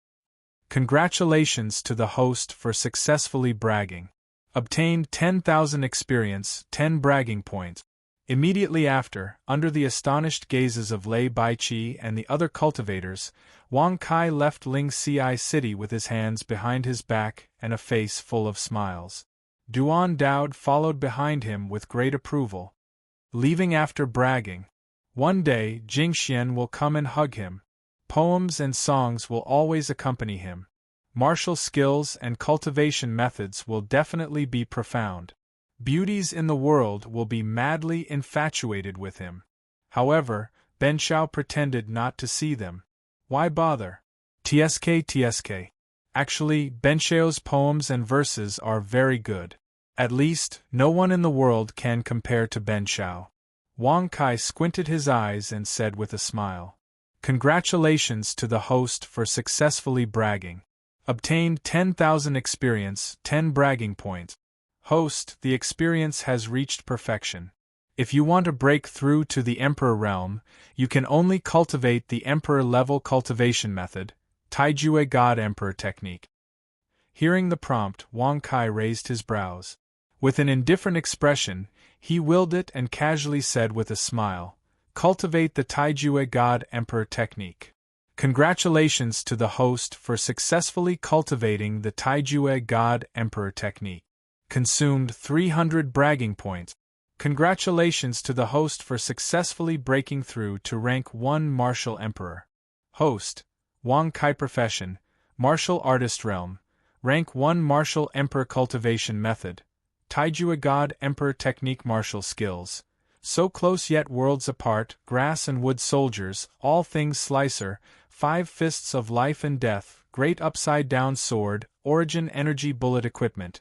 [SPEAKER 1] Congratulations to the host for successfully bragging. Obtained 10,000 experience, 10 bragging points. Immediately after, under the astonished gazes of Lei Baiqi and the other cultivators, Wang Kai left Ling Ci City with his hands behind his back and a face full of smiles. Duan Daoud followed behind him with great approval. Leaving after bragging. One day, Jing Xian will come and hug him. Poems and songs will always accompany him. Martial skills and cultivation methods will definitely be profound. Beauties in the world will be madly infatuated with him. However, Benshao pretended not to see them. Why bother? TSK. Actually, Benshao's poems and verses are very good. At least, no one in the world can compare to Benshao. Wang Kai squinted his eyes and said with a smile. Congratulations to the host for successfully bragging. Obtained 10,000 experience, 10 bragging points. Host, the experience has reached perfection. If you want to break through to the Emperor realm, you can only cultivate the Emperor-level cultivation method, Taijue God Emperor technique. Hearing the prompt, Wang Kai raised his brows. With an indifferent expression, he willed it and casually said with a smile, cultivate the Taijue God Emperor technique. Congratulations to the host for successfully cultivating the Taijue God Emperor technique. Consumed 300 bragging points. Congratulations to the host for successfully breaking through to rank 1 Martial Emperor. Host, Wang Kai profession, Martial Artist realm, rank 1 Martial Emperor cultivation method, Taijue God Emperor technique martial skills. So close yet worlds apart, grass and wood soldiers, all things slicer, 5 fists of life and death, great upside-down sword, origin energy bullet equipment,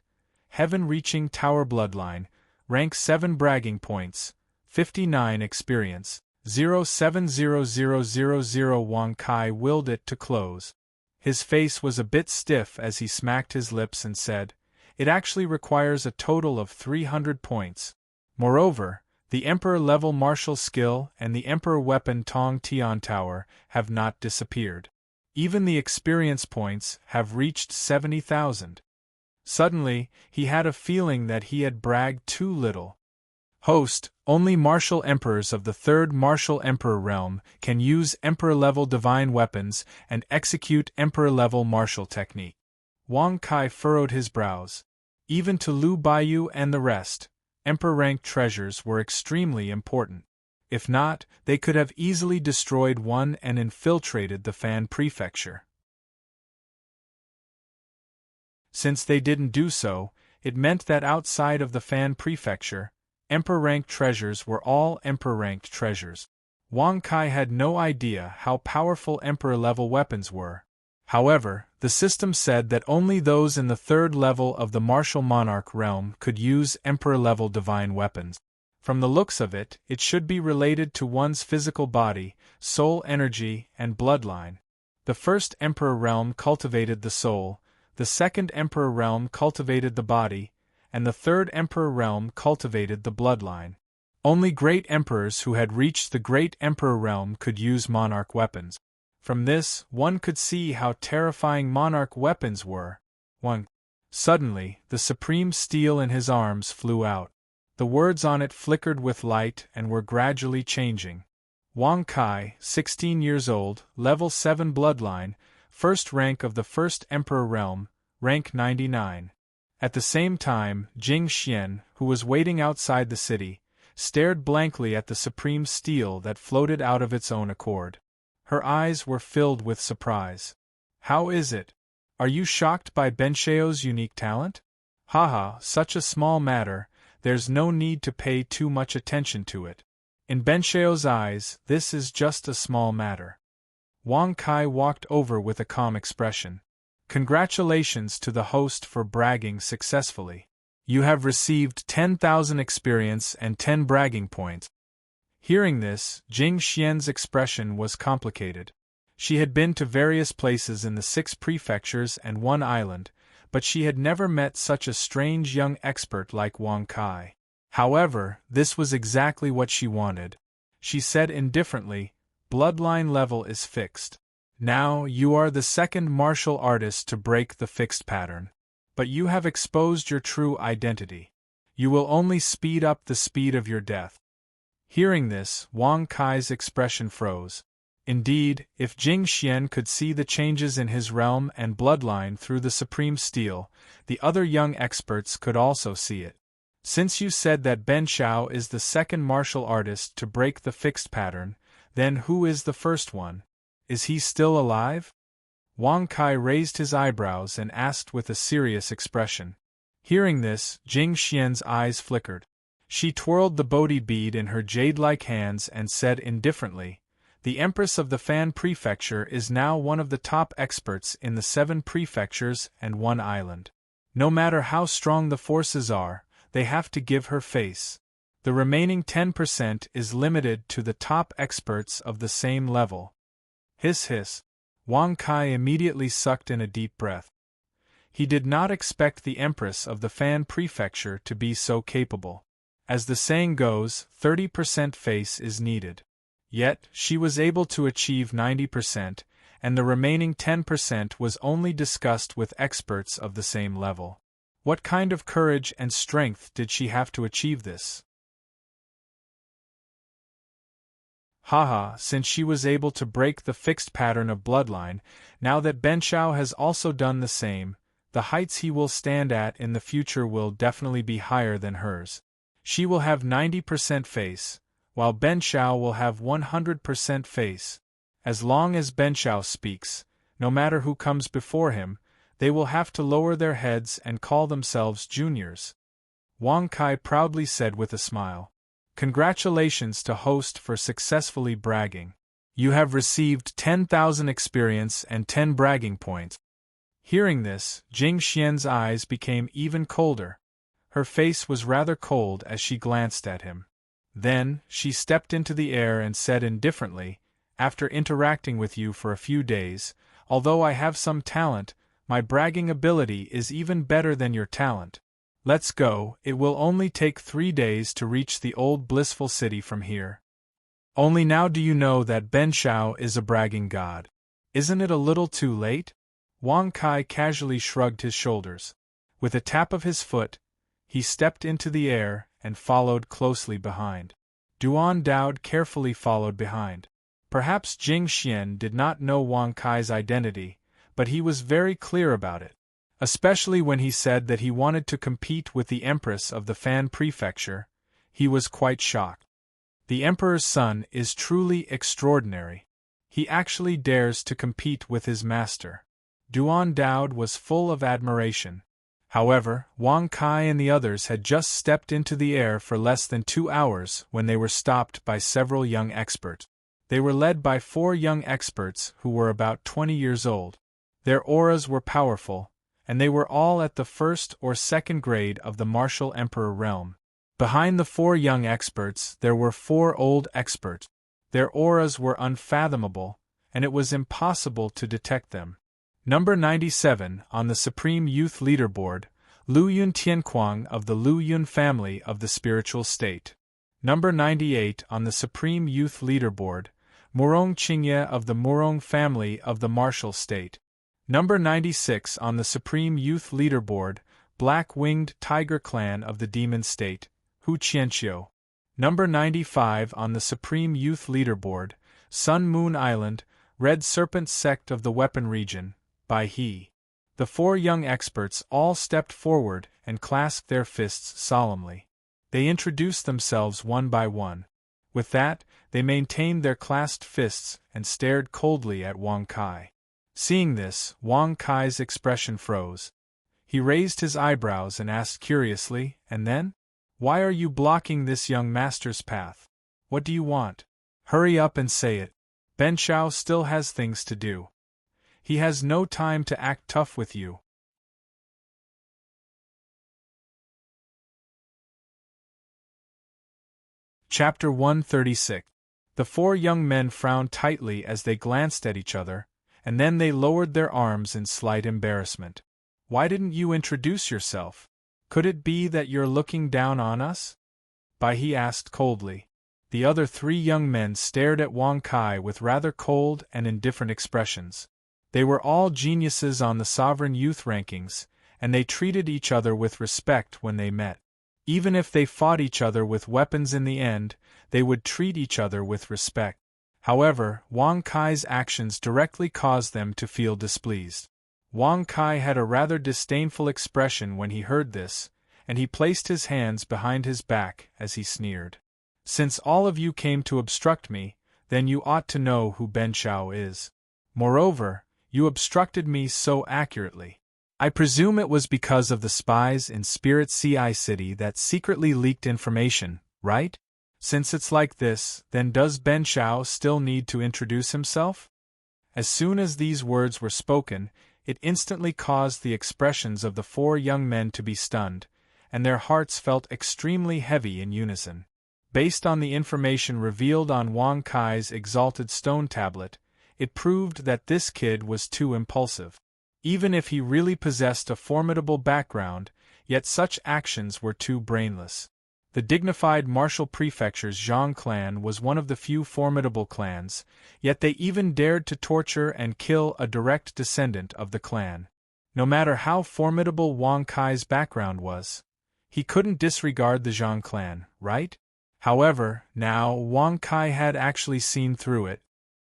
[SPEAKER 1] heaven-reaching tower bloodline, rank 7 bragging points, 59 experience, 070000. Wang Kai willed it to close. His face was a bit stiff as he smacked his lips and said, it actually requires a total of 300 points. Moreover, the Emperor-level martial skill and the Emperor weapon Tong Tian Tower have not disappeared. Even the experience points have reached 70,000. Suddenly, he had a feeling that he had bragged too little. Host, only martial emperors of the third martial emperor realm can use emperor-level divine weapons and execute emperor-level martial technique. Wang Kai furrowed his brows. Even to Lu Baiyu and the rest, emperor-ranked treasures were extremely important. If not, they could have easily destroyed one and infiltrated the Fan Prefecture. Since they didn't do so, it meant that outside of the Fan Prefecture, Emperor-ranked treasures were all Emperor-ranked treasures. Wang Kai had no idea how powerful Emperor-level weapons were. However, the system said that only those in the third level of the Martial Monarch realm could use Emperor-level divine weapons. From the looks of it, it should be related to one's physical body, soul energy, and bloodline. The first Emperor realm cultivated the soul, the second Emperor realm cultivated the body, and the third Emperor realm cultivated the bloodline. Only great emperors who had reached the great Emperor realm could use monarch weapons. From this, one could see how terrifying monarch weapons were. 1. Suddenly, the supreme steel in his arms flew out. The words on it flickered with light and were gradually changing. Wang Kai, 16 years old, level 7 bloodline, first rank of the first Emperor realm, rank 99. At the same time, Jing Xian, who was waiting outside the city, stared blankly at the supreme steel that floated out of its own accord. Her eyes were filled with surprise. How is it? Are you shocked by Benshio's unique talent? Haha, such a small matter, there's no need to pay too much attention to it. In Benshio's eyes, this is just a small matter. Wang Kai walked over with a calm expression. Congratulations to the host for bragging successfully. You have received 10,000 experience and 10 bragging points. Hearing this, Jing Xian's expression was complicated. She had been to various places in the 6 prefectures and 1 island, but she had never met such a strange young expert like Wang Kai. However, this was exactly what she wanted. She said indifferently, "Bloodline level is fixed. Now you are the second martial artist to break the fixed pattern. But you have exposed your true identity. You will only speed up the speed of your death." Hearing this, Wang Kai's expression froze. Indeed, if Jing Xian could see the changes in his realm and bloodline through the supreme steel, the other young experts could also see it. Since you said that Ben Shao is the second martial artist to break the fixed pattern, then who is the first one? Is he still alive? Wang Kai raised his eyebrows and asked with a serious expression. Hearing this, Jing Xian's eyes flickered. She twirled the Bodhi bead in her jade-like hands and said indifferently, "The Empress of the Fan Prefecture is now one of the top experts in the 7 prefectures and 1 island. No matter how strong the forces are, they have to give her face. The remaining 10% is limited to the top experts of the same level." Hiss hiss. Wang Kai immediately sucked in a deep breath. He did not expect the Empress of the Fan Prefecture to be so capable. As the saying goes, 30% face is needed. Yet, she was able to achieve 90%, and the remaining 10% was only discussed with experts of the same level. What kind of courage and strength did she have to achieve this? Haha, since she was able to break the fixed pattern of bloodline, now that Ben Shao has also done the same, the heights he will stand at in the future will definitely be higher than hers. She will have 90% face, while Ben Shao will have 100% face. As long as Ben Shao speaks, no matter who comes before him, they will have to lower their heads and call themselves juniors. Wang Kai proudly said with a smile. Congratulations to host for successfully bragging. You have received 10,000 experience and 10 bragging points. Hearing this, Jing Xian's eyes became even colder. Her face was rather cold as she glanced at him. Then, she stepped into the air and said indifferently, "After interacting with you for a few days, although I have some talent, my bragging ability is even better than your talent. Let's go, it will only take 3 days to reach the old blissful city from here." Only now do you know that Ben Shao is a bragging god. Isn't it a little too late? Wang Kai casually shrugged his shoulders. With a tap of his foot, he stepped into the air and followed closely behind. Duan Daod carefully followed behind. Perhaps Jing Xian did not know Wang Kai's identity, but he was very clear about it. Especially when he said that he wanted to compete with the Empress of the Fan Prefecture, he was quite shocked. The Emperor's son is truly extraordinary. He actually dares to compete with his master. Duan Daod was full of admiration. However, Wang Kai and the others had just stepped into the air for less than 2 hours when they were stopped by several young experts. They were led by 4 young experts who were about 20 years old. Their auras were powerful, and they were all at the first or second grade of the martial emperor realm. Behind the 4 young experts there were 4 old experts. Their auras were unfathomable, and it was impossible to detect them. Number 97 on the Supreme Youth Leaderboard, Lu Yun Tianquang of the Lu Yun family of the spiritual state. Number 98 on the Supreme Youth Leaderboard, Murong Qingye of the Murong family of the martial state. Number 96 on the Supreme Youth Leaderboard, Black-Winged Tiger Clan of the Demon State, Hu Qianqiu. Number 95 on the Supreme Youth Leaderboard, Sun Moon Island, Red Serpent Sect of the Weapon Region, Bai He. The 4 young experts all stepped forward and clasped their fists solemnly. They introduced themselves one by one. With that, they maintained their clasped fists and stared coldly at Wang Kai. Seeing this, Wang Kai's expression froze. He raised his eyebrows and asked curiously, "And then? Why are you blocking this young master's path? What do you want? Hurry up and say it. Ben Shao still has things to do. He has no time to act tough with you." Chapter 136. The 4 young men frowned tightly as they glanced at each other, and then they lowered their arms in slight embarrassment. "Why didn't you introduce yourself? Could it be that you're looking down on us?" Bai He asked coldly. The other 3 young men stared at Wang Kai with rather cold and indifferent expressions. They were all geniuses on the sovereign youth rankings, and they treated each other with respect when they met. Even if they fought each other with weapons in the end, they would treat each other with respect. However, Wang Kai's actions directly caused them to feel displeased. Wang Kai had a rather disdainful expression when he heard this, and he placed his hands behind his back as he sneered. "Since all of you came to obstruct me, then you ought to know who Ben Shao is. Moreover, you obstructed me so accurately. I presume it was because of the spies in Spirit Ci City that secretly leaked information, right? Since it's like this, then does Ben Shao still need to introduce himself?" As soon as these words were spoken, it instantly caused the expressions of the 4 young men to be stunned, and their hearts felt extremely heavy in unison. Based on the information revealed on Wang Kai's exalted stone tablet, it proved that this kid was too impulsive. Even if he really possessed a formidable background, yet such actions were too brainless. The dignified martial prefecture's Zhang clan was one of the few formidable clans, yet they even dared to torture and kill a direct descendant of the clan. No matter how formidable Wang Kai's background was, he couldn't disregard the Zhang clan, right? However, now Wang Kai had actually seen through it.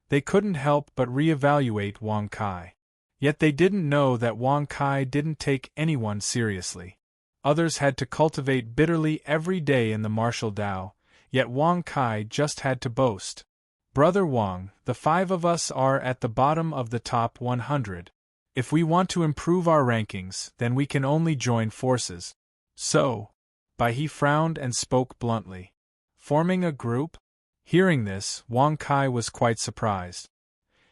[SPEAKER 1] They couldn't help but reevaluate Wang Kai. Yet they didn't know that Wang Kai didn't take anyone seriously. Others had to cultivate bitterly every day in the martial Tao, yet Wang Kai just had to boast. "Brother Wang, the 5 of us are at the bottom of the top 100. If we want to improve our rankings, then we can only join forces." "So?" Bai He frowned and spoke bluntly. "Forming a group?" Hearing this, Wang Kai was quite surprised.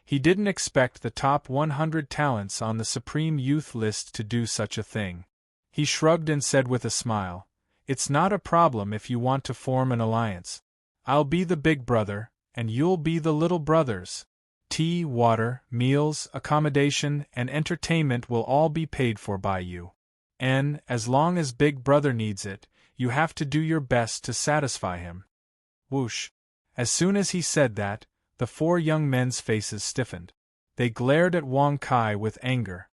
[SPEAKER 1] He didn't expect the top 100 talents on the Supreme Youth list to do such a thing. He shrugged and said with a smile, "It's not a problem if you want to form an alliance. I'll be the big brother, and you'll be the little brothers. Tea, water, meals, accommodation, and entertainment will all be paid for by you. And, as long as Big Brother needs it, you have to do your best to satisfy him." Whoosh! As soon as he said that, the 4 young men's faces stiffened. They glared at Wang Kai with anger.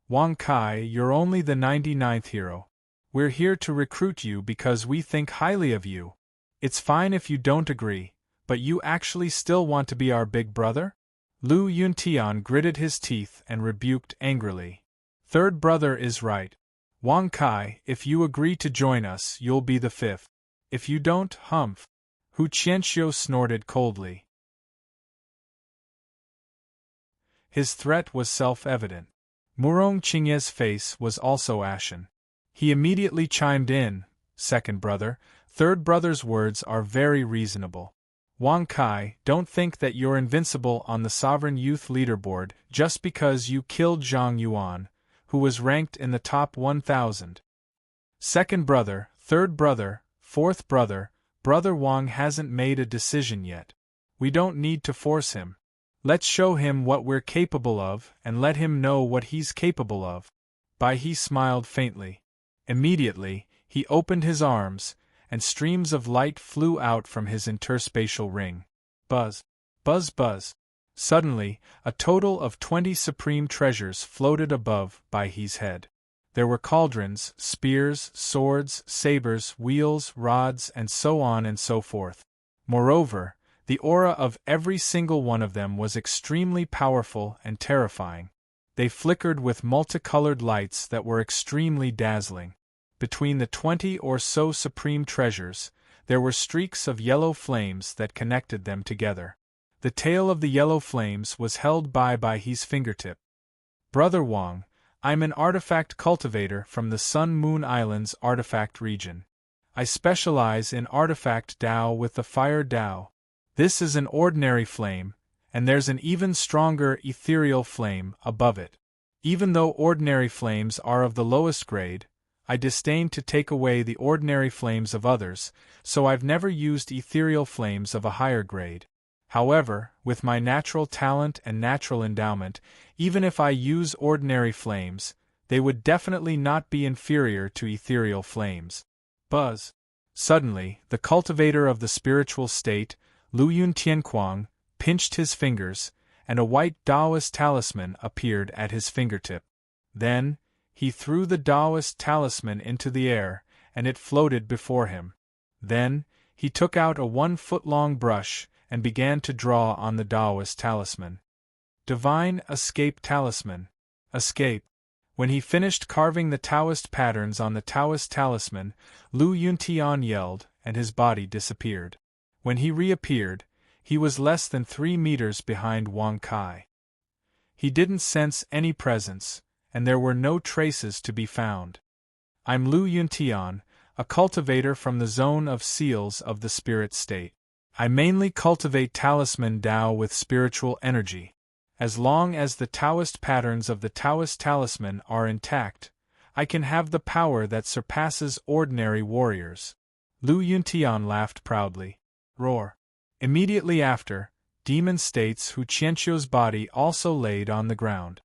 [SPEAKER 1] Wang Kai, you're only the 99th hero. We're here to recruit you because we think highly of you. It's fine if you don't agree, but you actually still want to be our big brother? Lu Yuntian gritted his teeth and rebuked angrily. Third brother is right. Wang Kai, if you agree to join us, you'll be the 5th. If you don't, humph. Hu Qianxiu snorted coldly. His threat was self-evident. Murong Qingye's face was also ashen. He immediately chimed in, second brother, third brother's words are very reasonable. Wang Kai, don't think that you're invincible on the Sovereign Youth Leaderboard just because you killed Zhang Yuan, who was ranked in the top 1,000. Second brother, third brother, fourth brother, Brother Wang hasn't made a decision yet. We don't need to force him. Let's show him what we're capable of and let him know what he's capable of. Bai He smiled faintly. Immediately, he opened his arms, and streams of light flew out from his interspatial ring. Buzz. Buzz buzz. Suddenly, a total of 20 supreme treasures floated above Bai He's head. There were cauldrons, spears, swords, sabers, wheels, rods, and so on and so forth. Moreover, the aura of every single one of them was extremely powerful and terrifying. They flickered with multicolored lights that were extremely dazzling. Between the 20 or so supreme treasures, there were streaks of yellow flames that connected them together. The tail of the yellow flames was held by his fingertip. Brother Wang, I'm an artifact cultivator from the Sun Moon Islands artifact region. I specialize in artifact Dao with the fire Dao. This is an ordinary flame, and there's an even stronger ethereal flame above it. Even though ordinary flames are of the lowest grade, I disdain to take away the ordinary flames of others, so I've never used ethereal flames of a higher grade. However, with my natural talent and natural endowment, even if I use ordinary flames, they would definitely not be inferior to ethereal flames. Buzz. Suddenly, the cultivator of the spiritual state, Lu Yun Tianquang, pinched his fingers, and a white Taoist talisman appeared at his fingertip. Then, he threw the Taoist talisman into the air, and it floated before him. Then, he took out a 1-foot-long brush and began to draw on the Taoist talisman. Divine Escape Talisman. Escape. When he finished carving the Taoist patterns on the Taoist talisman, Lu Yuntian yelled, and his body disappeared. When he reappeared, he was less than 3 meters behind Wang Kai. He didn't sense any presence, and there were no traces to be found. I'm Lu Yuntian, a cultivator from the zone of seals of the spirit state. I mainly cultivate talisman Dao with spiritual energy. As long as the Taoist patterns of the Taoist talisman are intact, I can have the power that surpasses ordinary warriors. Lu Yuntian laughed proudly. Roar. Immediately after, demon states Hu Qianxiu's body also laid on the ground.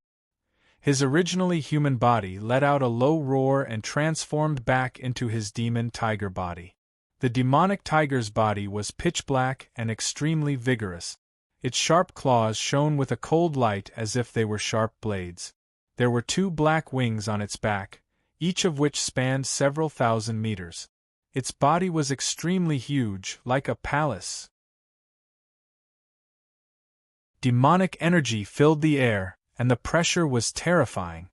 [SPEAKER 1] His originally human body let out a low roar and transformed back into his demon tiger body. The demonic tiger's body was pitch black and extremely vigorous. Its sharp claws shone with a cold light as if they were sharp blades. There were 2 black wings on its back, each of which spanned several thousand meters. Its body was extremely huge, like a palace. Demonic energy filled the air, and the pressure was terrifying.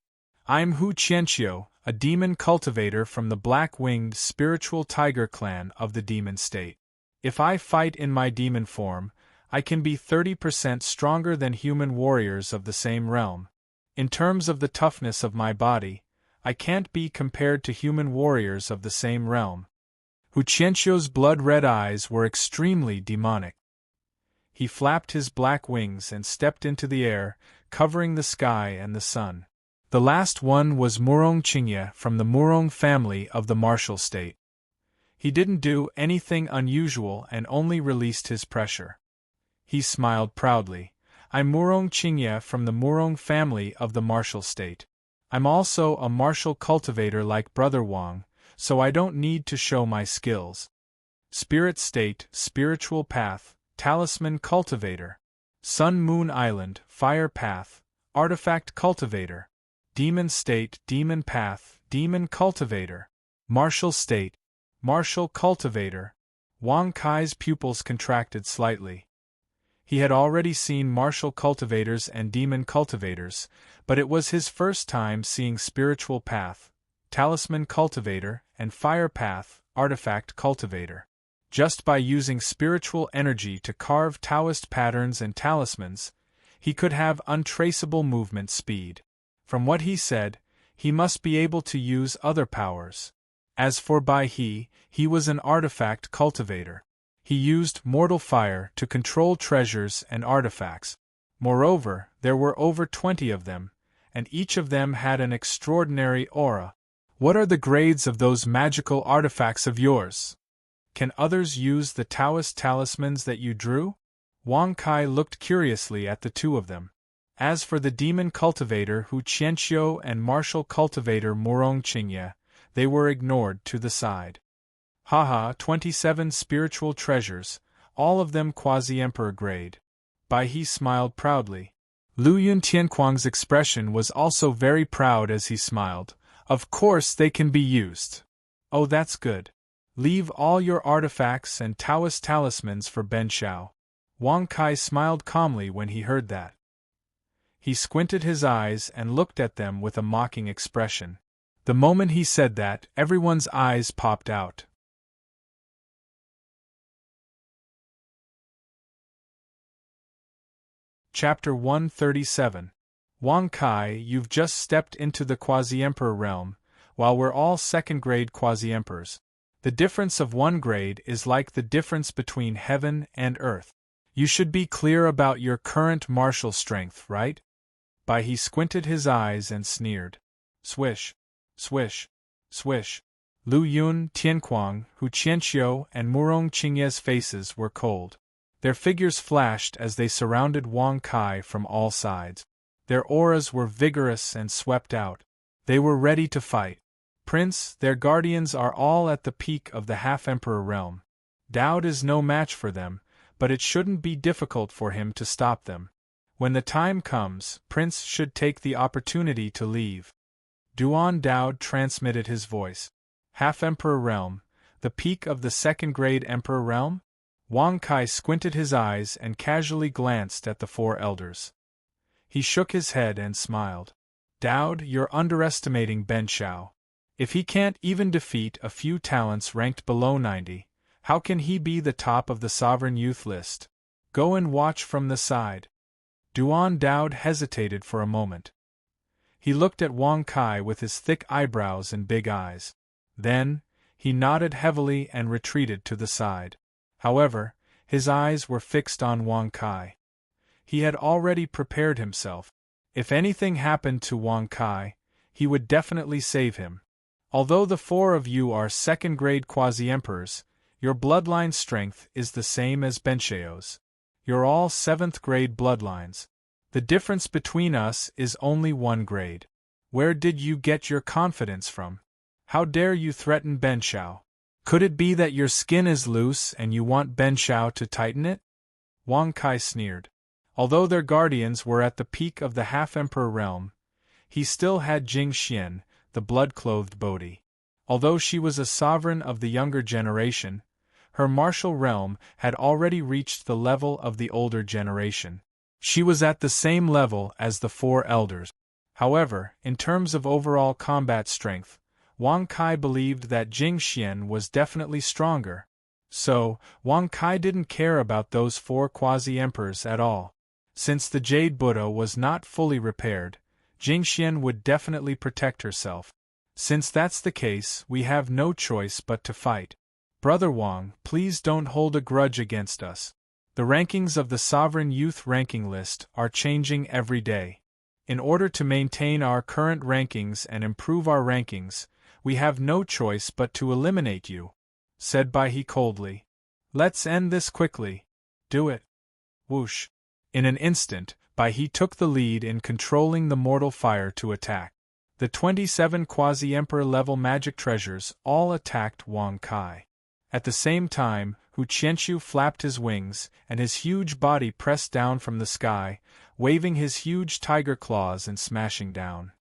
[SPEAKER 1] I'm Hu Qianxiu, a demon cultivator from the black-winged spiritual tiger clan of the demon state. If I fight in my demon form, I can be 30% stronger than human warriors of the same realm. In terms of the toughness of my body, I can't be compared to human warriors of the same realm. Hu Qianxiu's blood-red eyes were extremely demonic. He flapped his black wings and stepped into the air, covering the sky and the sun. The last one was Murong Qingye from the Murong family of the martial state. He didn't do anything unusual and only released his pressure. He smiled proudly. I'm Murong Qingye from the Murong family of the martial state. I'm also a martial cultivator like Brother Wang, so I don't need to show my skills. Spirit state, spiritual path, talisman cultivator. Sun Moon Island, fire path, artifact cultivator. demon state, demon path, demon cultivator, martial state, martial cultivator. Wang Kai's pupils contracted slightly. He had already seen martial cultivators and demon cultivators, but it was his first time seeing spiritual path, talisman cultivator, and fire path, artifact cultivator. Just by using spiritual energy to carve Taoist patterns and talismans, he could have untraceable movement speed. From what he said, he must be able to use other powers. As for Bai he was an artifact cultivator. He used mortal fire to control treasures and artifacts. Moreover, there were over 20 of them, and each of them had an extraordinary aura. What are the grades of those magical artifacts of yours? Can others use the Taoist talismans that you drew? Wang Kai looked curiously at the two of them. As for the demon cultivator Hu Qianqiu and martial cultivator Murong Qingye, they were ignored to the side. Haha, 27 spiritual treasures, all of them quasi-emperor grade. Bai He smiled proudly. Lu Yun Tianquang's expression was also very proud as he smiled. Of course they can be used. Oh, that's good. Leave all your artifacts and Taoist talismans for Ben Shao. Wang Kai smiled calmly when he heard that. He squinted his eyes and looked at them with a mocking expression. The moment he said that, everyone's eyes popped out. Chapter 137. Wang Kai, you've just stepped into the quasi-emperor realm, while we're all second-grade quasi-emperors. The difference of one grade is like the difference between heaven and earth. You should be clear about your current martial strength, right? Bai He squinted his eyes and sneered. Swish, swish, swish. Lu Yun, Tianquang, Hu Qianqiu, and Murong Qingye's faces were cold. Their figures flashed as they surrounded Wang Kai from all sides. Their auras were vigorous and swept out. They were ready to fight. Prince, their guardians are all at the peak of the half-emperor realm. Doubt is no match for them, but it shouldn't be difficult for him to stop them. When the time comes, Prince should take the opportunity to leave. Duan Dao transmitted his voice. Half-emperor realm, the peak of the second-grade emperor realm? Wang Kai squinted his eyes and casually glanced at the four elders. He shook his head and smiled. Dowd, you're underestimating Ben Shao. If he can't even defeat a few talents ranked below 90, how can he be the top of the sovereign youth list? Go and watch from the side. Duan Dowd hesitated for a moment. He looked at Wang Kai with his thick eyebrows and big eyes. Then, he nodded heavily and retreated to the side. However, his eyes were fixed on Wang Kai. He had already prepared himself. If anything happened to Wang Kai, he would definitely save him. Although the four of you are second-grade quasi-emperors, your bloodline strength is the same as Ben Shao's. You're all seventh-grade bloodlines. The difference between us is only 1 grade. Where did you get your confidence from? How dare you threaten Ben Shao? Could it be that your skin is loose and you want Ben Shao to tighten it? Wang Kai sneered. Although their guardians were at the peak of the half-emperor realm, he still had Jing Xian, the blood-clothed Bodhi. Although she was a sovereign of the younger generation, her martial realm had already reached the level of the older generation. She was at the same level as the 4 elders. However, in terms of overall combat strength, Wang Kai believed that Jing Xian was definitely stronger. So, Wang Kai didn't care about those 4 quasi-emperors at all. Since the Jade Buddha was not fully repaired, Jing Xian would definitely protect herself. Since that's the case, we have no choice but to fight. Brother Wang, please don't hold a grudge against us. The rankings of the Sovereign Youth ranking list are changing every day. In order to maintain our current rankings and improve our rankings, we have no choice but to eliminate you, said Bai He coldly. Let's end this quickly. Do it. Whoosh. In an instant, Bai He took the lead in controlling the mortal fire to attack. The 27 quasi-emperor level magic treasures all attacked Wang Kai. At the same time, Hu Qianqiu flapped his wings, and his huge body pressed down from the sky, waving his huge tiger claws and smashing down.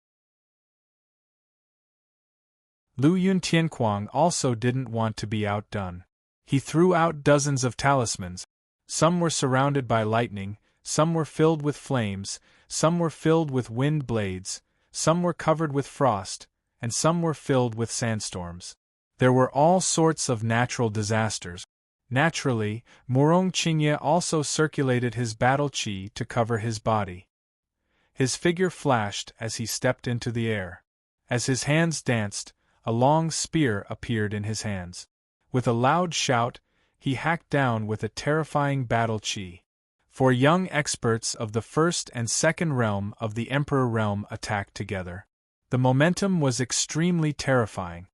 [SPEAKER 1] Lu Yuntianquang also didn't want to be outdone. He threw out dozens of talismans. Some were surrounded by lightning, some were filled with flames, some were filled with wind blades, some were covered with frost, and some were filled with sandstorms. There were all sorts of natural disasters. Naturally, Murong Qingye also circulated his battle qi to cover his body. His figure flashed as he stepped into the air. As his hands danced, a long spear appeared in his hands. With a loud shout, he hacked down with a terrifying battle qi. Four young experts of the first and second realm of the Emperor realm attacked together. The momentum was extremely terrifying.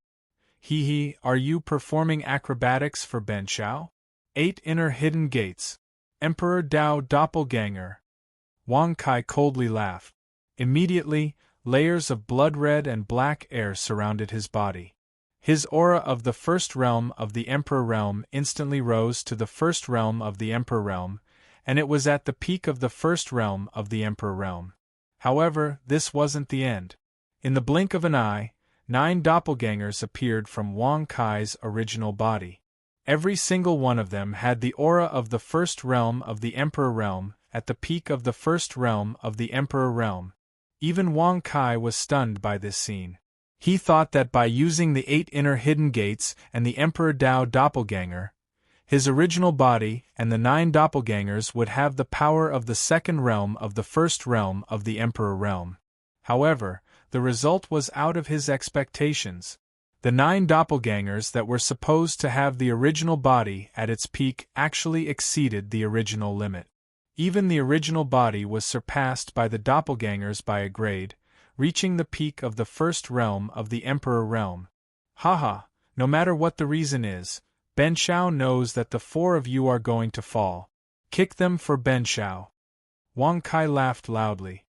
[SPEAKER 1] Hee, are you performing acrobatics for Ben Shao? 8 inner hidden gates. Emperor Dao doppelganger. Wang Kai coldly laughed. Immediately, layers of blood-red and black air surrounded his body. His aura of the first realm of the Emperor realm instantly rose to the first realm of the Emperor realm, and it was at the peak of the first realm of the Emperor realm. However, this wasn't the end. In the blink of an eye, 9 doppelgangers appeared from Wang Kai's original body. Every single one of them had the aura of the first realm of the Emperor realm at the peak of the first realm of the Emperor realm. Even Wang Kai was stunned by this scene. He thought that by using the 8 inner hidden gates and the Emperor Dao doppelganger, his original body and the 9 doppelgangers would have the power of the second realm of the first realm of the Emperor realm. However, the result was out of his expectations. The 9 doppelgangers that were supposed to have the original body at its peak actually exceeded the original limit. Even the original body was surpassed by the doppelgangers by a grade, reaching the peak of the first realm of the Emperor realm. Haha, no matter what the reason is, Ben Shao knows that the 4 of you are going to fall. Kick them for Ben Shao. Wang Kai laughed loudly.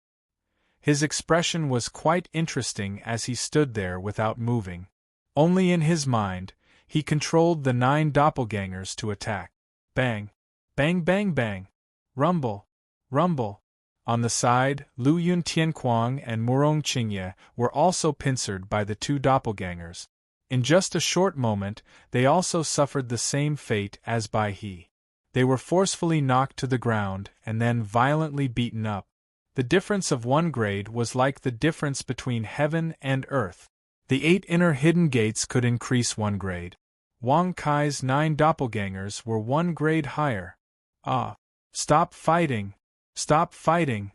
[SPEAKER 1] His expression was quite interesting as he stood there without moving. Only in his mind, he controlled the 9 doppelgangers to attack. Bang! Bang bang bang! Rumble! Rumble! On the side, Lu Yuntianquang and Murong Qingye were also pincered by the 2 doppelgangers. In just a short moment, they also suffered the same fate as by he. They were forcefully knocked to the ground and then violently beaten up. The difference of 1 grade was like the difference between heaven and earth. The 8 inner hidden gates could increase 1 grade. Wang Kai's 9 doppelgangers were 1 grade higher. Ah! Stop fighting! Stop fighting!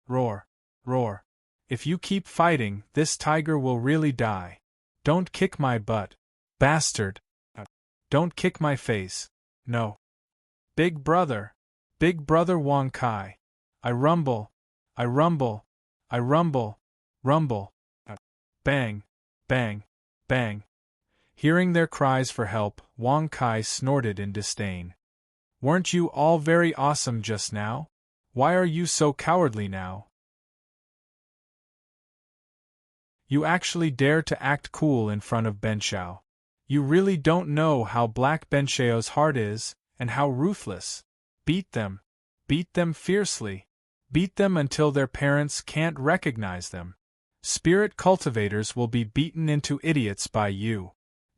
[SPEAKER 1] Roar! Roar! If you keep fighting, this tiger will really die. Don't kick my butt. Bastard! Don't kick my face. No. Big brother! Big brother Wang Kai! I rumble! I rumble! I rumble! Rumble! Bang! Bang! Bang! Hearing their cries for help, Wang Kai snorted in disdain. Weren't you all very awesome just now? Why are you so cowardly now? You actually dare to act cool in front of Ben Shao. You really don't know how black Ben Shao's heart is, and how ruthless. Beat them. Beat them fiercely. Beat them until their parents can't recognize them. Spirit cultivators will be beaten into idiots by you.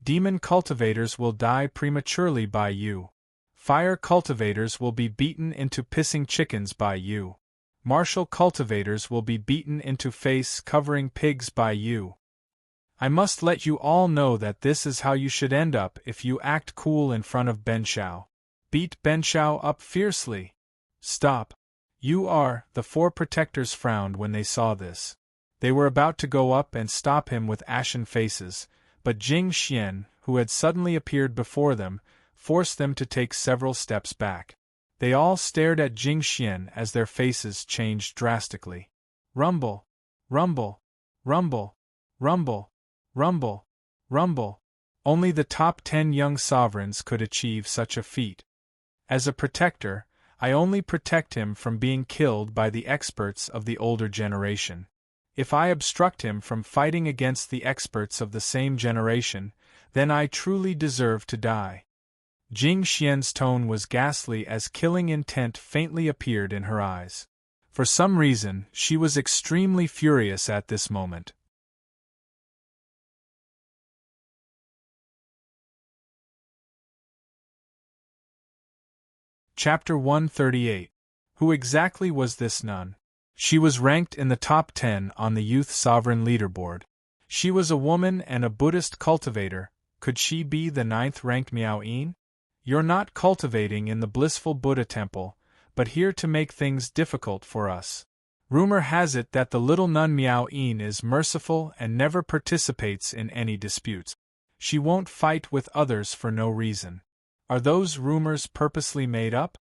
[SPEAKER 1] Demon cultivators will die prematurely by you. Fire cultivators will be beaten into pissing chickens by you. Martial cultivators will be beaten into face-covering pigs by you. I must let you all know that this is how you should end up if you act cool in front of Ben Shao. Beat Ben Shao up fiercely. Stop. The 4 protectors frowned when they saw this. They were about to go up and stop him with ashen faces, but Jing Xian, who had suddenly appeared before them, forced them to take several steps back. They all stared at Jing Xian as their faces changed drastically. Rumble! Rumble! Rumble! Rumble! Rumble! Rumble! Only the top 10 young sovereigns could achieve such a feat. As a protector, I only protect him from being killed by the experts of the older generation. If I obstruct him from fighting against the experts of the same generation, then I truly deserve to die. Jing Xian's tone was ghastly as killing intent faintly appeared in her eyes. For some reason, she was extremely furious at this moment. Chapter 138. Who exactly was this nun? She was ranked in the top 10 on the Youth Sovereign leaderboard. She was a woman and a Buddhist cultivator. Could she be the 9th-ranked Miao-yin? You're not cultivating in the blissful Buddha temple, but here to make things difficult for us. Rumor has it that the little nun Miao-yin is merciful and never participates in any disputes. She won't fight with others for no reason. Are those rumors purposely made up?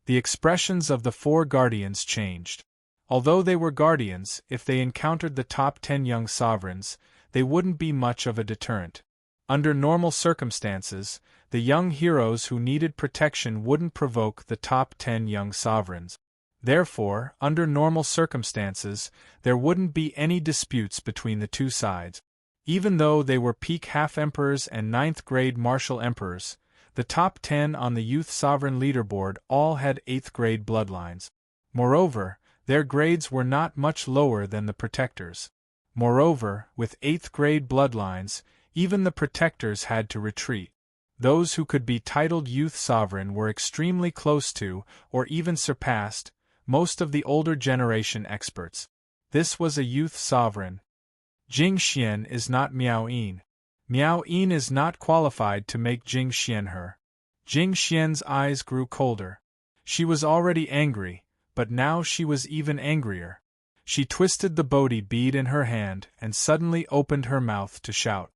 [SPEAKER 1] The expressions of the 4 guardians changed. Although they were guardians, if they encountered the top 10 young sovereigns, they wouldn't be much of a deterrent. Under normal circumstances, the young heroes who needed protection wouldn't provoke the top 10 young sovereigns. Therefore, under normal circumstances, there wouldn't be any disputes between the two sides. Even though they were peak half-emperors and 9th-grade martial emperors, the top 10 on the Youth Sovereign leaderboard all had 8th-grade bloodlines. Moreover, their grades were not much lower than the protectors. Moreover, with 8th-grade bloodlines, even the protectors had to retreat. Those who could be titled Youth Sovereign were extremely close to, or even surpassed, most of the older generation experts. This was a Youth Sovereign. Jing Xian is not Miao-yin. Miao-yin is not qualified to make Jing Xian her. Jing Xian's eyes grew colder. She was already angry, but now she was even angrier. She twisted the Bodhi bead in her hand and suddenly opened her mouth to shout.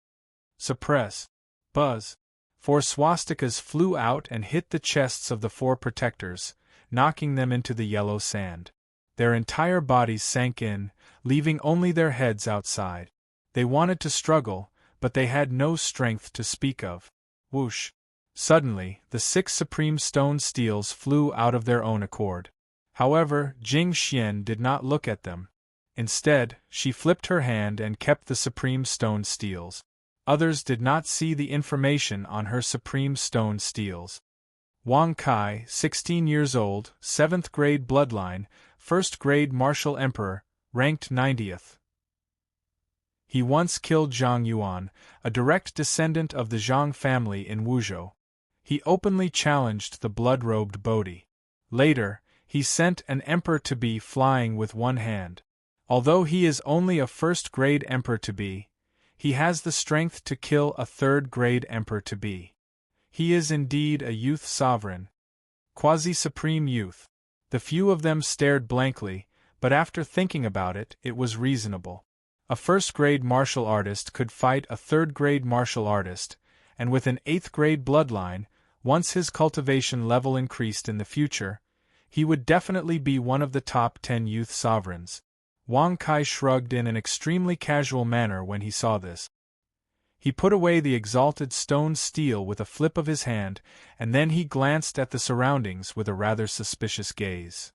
[SPEAKER 1] Suppress. Buzz. 4 swastikas flew out and hit the chests of the 4 protectors, knocking them into the yellow sand. Their entire bodies sank in, leaving only their heads outside. They wanted to struggle, but they had no strength to speak of. Whoosh! Suddenly, the 6 supreme stone steels flew out of their own accord. However, Jing Xian did not look at them. Instead, she flipped her hand and kept the supreme stone steels. Others did not see the information on her supreme stone steels. Wang Kai, 16 years old, 7th-grade bloodline, 1st-grade martial emperor, ranked 90th. He once killed Zhang Yuan, a direct descendant of the Zhang family in Wuzhou. He openly challenged the blood-robed Bodhi. Later, he sent an emperor-to-be flying with one hand. Although he is only a 1st-grade emperor-to-be, he has the strength to kill a 3rd-grade emperor-to-be. He is indeed a youth sovereign. Quasi-supreme youth. The few of them stared blankly, but after thinking about it, it was reasonable. A 1st-grade martial artist could fight a 3rd-grade martial artist, and with an 8th-grade bloodline, once his cultivation level increased in the future, he would definitely be one of the top 10 youth sovereigns. Wang Kai shrugged in an extremely casual manner when he saw this. He put away the exalted stone steel with a flip of his hand, and then he glanced at the surroundings with a rather suspicious gaze.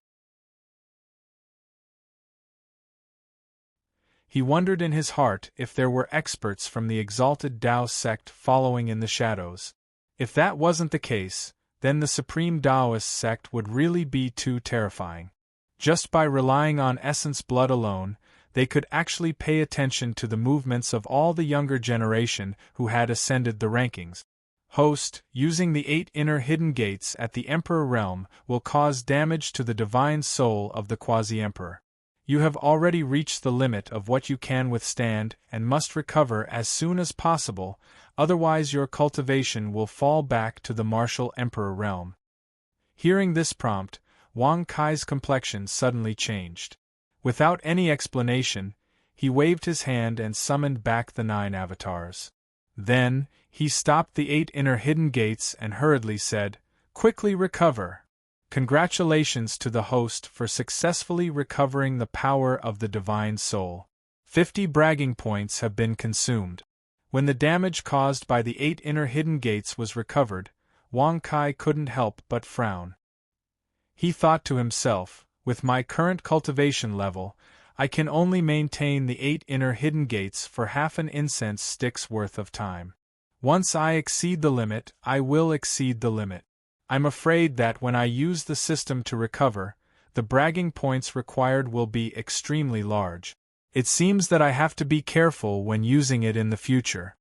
[SPEAKER 1] He wondered in his heart if there were experts from the exalted Tao sect following in the shadows. If that wasn't the case, then the Supreme Taoist sect would really be too terrifying. Just by relying on essence blood alone, they could actually pay attention to the movements of all the younger generation who had ascended the rankings. Host, using the 8 inner hidden gates at the Emperor realm will cause damage to the divine soul of the quasi-emperor. You have already reached the limit of what you can withstand and must recover as soon as possible, otherwise your cultivation will fall back to the martial emperor realm. Hearing this prompt, Wang Kai's complexion suddenly changed. Without any explanation, he waved his hand and summoned back the 9 avatars. Then, he stopped the 8 inner hidden gates and hurriedly said, "Quickly recover. Congratulations to the host for successfully recovering the power of the divine soul. 50 bragging points have been consumed." When the damage caused by the 8 inner hidden gates was recovered, Wang Kai couldn't help but frown. He thought to himself, with my current cultivation level, I can only maintain the 8 inner hidden gates for half an incense stick's worth of time. Once I exceed the limit, I will exceed the limit. I'm afraid that when I use the system to recover, the bragging points required will be extremely large. It seems that I have to be careful when using it in the future.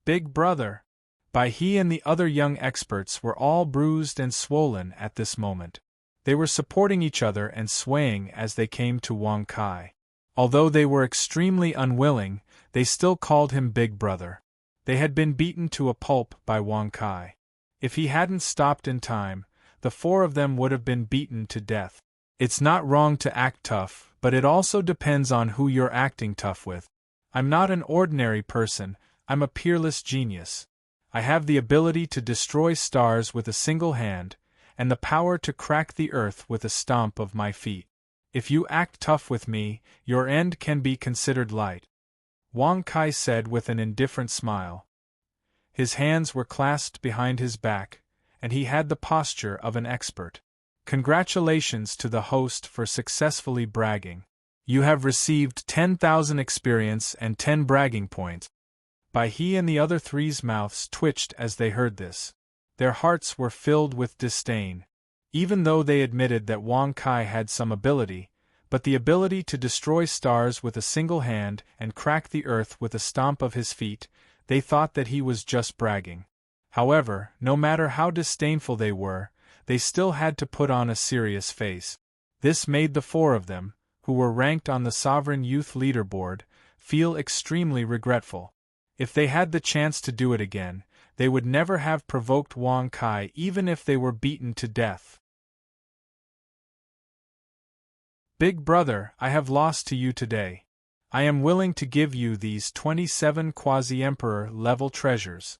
[SPEAKER 1] Big brother. Bai He and the other young experts were all bruised and swollen at this moment. They were supporting each other and swaying as they came to Wang Kai. Although they were extremely unwilling, they still called him Big Brother. They had been beaten to a pulp by Wang Kai. If he hadn't stopped in time, the four of them would have been beaten to death. It's not wrong to act tough, but it also depends on who you're acting tough with. I'm not an ordinary person, I'm a peerless genius. I have the ability to destroy stars with a single hand, and the power to crack the earth with a stomp of my feet. If you act tough with me, your end can be considered light. Wang Kai said with an indifferent smile. His hands were clasped behind his back, and he had the posture of an expert. Congratulations to the host for successfully bragging. You have received 10,000 experience and 10 bragging points. Bai He and the other three's mouths twitched as they heard this. Their hearts were filled with disdain. Even though they admitted that Wang Kai had some ability, but the ability to destroy stars with a single hand and crack the earth with a stomp of his feet, they thought that he was just bragging. However, no matter how disdainful they were, they still had to put on a serious face. This made the four of them, who were ranked on the Sovereign Youth Leaderboard, feel extremely regretful. If they had the chance to do it again, they would never have provoked Wang Kai even if they were beaten to death. Big Brother, I have lost to you today. I am willing to give you these 27 quasi-emperor level treasures.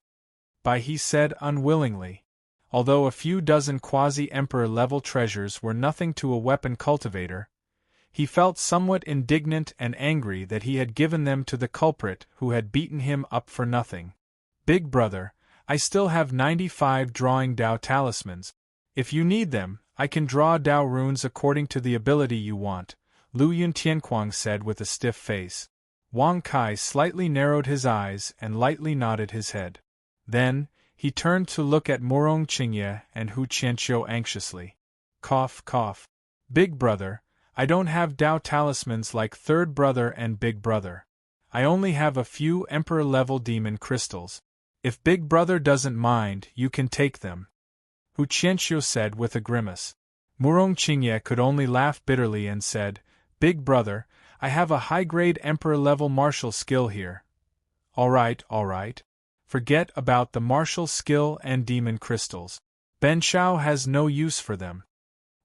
[SPEAKER 1] Bai He said unwillingly. Although a few dozen quasi-emperor level treasures were nothing to a weapon cultivator, he felt somewhat indignant and angry that he had given them to the culprit who had beaten him up for nothing. Big Brother, I still have 95 drawing Dao talismans. If you need them, I can draw Dao runes according to the ability you want, Lu Yuntianquang said with a stiff face. Wang Kai slightly narrowed his eyes and lightly nodded his head. Then, he turned to look at Murong Qingye and Hu Qianqiu anxiously. Cough, cough. Big Brother, I don't have Dao talismans like Third Brother and Big Brother. I only have a few Emperor-level demon crystals. If Big Brother doesn't mind, you can take them. Hu Qianqiu said with a grimace. Murong Qingye could only laugh bitterly and said, Big Brother, I have a high-grade Emperor-level martial skill here. All right. Forget about the martial skill and demon crystals. Ben Shao has no use for them.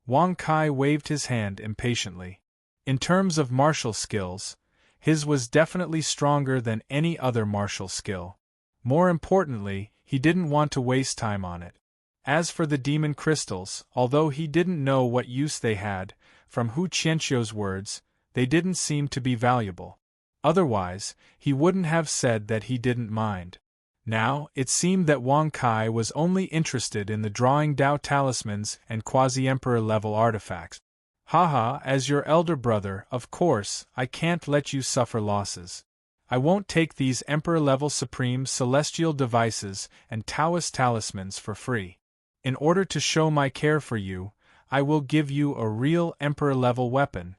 [SPEAKER 1] Wang Kai waved his hand impatiently. In terms of martial skills, his was definitely stronger than any other martial skill. More importantly, he didn't want to waste time on it. As for the demon crystals, although he didn't know what use they had, from Hu Qianqiu's words, they didn't seem to be valuable. Otherwise, he wouldn't have said that he didn't mind. Now, it seemed that Wang Kai was only interested in the drawing Dao talismans and quasi-emperor level artifacts. Haha, as your elder brother, of course, I can't let you suffer losses. I won't take these Emperor-level Supreme Celestial devices and Taoist talismans for free. In order to show my care for you, I will give you a real Emperor-level weapon.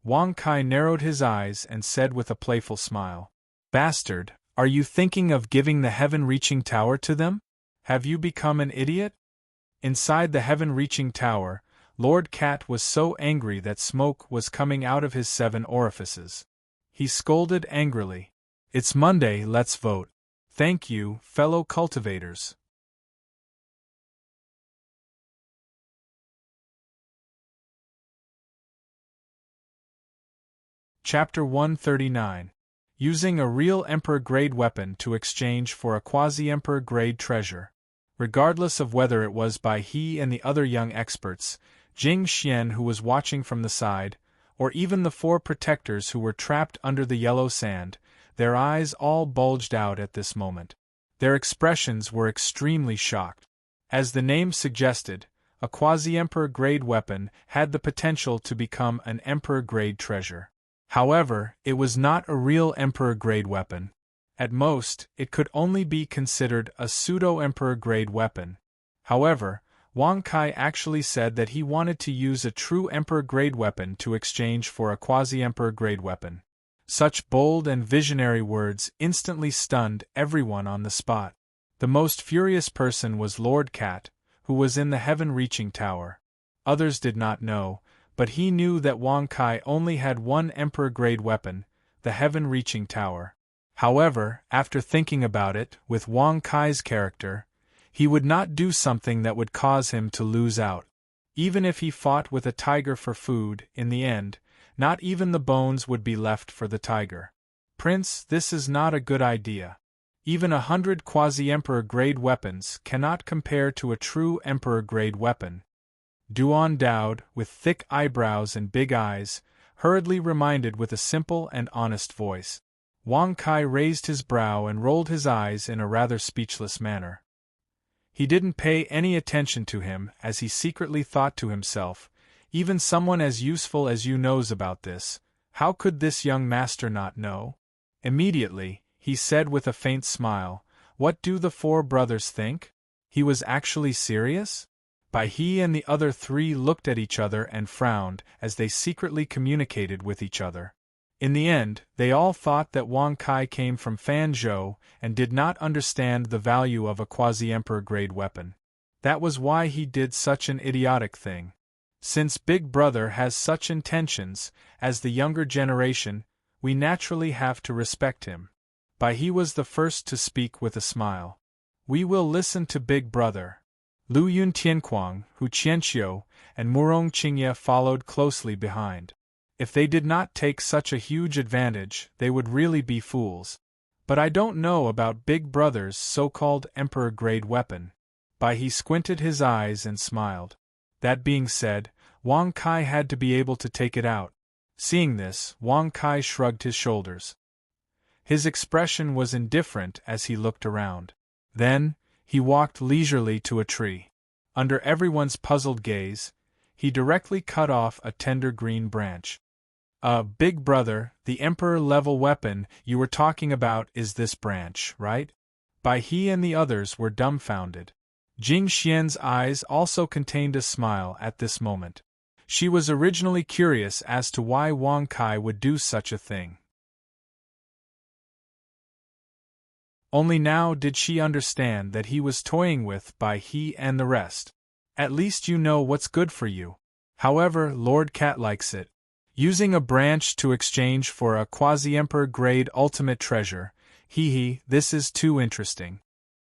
[SPEAKER 1] Wang Kai narrowed his eyes and said with a playful smile. Bastard, are you thinking of giving the heaven-reaching tower to them? Have you become an idiot? Inside the heaven-reaching tower, Lord Cat was so angry that smoke was coming out of his 7 orifices. He scolded angrily. It's Monday, let's vote. Thank you, fellow cultivators. Chapter 139. Using a real Emperor-grade weapon to exchange for a quasi-Emperor-grade treasure. Regardless of whether it was by he and the other young experts, Jing Xian who was watching from the side, or even the 4 protectors who were trapped under the yellow sand, their eyes all bulged out at this moment. Their expressions were extremely shocked. As the name suggested, a quasi-Emperor-grade weapon had the potential to become an Emperor-grade treasure. However, it was not a real Emperor-grade weapon. At most, it could only be considered a pseudo-Emperor-grade weapon. However, Wang Kai actually said that he wanted to use a true Emperor-grade weapon to exchange for a quasi-Emperor-grade weapon. Such bold and visionary words instantly stunned everyone on the spot. The most furious person was Lord Cat, who was in the heaven-reaching tower. Others did not know, but he knew that Wang Kai only had one emperor-grade weapon, the heaven-reaching tower. However, after thinking about it, with Wang Kai's character, he would not do something that would cause him to lose out. Even if he fought with a tiger for food, in the end, not even the bones would be left for the tiger. Prince, this is not a good idea. Even 100 quasi-emperor-grade weapons cannot compare to a true emperor-grade weapon. Duan Daod, with thick eyebrows and big eyes, hurriedly reminded with a simple and honest voice. Wang Kai raised his brow and rolled his eyes in a rather speechless manner. He didn't pay any attention to him, as he secretly thought to himself, even someone as useful as you knows about this, how could this young master not know? Immediately, he said with a faint smile, "What do the four brothers think?" He was actually serious? He and the other three looked at each other and frowned as they secretly communicated with each other. In the end, they all thought that Wang Kai came from Fanzhou and did not understand the value of a quasi-emperor-grade weapon. That was why he did such an idiotic thing. Since Big Brother has such intentions, as the younger generation, we naturally have to respect him. He was the first to speak with a smile. "We will listen to Big Brother." Lu Yun Tianquang, Hu Qianxiu, and Murong Qingye followed closely behind. If they did not take such a huge advantage, they would really be fools. But I don't know about Big Brother's so-called emperor-grade weapon. He squinted his eyes and smiled. That being said, Wang Kai had to be able to take it out. Seeing this, Wang Kai shrugged his shoulders. His expression was indifferent as he looked around. Then, he walked leisurely to a tree. Under everyone's puzzled gaze, he directly cut off a tender green branch. Big Brother, the emperor-level weapon you were talking about is this branch, right?" He and the others were dumbfounded. Jing Xian's eyes also contained a smile at this moment. She was originally curious as to why Wang Kai would do such a thing. Only now did she understand that he was toying with he and the rest. "At least you know what's good for you. However, Lord Cat likes it. Using a branch to exchange for a quasi-emperor-grade ultimate treasure, this is too interesting."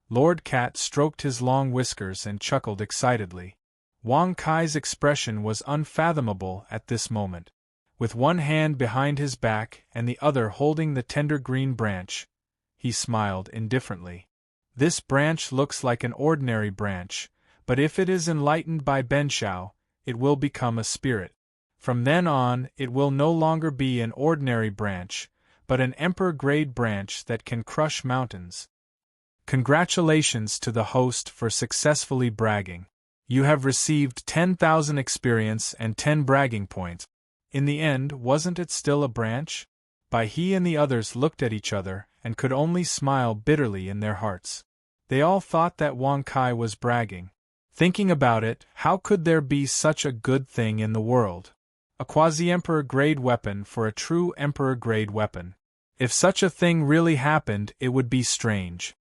[SPEAKER 1] Lord Cat stroked his long whiskers and chuckled excitedly. Wang Kai's expression was unfathomable at this moment. With one hand behind his back and the other holding the tender green branch, he smiled indifferently. "This branch looks like an ordinary branch, but if it is enlightened by Benshao, it will become a spirit. From then on, it will no longer be an ordinary branch, but an emperor-grade branch that can crush mountains. Congratulations to the host for successfully bragging. You have received 10,000 experience and 10 bragging points. In the end, wasn't it still a branch?" He and the others looked at each other and could only smile bitterly in their hearts. They all thought that Wang Kai was bragging. Thinking about it, how could there be such a good thing in the world? A quasi-emperor-grade weapon for a true emperor-grade weapon. If such a thing really happened, it would be strange.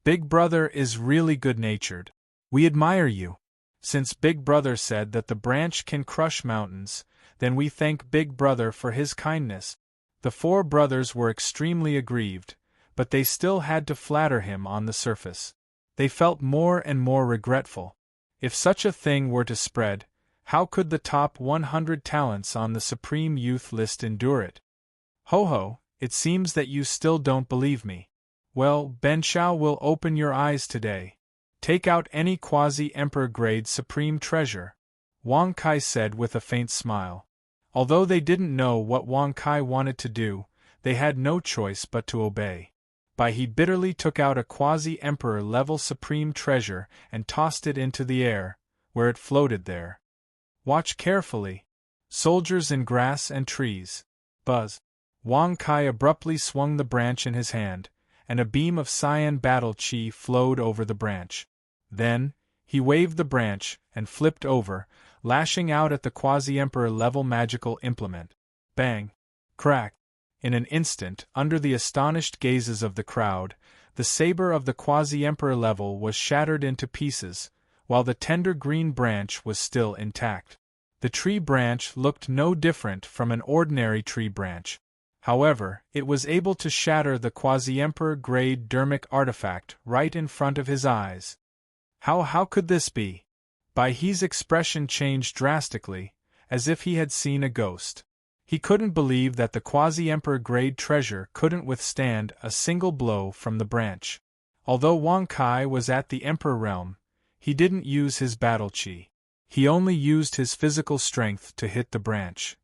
[SPEAKER 1] Big Brother is really good-natured. We admire you. Since Big Brother said that the branch can crush mountains, then we thank Big Brother for his kindness. The four brothers were extremely aggrieved, but they still had to flatter him on the surface. They felt more and more regretful. If such a thing were to spread, how could the top 100 talents on the Supreme Youth list endure it? Ho, it seems that you still don't believe me. Well, Benshao will open your eyes today. Take out any quasi-emperor-grade supreme treasure," Wang Kai said with a faint smile. Although they didn't know what Wang Kai wanted to do, they had no choice but to obey. He bitterly took out a quasi-emperor-level supreme treasure and tossed it into the air, where it floated there. "Watch carefully. Soldiers in grass and trees." Buzz. Wang Kai abruptly swung the branch in his hand, and a beam of cyan battle chi flowed over the branch. Then, he waved the branch and flipped over, lashing out at the quasi-emperor-level magical implement. Bang! Crack! In an instant, under the astonished gazes of the crowd, the saber of the quasi-emperor level was shattered into pieces, while the tender green branch was still intact. The tree branch looked no different from an ordinary tree branch. However, it was able to shatter the quasi-emperor grade dermic artifact right in front of his eyes. How could this be? Baihe's expression changed drastically, as if he had seen a ghost. He couldn't believe that the quasi-emperor grade treasure couldn't withstand a single blow from the branch. Although Wang Kai was at the emperor realm, he didn't use his battle chi. He only used his physical strength to hit the branch.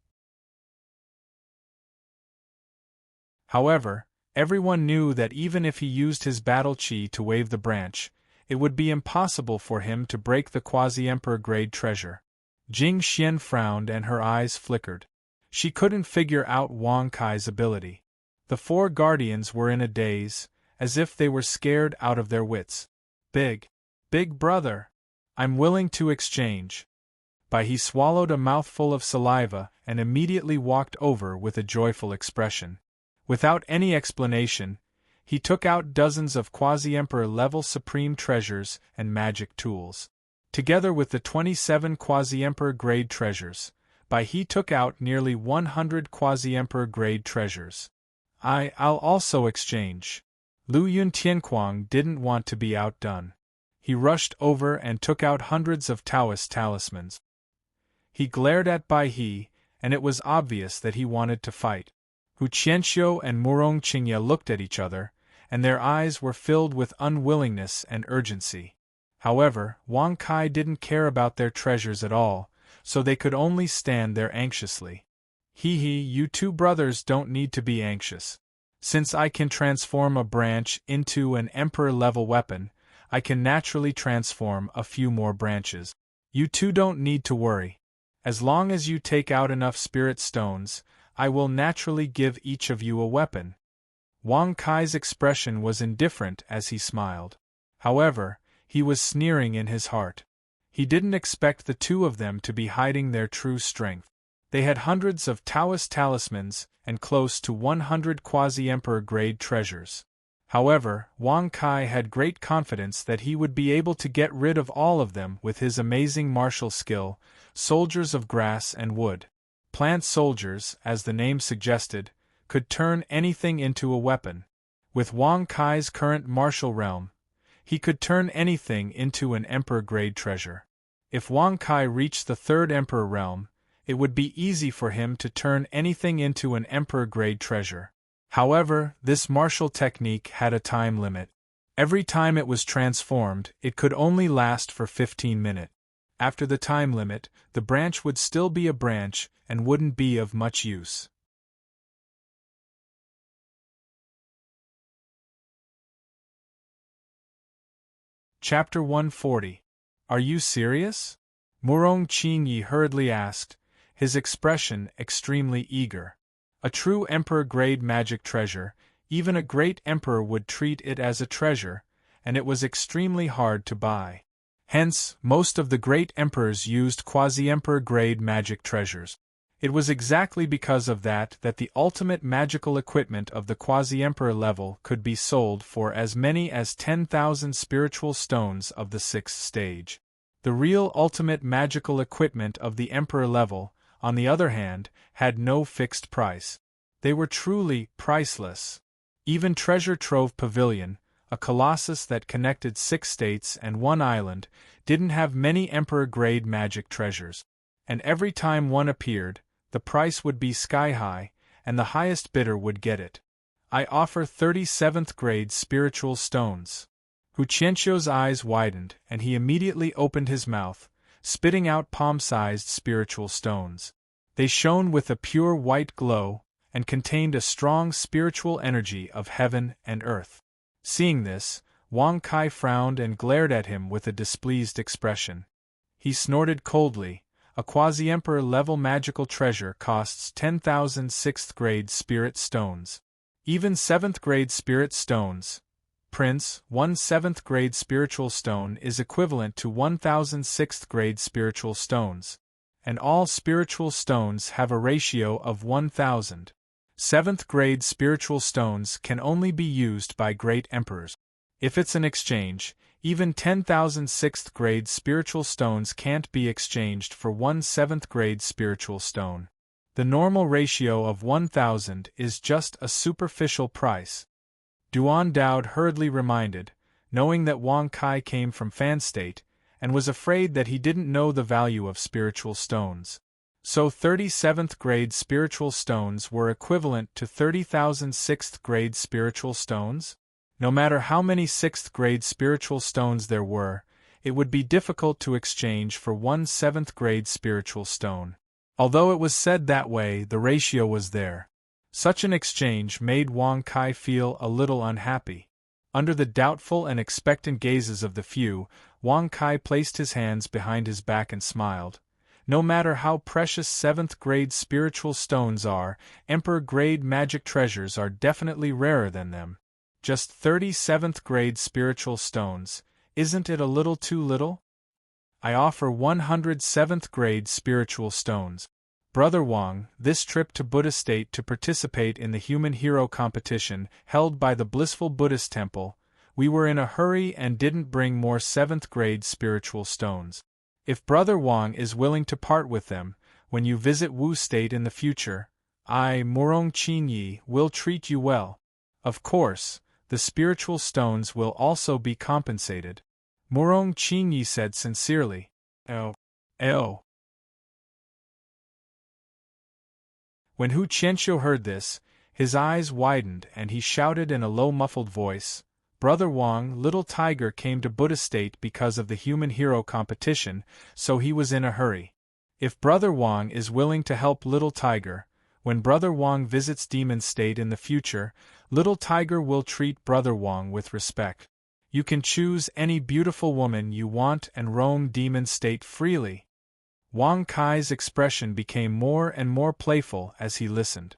[SPEAKER 1] However, everyone knew that even if he used his battle chi to wave the branch, it would be impossible for him to break the quasi-emperor grade treasure. Jing Xian frowned and her eyes flickered. She couldn't figure out Wang Kai's ability. The four guardians were in a daze, as if they were scared out of their wits. Big brother, I'm willing to exchange. Baihe swallowed a mouthful of saliva and immediately walked over with a joyful expression. Without any explanation, he took out dozens of quasi-emperor level supreme treasures and magic tools. Together with the 27 quasi-emperor grade treasures, Baihe took out nearly 100 quasi-emperor grade treasures. I'll also exchange. Lu Yun Tianquang didn't want to be outdone. He rushed over and took out hundreds of Taoist talismans. He glared at Baihe, and it was obvious that he wanted to fight. Hu Qianxiu and Murong Qingye looked at each other, and their eyes were filled with unwillingness and urgency. However, Wang Kai didn't care about their treasures at all, so they could only stand there anxiously. You two brothers don't need to be anxious. Since I can transform a branch into an emperor-level weapon, I can naturally transform a few more branches. You two don't need to worry. As long as you take out enough spirit stones, I will naturally give each of you a weapon. Wang Kai's expression was indifferent as he smiled. However, he was sneering in his heart. He didn't expect the two of them to be hiding their true strength. They had hundreds of Taoist talismans and close to 100 quasi-emperor grade treasures. However, Wang Kai had great confidence that he would be able to get rid of all of them with his amazing martial skill, soldiers of grass and wood. Plant soldiers, as the name suggested, could turn anything into a weapon. With Wang Kai's current martial realm, he could turn anything into an emperor-grade treasure. If Wang Kai reached the third emperor realm, it would be easy for him to turn anything into an emperor-grade treasure. However, this martial technique had a time limit. Every time it was transformed, it could only last for 15 minutes. After the time limit, the branch would still be a branch and wouldn't be of much use. Chapter 140. Are you serious? Murong Qingye hurriedly asked, his expression extremely eager. A true emperor-grade magic treasure, even a great emperor would treat it as a treasure, and it was extremely hard to buy. Hence, most of the great emperors used quasi-emperor-grade magic treasures. It was exactly because of that the ultimate magical equipment of the quasi-emperor level could be sold for as many as 10,000 spiritual stones of the 6th stage. The real ultimate magical equipment of the emperor level, on the other hand, had no fixed price. They were truly priceless. Even Treasure Trove Pavilion, a colossus that connected 6 states and 1 island, didn't have many emperor-grade magic treasures. And every time one appeared, the price would be sky-high, and the highest bidder would get it. I offer 37th grade spiritual stones. Hu Qianxiu's eyes widened, and he immediately opened his mouth, spitting out palm-sized spiritual stones. They shone with a pure white glow, and contained a strong spiritual energy of heaven and earth. Seeing this, Wang Kai frowned and glared at him with a displeased expression. He snorted coldly. A quasi-emperor level magical treasure costs 10,000 6th grade spirit stones. Even 7th grade spirit stones. Prince, 1 7th grade spiritual stone is equivalent to 1,000 6th grade spiritual stones. And all spiritual stones have a ratio of 1,000. 7th grade spiritual stones can only be used by great emperors. If it's an exchange, even 10,000 6th grade spiritual stones can't be exchanged for one 7th grade spiritual stone. The normal ratio of 1,000 is just a superficial price. Duan Dowd hurriedly reminded, knowing that Wang Kai came from Fan State, and was afraid that he didn't know the value of spiritual stones. So 37th grade spiritual stones were equivalent to 30,000 6th grade spiritual stones? No matter how many 6th grade spiritual stones there were, it would be difficult to exchange for one 7th grade spiritual stone. Although it was said that way, the ratio was there. Such an exchange made Wang Kai feel a little unhappy. Under the doubtful and expectant gazes of the few, Wang Kai placed his hands behind his back and smiled. No matter how precious 7th grade spiritual stones are, Emperor grade magic treasures are definitely rarer than them. Just 37th grade spiritual stones, isn't it a little too little? I offer 107th grade spiritual stones. Brother Wang, this trip to Buddha State to participate in the Human Hero competition held by the Blissful Buddhist Temple, we were in a hurry and didn't bring more 7th grade spiritual stones. If Brother Wang is willing to part with them, when you visit Wu State in the future, I, Morong Qinyi, will treat you well. Of course, the spiritual stones will also be compensated. Morong Qinyi said sincerely. Oh. When Hu Qianxiu heard this, his eyes widened and he shouted in a low muffled voice, Brother Wang, Little Tiger came to Buddha State because of the Human Hero competition, so he was in a hurry. If Brother Wang is willing to help Little Tiger, when Brother Wang visits Demon State in the future, Little Tiger will treat Brother Wang with respect. You can choose any beautiful woman you want and roam Demon State freely. Wang Kai's expression became more and more playful as he listened.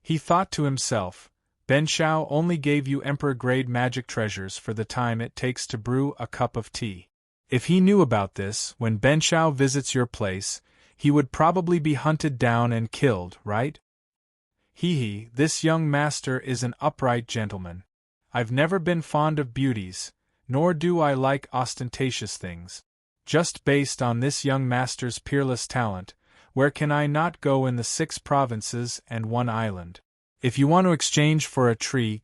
[SPEAKER 1] He thought to himself, Ben Shao only gave you emperor-grade magic treasures for the time it takes to brew a cup of tea. If he knew about this, when Ben Shao visits your place, he would probably be hunted down and killed, right? Hee, this young master is an upright gentleman. I've never been fond of beauties, nor do I like ostentatious things. Just based on this young master's peerless talent, where can I not go in the 6 provinces and 1 island? If you want to exchange for a tree,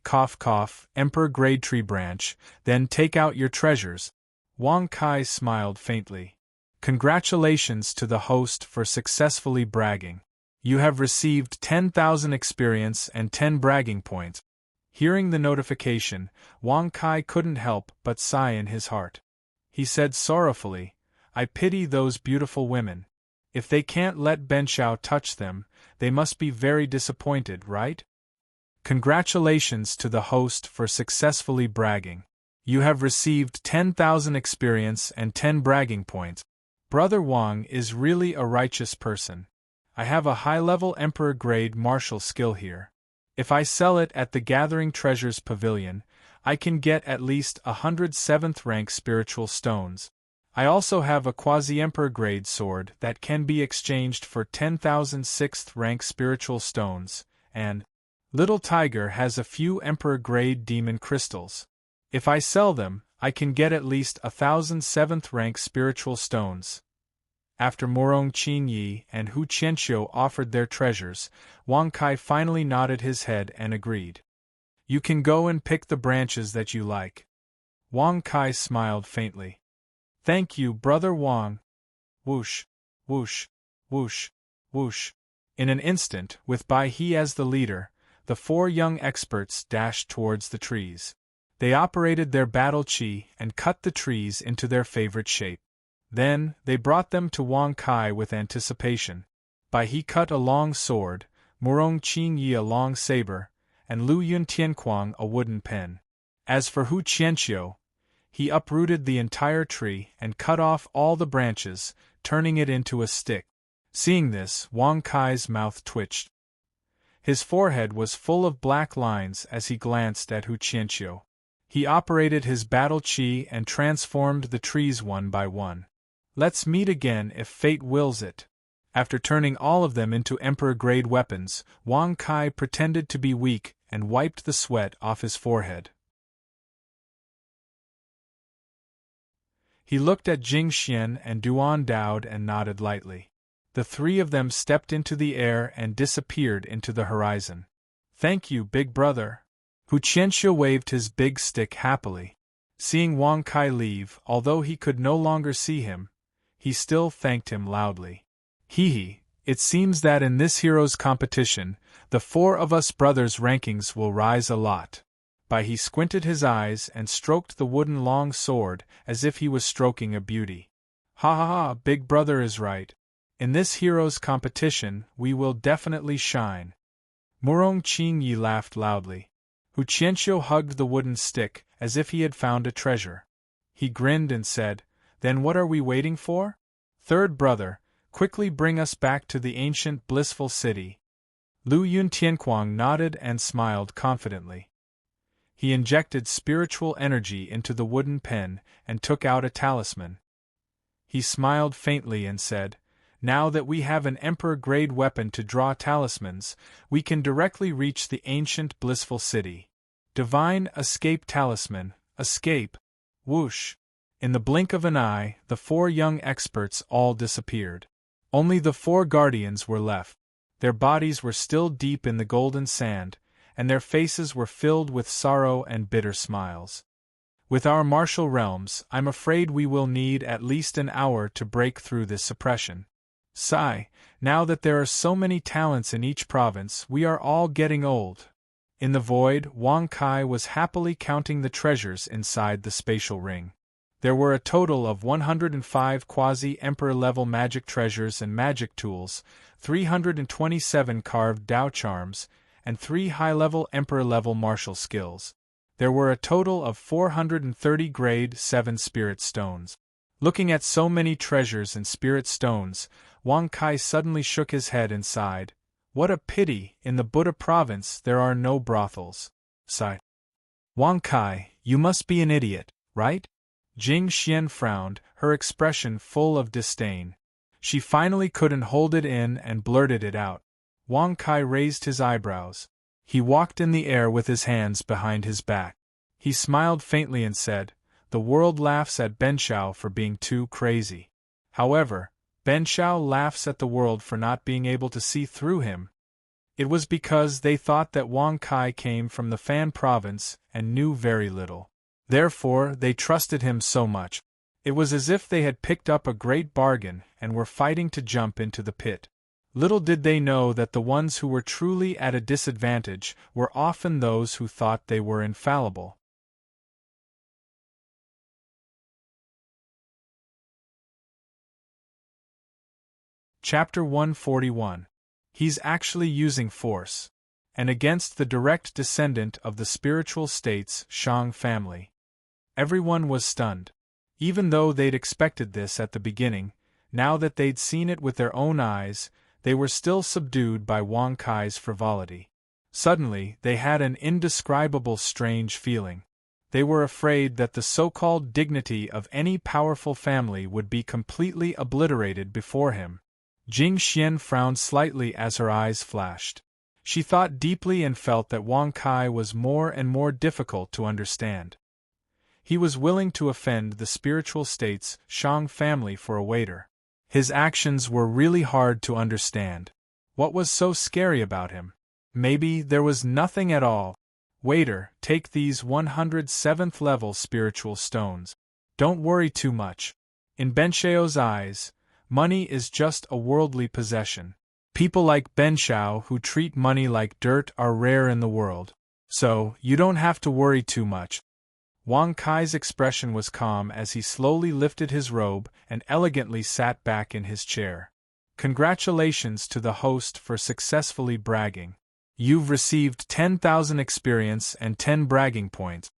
[SPEAKER 1] emperor-grade tree branch, then take out your treasures. Wang Kai smiled faintly. Congratulations to the host for successfully bragging. You have received 10,000 experience and 10 bragging points. Hearing the notification, Wang Kai couldn't help but sigh in his heart. He said sorrowfully, I pity those beautiful women. If they can't let Ben Shao touch them, they must be very disappointed, right? Congratulations to the host for successfully bragging. You have received 10,000 experience and 10 bragging points. Brother Wang is really a righteous person. I have a high-level emperor-grade martial skill here. If I sell it at the Gathering Treasures Pavilion, I can get at least 100 7th rank spiritual stones. I also have a quasi-emperor grade sword that can be exchanged for 10,000 6th rank spiritual stones, and Little Tiger has a few emperor grade demon crystals. If I sell them, I can get at least 1,000 7th rank spiritual stones. After Morong Qinyi and Hu Qianxiu offered their treasures, Wang Kai finally nodded his head and agreed. You can go and pick the branches that you like. Wang Kai smiled faintly. Thank you, Brother Wang. Whoosh, whoosh, whoosh, whoosh. In an instant, with Bai He as the leader, the 4 young experts dashed towards the trees. They operated their battle chi and cut the trees into their favorite shape. Then, they brought them to Wang Kai with anticipation. Bai He cut a long sword, Morong Qinyi a long saber, and Lu Yun Tianquang a wooden pen. As for Hu Qianxiu, he uprooted the entire tree and cut off all the branches, turning it into a stick. Seeing this, Wang Kai's mouth twitched. His forehead was full of black lines as he glanced at Hu Qianxiu. He operated his battle chi and transformed the trees one by one. Let's meet again if fate wills it. After turning all of them into Emperor-grade weapons, Wang Kai pretended to be weak and wiped the sweat off his forehead. He looked at Jing Xian and Duan Daod and nodded lightly. The three of them stepped into the air and disappeared into the horizon. "Thank you, big brother." Hu Qianxue waved his big stick happily. Seeing Wang Kai leave, although he could no longer see him, he still thanked him loudly. "Hee, it seems that in this heroes' competition, the four of us brothers' rankings will rise a lot." He squinted his eyes and stroked the wooden long sword as if he was stroking a beauty. "Ha ha ha, big brother is right. In this heroes' competition, we will definitely shine." Murong Qingyi laughed loudly. Hu Qianxiu hugged the wooden stick as if he had found a treasure. He grinned and said, "Then what are we waiting for? Third brother, quickly bring us back to the ancient blissful city." Lu Yun Tianquang nodded and smiled confidently. He injected spiritual energy into the wooden pen and took out a talisman. He smiled faintly and said, "Now that we have an Emperor-grade weapon to draw talismans, we can directly reach the ancient blissful city." Divine Escape Talisman, escape! Whoosh! In the blink of an eye, the four young experts all disappeared. Only the four guardians were left. Their bodies were still deep in the golden sand, and their faces were filled with sorrow and bitter smiles. "With our martial realms, I'm afraid we will need at least an hour to break through this suppression. Sigh, now that there are so many talents in each province, we are all getting old." In the void, Wang Kai was happily counting the treasures inside the spatial ring. There were a total of 105 quasi-emperor-level magic treasures and magic tools, 327 carved Dao charms, and 3 high-level emperor-level martial skills. There were a total of 430 grade 7 spirit stones. Looking at so many treasures and spirit stones, Wang Kai suddenly shook his head and sighed. What a pity, in the Buddha province there are no brothels. Sigh. "Wang Kai, you must be an idiot, right?" Jing Xian frowned, her expression full of disdain. She finally couldn't hold it in and blurted it out. Wang Kai raised his eyebrows. He walked in the air with his hands behind his back. He smiled faintly and said, "The world laughs at Benshao for being too crazy. However, Benshao laughs at the world for not being able to see through him." It was because they thought that Wang Kai came from the Fan province and knew very little. Therefore, they trusted him so much. It was as if they had picked up a great bargain and were fighting to jump into the pit. Little did they know that the ones who were truly at a disadvantage were often those who thought they were infallible. Chapter 141. He's actually using force. And against the direct descendant of the spiritual state's Shang family. Everyone was stunned. Even though they'd expected this at the beginning, now that they'd seen it with their own eyes, they were still subdued by Wang Kai's frivolity. Suddenly, they had an indescribable strange feeling. They were afraid that the so-called dignity of any powerful family would be completely obliterated before him. Jing Xian frowned slightly as her eyes flashed. She thought deeply and felt that Wang Kai was more and more difficult to understand. He was willing to offend the spiritual state's Shang family for a waiter. His actions were really hard to understand. What was so scary about him? Maybe there was nothing at all. "Waiter, take these 107th level spiritual stones. Don't worry too much." In Benshao's eyes, money is just a worldly possession. People like Benshao who treat money like dirt are rare in the world. So, you don't have to worry too much. Wang Kai's expression was calm as he slowly lifted his robe and elegantly sat back in his chair. Congratulations to the host for successfully bragging. You've received 10,000 experience and 10 bragging points.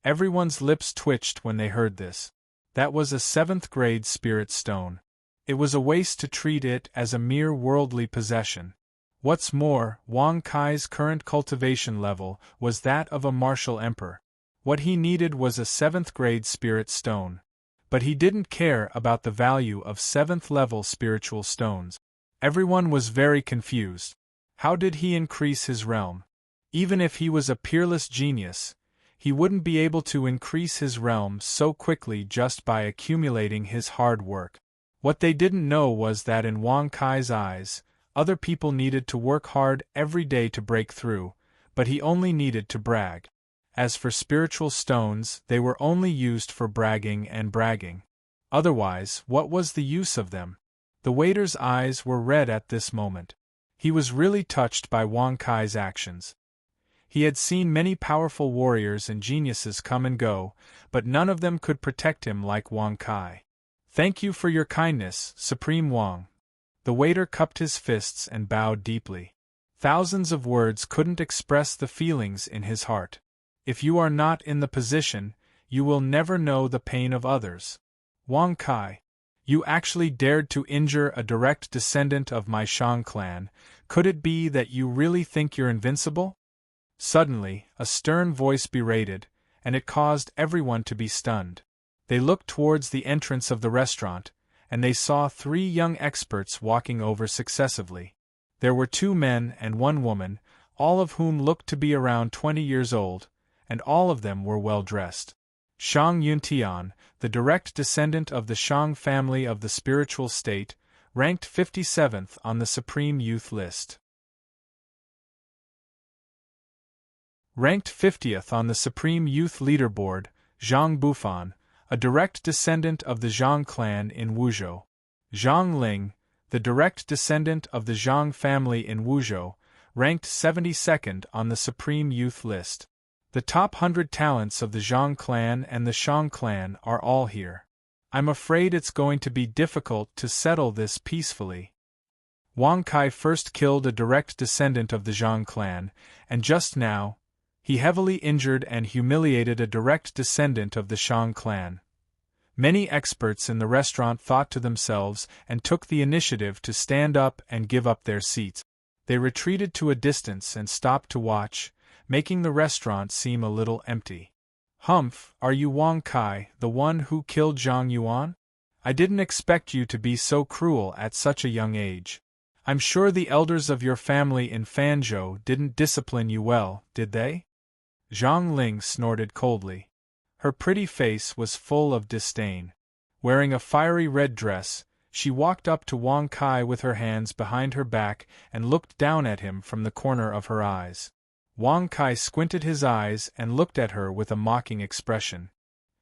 [SPEAKER 1] Everyone's lips twitched when they heard this. That was a 7th grade spirit stone. It was a waste to treat it as a mere worldly possession. What's more, Wang Kai's current cultivation level was that of a martial emperor. What he needed was a 7th grade spirit stone. But he didn't care about the value of 7th level spiritual stones. Everyone was very confused. How did he increase his realm? Even if he was a peerless genius, he wouldn't be able to increase his realm so quickly just by accumulating his hard work. What they didn't know was that in Wang Kai's eyes, other people needed to work hard every day to break through, but he only needed to brag. As for spiritual stones, they were only used for bragging and bragging. Otherwise, what was the use of them? The waiter's eyes were red at this moment. He was really touched by Wang Kai's actions. He had seen many powerful warriors and geniuses come and go, but none of them could protect him like Wang Kai. "Thank you for your kindness, Supreme Wang." The waiter cupped his fists and bowed deeply. Thousands of words couldn't express the feelings in his heart. If you are not in the position, you will never know the pain of others. Wang Kai, you actually dared to injure a direct descendant of my Shang clan. Could it be that you really think you're invincible? Suddenly, a stern voice berated, and it caused everyone to be stunned. They looked towards the entrance of the restaurant, and they saw 3 young experts walking over successively. There were 2 men and 1 woman, all of whom looked to be around 20 years old, and all of them were well dressed. Shang Yuntian, the direct descendant of the Shang family of the spiritual state, ranked 57th on the Supreme Youth list. Ranked 50th on the Supreme Youth Leaderboard, Zhang Bufan, a direct descendant of the Zhang clan in Wuzhou. Zhang Ling, the direct descendant of the Zhang family in Wuzhou, ranked 72nd on the Supreme Youth list. The top 100 talents of the Zhang clan and the Shang clan are all here. I'm afraid it's going to be difficult to settle this peacefully. Wang Kai first killed a direct descendant of the Zhang clan, and just now, he heavily injured and humiliated a direct descendant of the Shang clan. Many experts in the restaurant thought to themselves and took the initiative to stand up and give up their seats. They retreated to a distance and stopped to watch, making the restaurant seem a little empty. "Humph, are you Wang Kai, the one who killed Zhang Yuan? I didn't expect you to be so cruel at such a young age. I'm sure the elders of your family in Fanzhou didn't discipline you well, did they?" Zhang Ling snorted coldly. Her pretty face was full of disdain. Wearing a fiery red dress, she walked up to Wang Kai with her hands behind her back and looked down at him from the corner of her eyes. Wang Kai squinted his eyes and looked at her with a mocking expression.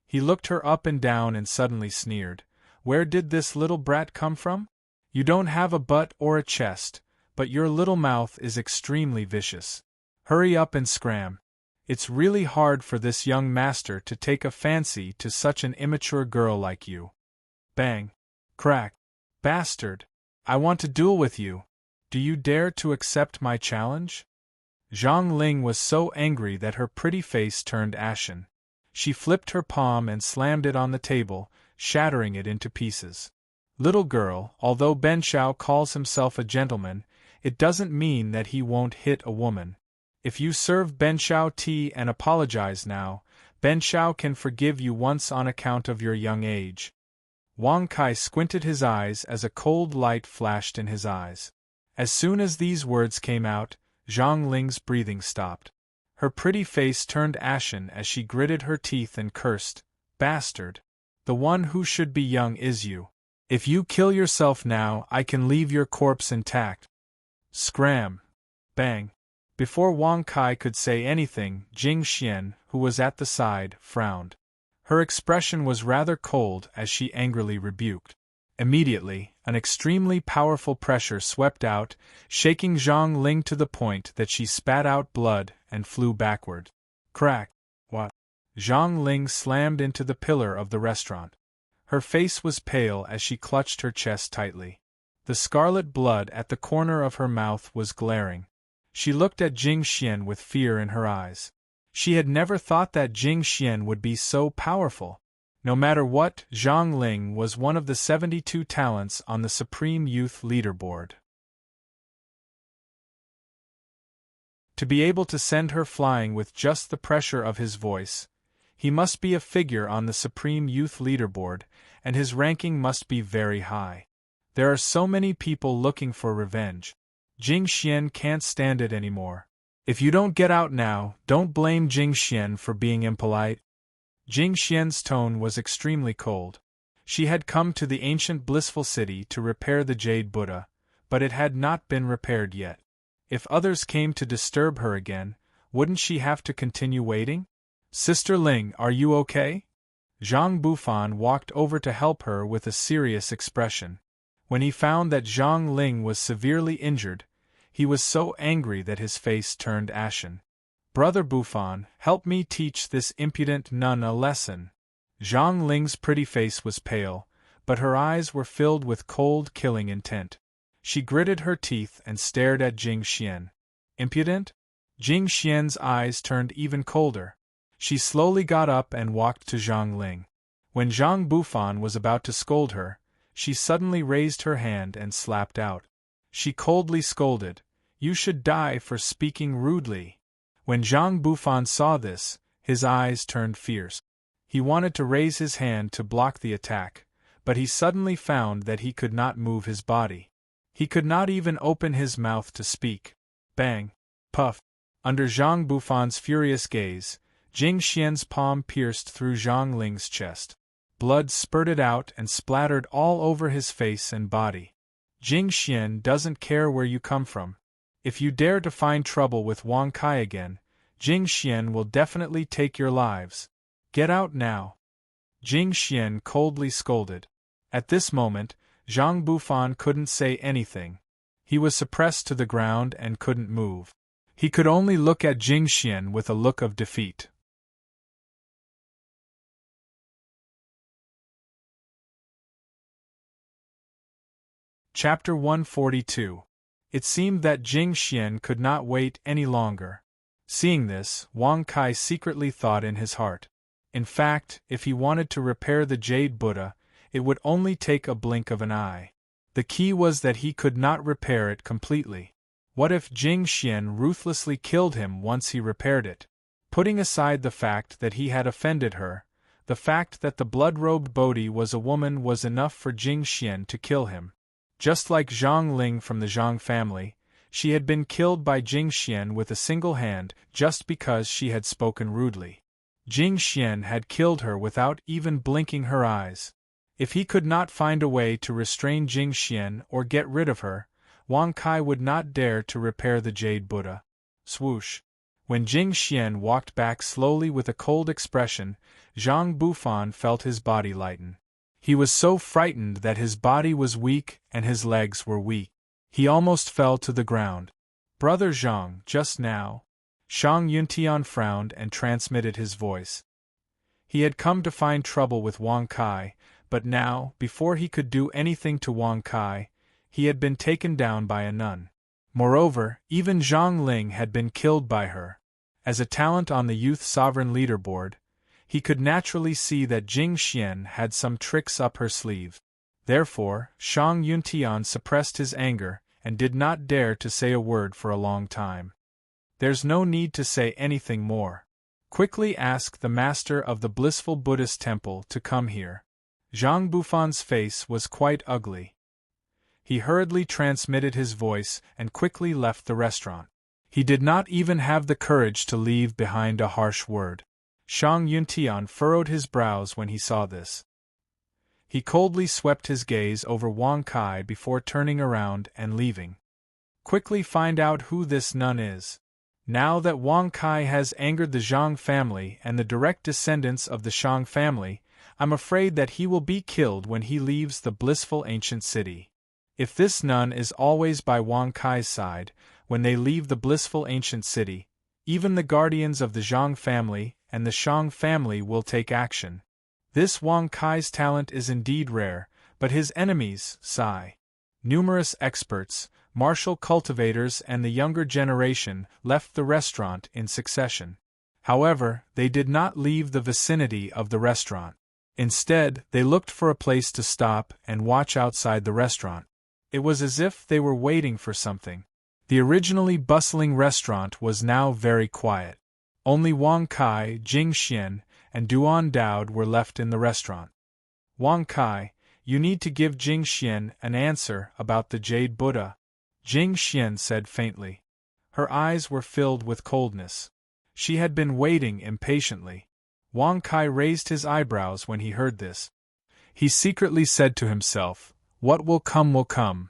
[SPEAKER 1] He looked her up and down and suddenly sneered. "Where did this little brat come from? You don't have a butt or a chest, but your little mouth is extremely vicious. Hurry up and scram. It's really hard for this young master to take a fancy to such an immature girl like you." Bang! Crack! "Bastard! I want to duel with you. Do you dare to accept my challenge?" Zhang Ling was so angry that her pretty face turned ashen. She flipped her palm and slammed it on the table, shattering it into pieces. "Little girl, although Ben Shao calls himself a gentleman, it doesn't mean that he won't hit a woman. If you serve Ben Shao tea and apologize now, Ben Shao can forgive you once on account of your young age." Wang Kai squinted his eyes as a cold light flashed in his eyes. As soon as these words came out, Zhang Ling's breathing stopped. Her pretty face turned ashen as she gritted her teeth and cursed, "Bastard! The one who should be young is you. If you kill yourself now, I can leave your corpse intact." Scram! Bang! Before Wang Kai could say anything, Jing Xian, who was at the side, frowned. Her expression was rather cold as she angrily rebuked. Immediately, an extremely powerful pressure swept out, shaking Zhang Ling to the point that she spat out blood and flew backward. Crack! What? Zhang Ling slammed into the pillar of the restaurant. Her face was pale as she clutched her chest tightly. The scarlet blood at the corner of her mouth was glaring. She looked at Jing Xian with fear in her eyes. She had never thought that Jing Xian would be so powerful. No matter what, Zhang Ling was one of the 72 talents on the Supreme Youth Leaderboard. To be able to send her flying with just the pressure of his voice, he must be a figure on the Supreme Youth Leaderboard, and his ranking must be very high. There are so many people looking for revenge. Jing Xian can't stand it anymore. If you don't get out now, don't blame Jing Xian for being impolite. Jing Xian's tone was extremely cold. She had come to the ancient blissful city to repair the Jade Buddha, but it had not been repaired yet. If others came to disturb her again, wouldn't she have to continue waiting? Sister Ling, are you okay? Zhang Bufan walked over to help her with a serious expression. When he found that Zhang Ling was severely injured, he was so angry that his face turned ashen. Brother Bufan, help me teach this impudent nun a lesson. Zhang Ling's pretty face was pale, but her eyes were filled with cold, killing intent. She gritted her teeth and stared at Jing Xian. Impudent? Jing Xian's eyes turned even colder. She slowly got up and walked to Zhang Ling. When Zhang Bufan was about to scold her, she suddenly raised her hand and slapped out. She coldly scolded, "You should die for speaking rudely." When Zhang Bufan saw this, his eyes turned fierce. He wanted to raise his hand to block the attack, but he suddenly found that he could not move his body. He could not even open his mouth to speak. Bang! Puff! Under Zhang Bufan's furious gaze, Jing Xian's palm pierced through Zhang Ling's chest. Blood spurted out and splattered all over his face and body. Jing Xian doesn't care where you come from. If you dare to find trouble with Wang Kai again, Jing Xian will definitely take your lives. Get out now. Jing Xian coldly scolded. At this moment, Zhang Bufan couldn't say anything. He was suppressed to the ground and couldn't move. He could only look at Jing Xian with a look of defeat. Chapter 142. It seemed that Jing Xian could not wait any longer. Seeing this, Wang Kai secretly thought in his heart. In fact, if he wanted to repair the Jade Buddha, it would only take a blink of an eye. The key was that he could not repair it completely. What if Jing Xian ruthlessly killed him once he repaired it? Putting aside the fact that he had offended her, the fact that the blood-robed Bodhi was a woman was enough for Jing Xian to kill him. Just like Zhang Ling from the Zhang family, she had been killed by Jing Xian with a single hand just because she had spoken rudely. Jing Xian had killed her without even blinking her eyes. If he could not find a way to restrain Jing Xian or get rid of her, Wang Kai would not dare to repair the Jade Buddha. Swoosh! When Jing Xian walked back slowly with a cold expression, Zhang Bufan felt his body lighten. He was so frightened that his body was weak and his legs were weak. He almost fell to the ground. "Brother Zhang, just now." Shang Yuntian frowned and transmitted his voice. He had come to find trouble with Wang Kai, but now, before he could do anything to Wang Kai, he had been taken down by a nun. Moreover, even Zhang Ling had been killed by her. As a talent on the Youth Sovereign leaderboard, he could naturally see that Jing Xian had some tricks up her sleeve. Therefore, Shang Yuntian suppressed his anger and did not dare to say a word for a long time. "There's no need to say anything more. Quickly ask the master of the blissful Buddhist temple to come here." Zhang Bufan's face was quite ugly. He hurriedly transmitted his voice and quickly left the restaurant. He did not even have the courage to leave behind a harsh word. Shang Yuntian furrowed his brows when he saw this. He coldly swept his gaze over Wang Kai before turning around and leaving. "Quickly find out who this nun is. Now that Wang Kai has angered the Zhang family and the direct descendants of the Shang family, I'm afraid that he will be killed when he leaves the blissful ancient city. If this nun is always by Wang Kai's side, when they leave the blissful ancient city, even the guardians of the Zhang family and the Shang family will take action. This Wang Kai's talent is indeed rare, but his enemies, sigh." Numerous experts, martial cultivators and the younger generation left the restaurant in succession. However, they did not leave the vicinity of the restaurant. Instead, they looked for a place to stop and watch outside the restaurant. It was as if they were waiting for something. The originally bustling restaurant was now very quiet. Only Wang Kai, Jing Xian, and Duan Daod were left in the restaurant. Wang Kai, You need to give Jing Xian an answer about the Jade Buddha, Jing Xian said faintly. Her eyes were filled with coldness. She had been waiting impatiently. Wang Kai raised his eyebrows when he heard this. He secretly said to himself, "What will come will come."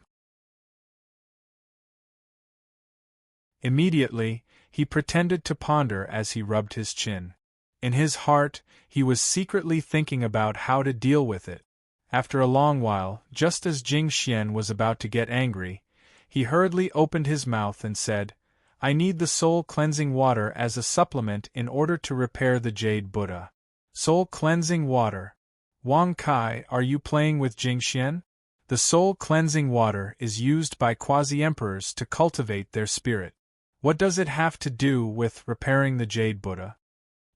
[SPEAKER 1] Immediately, he pretended to ponder as he rubbed his chin. In his heart, he was secretly thinking about how to deal with it. After a long while, just as Jing Xian was about to get angry, he hurriedly opened his mouth and said, "I need the soul-cleansing water as a supplement in order to repair the Jade Buddha." Soul-cleansing water. Wang Kai, are you playing with Jing Xian? The soul-cleansing water is used by quasi-emperors to cultivate their spirit. What does it have to do with repairing the Jade Buddha?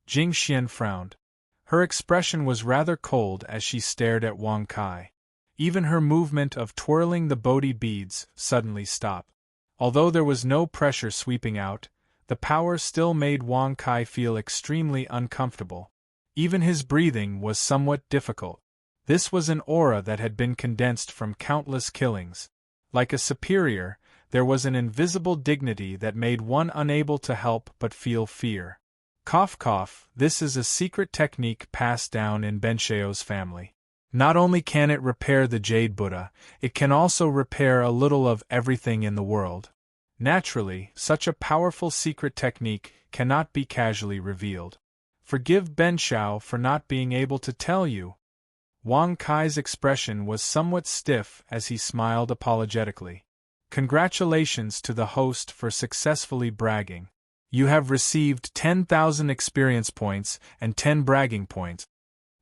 [SPEAKER 1] Jing Xian frowned. Her expression was rather cold as she stared at Wang Kai. Even her movement of twirling the Bodhi beads suddenly stopped. Although there was no pressure sweeping out, the power still made Wang Kai feel extremely uncomfortable. Even his breathing was somewhat difficult. This was an aura that had been condensed from countless killings. Like a superior, there was an invisible dignity that made one unable to help but feel fear. Cough cough, this is a secret technique passed down in Benshio's family. Not only can it repair the Jade Buddha, it can also repair a little of everything in the world. Naturally, such a powerful secret technique cannot be casually revealed. Forgive Benshao for not being able to tell you. Wang Kai's expression was somewhat stiff as he smiled apologetically. Congratulations to the host for successfully bragging. You have received 10,000 experience points and 10 bragging points.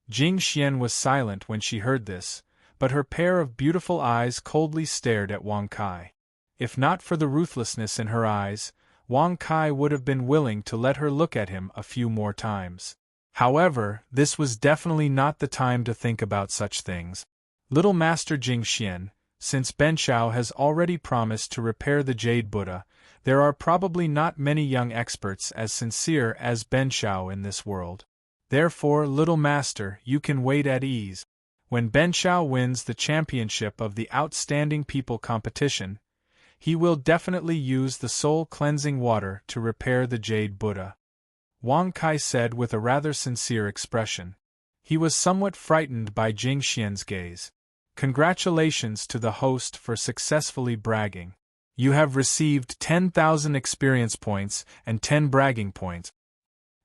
[SPEAKER 1] Jing Xian was silent when she heard this, but her pair of beautiful eyes coldly stared at Wang Kai. If not for the ruthlessness in her eyes, Wang Kai would have been willing to let her look at him a few more times. However, this was definitely not the time to think about such things. Little Master Jing Xian, since Benshao has already promised to repair the Jade Buddha, there are probably not many young experts as sincere as Benshao in this world. Therefore, little master, you can wait at ease. When Benshao wins the championship of the Outstanding People competition, he will definitely use the soul-cleansing water to repair the Jade Buddha. Wang Kai said with a rather sincere expression. He was somewhat frightened by Jing Xian's gaze. Congratulations to the host for successfully bragging. You have received 10,000 experience points and 10 bragging points.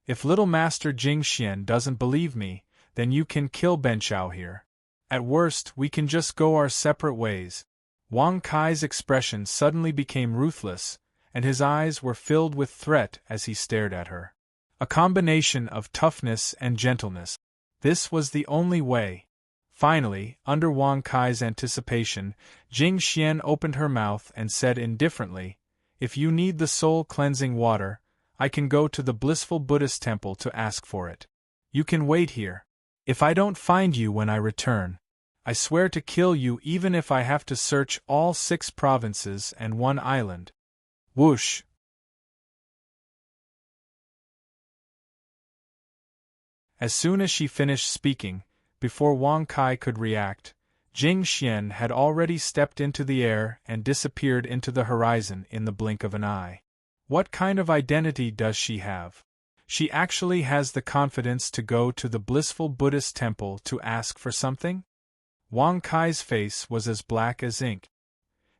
[SPEAKER 1] If little master Jing Xian doesn't believe me, then you can kill Benshao here. At worst, we can just go our separate ways. Wang Kai's expression suddenly became ruthless, and his eyes were filled with threat as he stared at her. A combination of toughness and gentleness. This was the only way. Finally, under Wang Kai's anticipation, Jing Xian opened her mouth and said indifferently, "If you need the soul-cleansing water, I can go to the blissful Buddhist temple to ask for it. You can wait here. If I don't find you when I return, I swear to kill you even if I have to search all 6 provinces and 1 island." Whoosh! As soon as she finished speaking, before Wang Kai could react, Jing Xian had already stepped into the air and disappeared into the horizon in the blink of an eye. What kind of identity does she have? She actually has the confidence to go to the blissful Buddhist temple to ask for something? Wang Kai's face was as black as ink.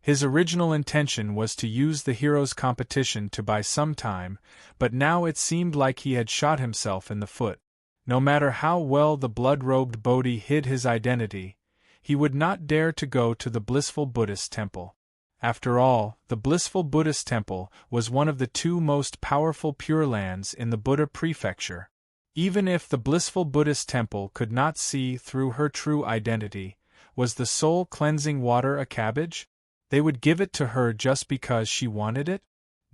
[SPEAKER 1] His original intention was to use the heroes' competition to buy some time, but now it seemed like he had shot himself in the foot. No matter how well the blood-robed Bodhi hid his identity, he would not dare to go to the blissful Buddhist temple. After all, the blissful Buddhist temple was one of the 2 most powerful Pure Lands in the Buddha prefecture. Even if the blissful Buddhist temple could not see through her true identity, was the soul-cleansing water a cabbage? They would give it to her just because she wanted it?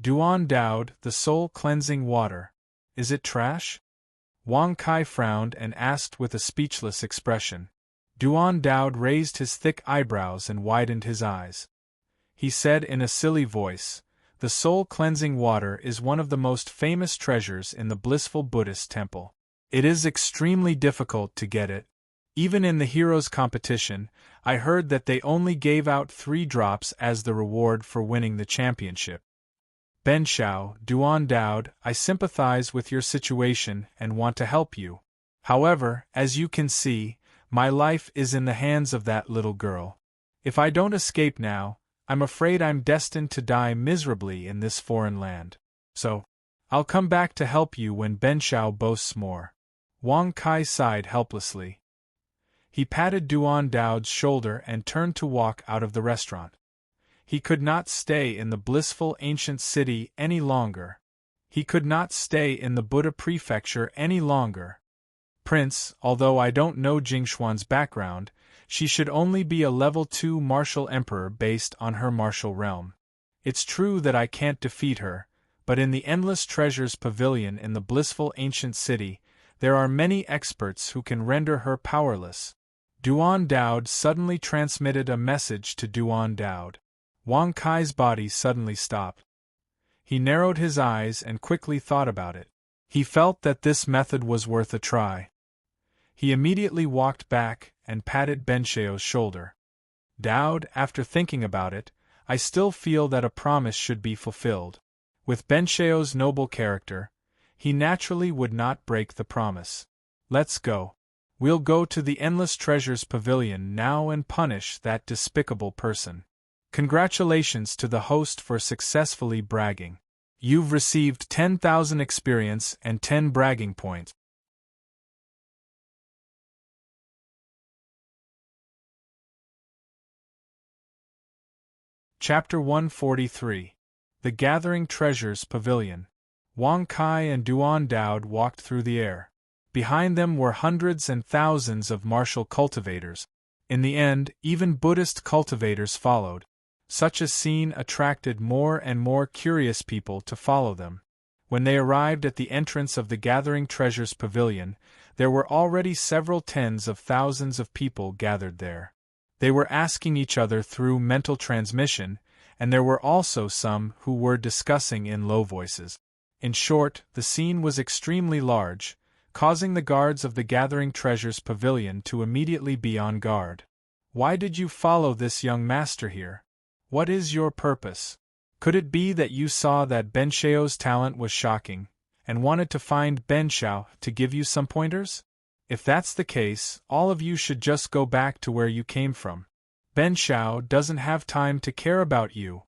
[SPEAKER 1] Duan Daod, the soul-cleansing water. Is it trash? Wang Kai frowned and asked with a speechless expression. Duan Daod raised his thick eyebrows and widened his eyes. He said in a silly voice, "The soul-cleansing water is one of the most famous treasures in the blissful Buddhist temple. It is extremely difficult to get it. Even in the heroes' competition, I heard that they only gave out 3 drops as the reward for winning the championship. Ben Shao, Duan Daod, I sympathize with your situation and want to help you. However, as you can see, my life is in the hands of that little girl. If I don't escape now, I'm afraid I'm destined to die miserably in this foreign land. So, I'll come back to help you when Ben Shao boasts more. Wang Kai sighed helplessly. He patted Duan Daod's shoulder and turned to walk out of the restaurant. He could not stay in the blissful ancient city any longer. He could not stay in the Buddha prefecture any longer. Prince, although I don't know Jingxuan's background, she should only be a level 2 martial emperor based on her martial realm. It's true that I can't defeat her, but in the Endless Treasures Pavilion in the blissful ancient city, there are many experts who can render her powerless. Duan Daod suddenly transmitted a message to Duan Daod. Wang Kai's body suddenly stopped. He narrowed his eyes and quickly thought about it. He felt that this method was worth a try. He immediately walked back and patted Ben Shao's shoulder. Daod, after thinking about it, I still feel that a promise should be fulfilled. With Ben Shao's noble character, he naturally would not break the promise. Let's go. We'll go to the Endless Treasures Pavilion now and punish that despicable person. Congratulations to the host for successfully bragging. You've received 10,000 experience and 10 bragging points. Chapter 143. The Gathering Treasures Pavilion. Wang Kai and Duan Daod walked through the air. Behind them were hundreds and thousands of martial cultivators. In the end, even Buddhist cultivators followed. Such a scene attracted more and more curious people to follow them. When they arrived at the entrance of the Gathering Treasures Pavilion, there were already several tens of thousands of people gathered there. They were asking each other through mental transmission, and there were also some who were discussing in low voices. In short, the scene was extremely large, causing the guards of the Gathering Treasures Pavilion to immediately be on guard. Why did you follow this young master here? What is your purpose? Could it be that you saw that Ben Shao's talent was shocking, and wanted to find Ben Shao to give you some pointers? If that's the case, all of you should just go back to where you came from. Ben Shao doesn't have time to care about you.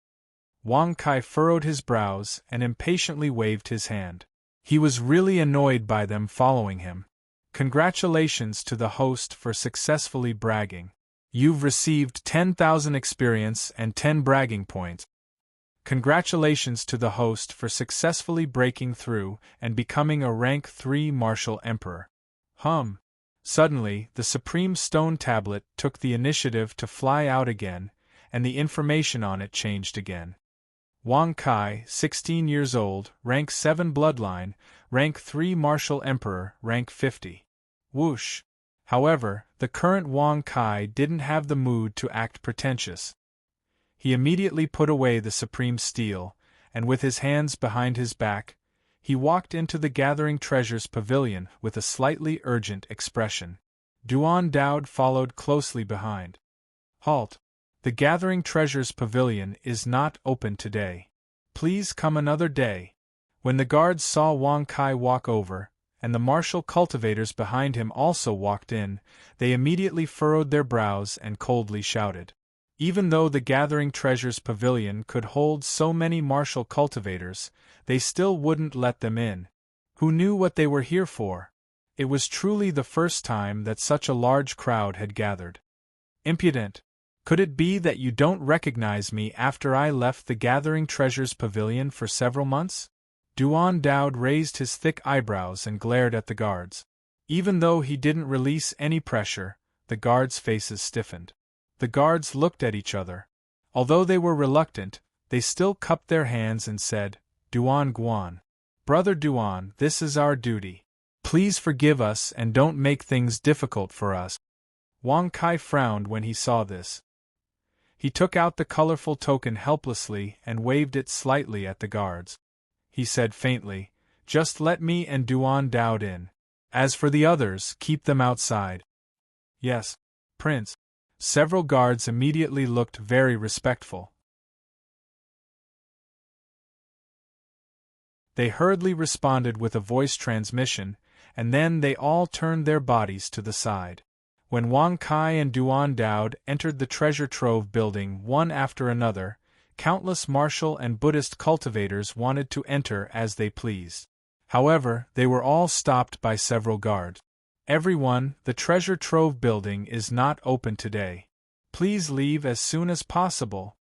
[SPEAKER 1] Wang Kai furrowed his brows and impatiently waved his hand. He was really annoyed by them following him. Congratulations to the host for successfully bragging. You've received 10,000 experience and 10 bragging points. Congratulations to the host for successfully breaking through and becoming a rank 3 martial emperor. Suddenly, the supreme stone tablet took the initiative to fly out again, and the information on it changed again. Wang Kai, 16 years old, rank 7 bloodline, rank 3 martial emperor, rank 50. Whoosh! However, the current Wang Kai didn't have the mood to act pretentious. He immediately put away the supreme steel, and with his hands behind his back, he walked into the Gathering Treasures Pavilion with a slightly urgent expression. Duan Daod followed closely behind. Halt! The Gathering Treasures Pavilion is not open today. Please come another day. When the guards saw Wang Kai walk over, and the martial cultivators behind him also walked in, they immediately furrowed their brows and coldly shouted. Even though the Gathering Treasures Pavilion could hold so many martial cultivators, they still wouldn't let them in. Who knew what they were here for? It was truly the first time that such a large crowd had gathered. Impudent! Could it be that you don't recognize me after I left the Gathering Treasures Pavilion for several months? Duan Daod raised his thick eyebrows and glared at the guards. Even though he didn't release any pressure, the guards' faces stiffened. The guards looked at each other. Although they were reluctant, they still cupped their hands and said, Duan Guan. Brother Duan, this is our duty. Please forgive us and don't make things difficult for us. Wang Kai frowned when he saw this. He took out the colorful token helplessly and waved it slightly at the guards. He said faintly, just let me and Duan Daod in. As for the others, keep them outside. Yes, Prince. Several guards immediately looked very respectful. They hurriedly responded with a voice transmission, and then they all turned their bodies to the side. When Wang Kai and Duan Daod entered the treasure trove building one after another, countless martial and Buddhist cultivators wanted to enter as they pleased. However, they were all stopped by several guards. Everyone, the treasure trove building is not open today. Please leave as soon as possible.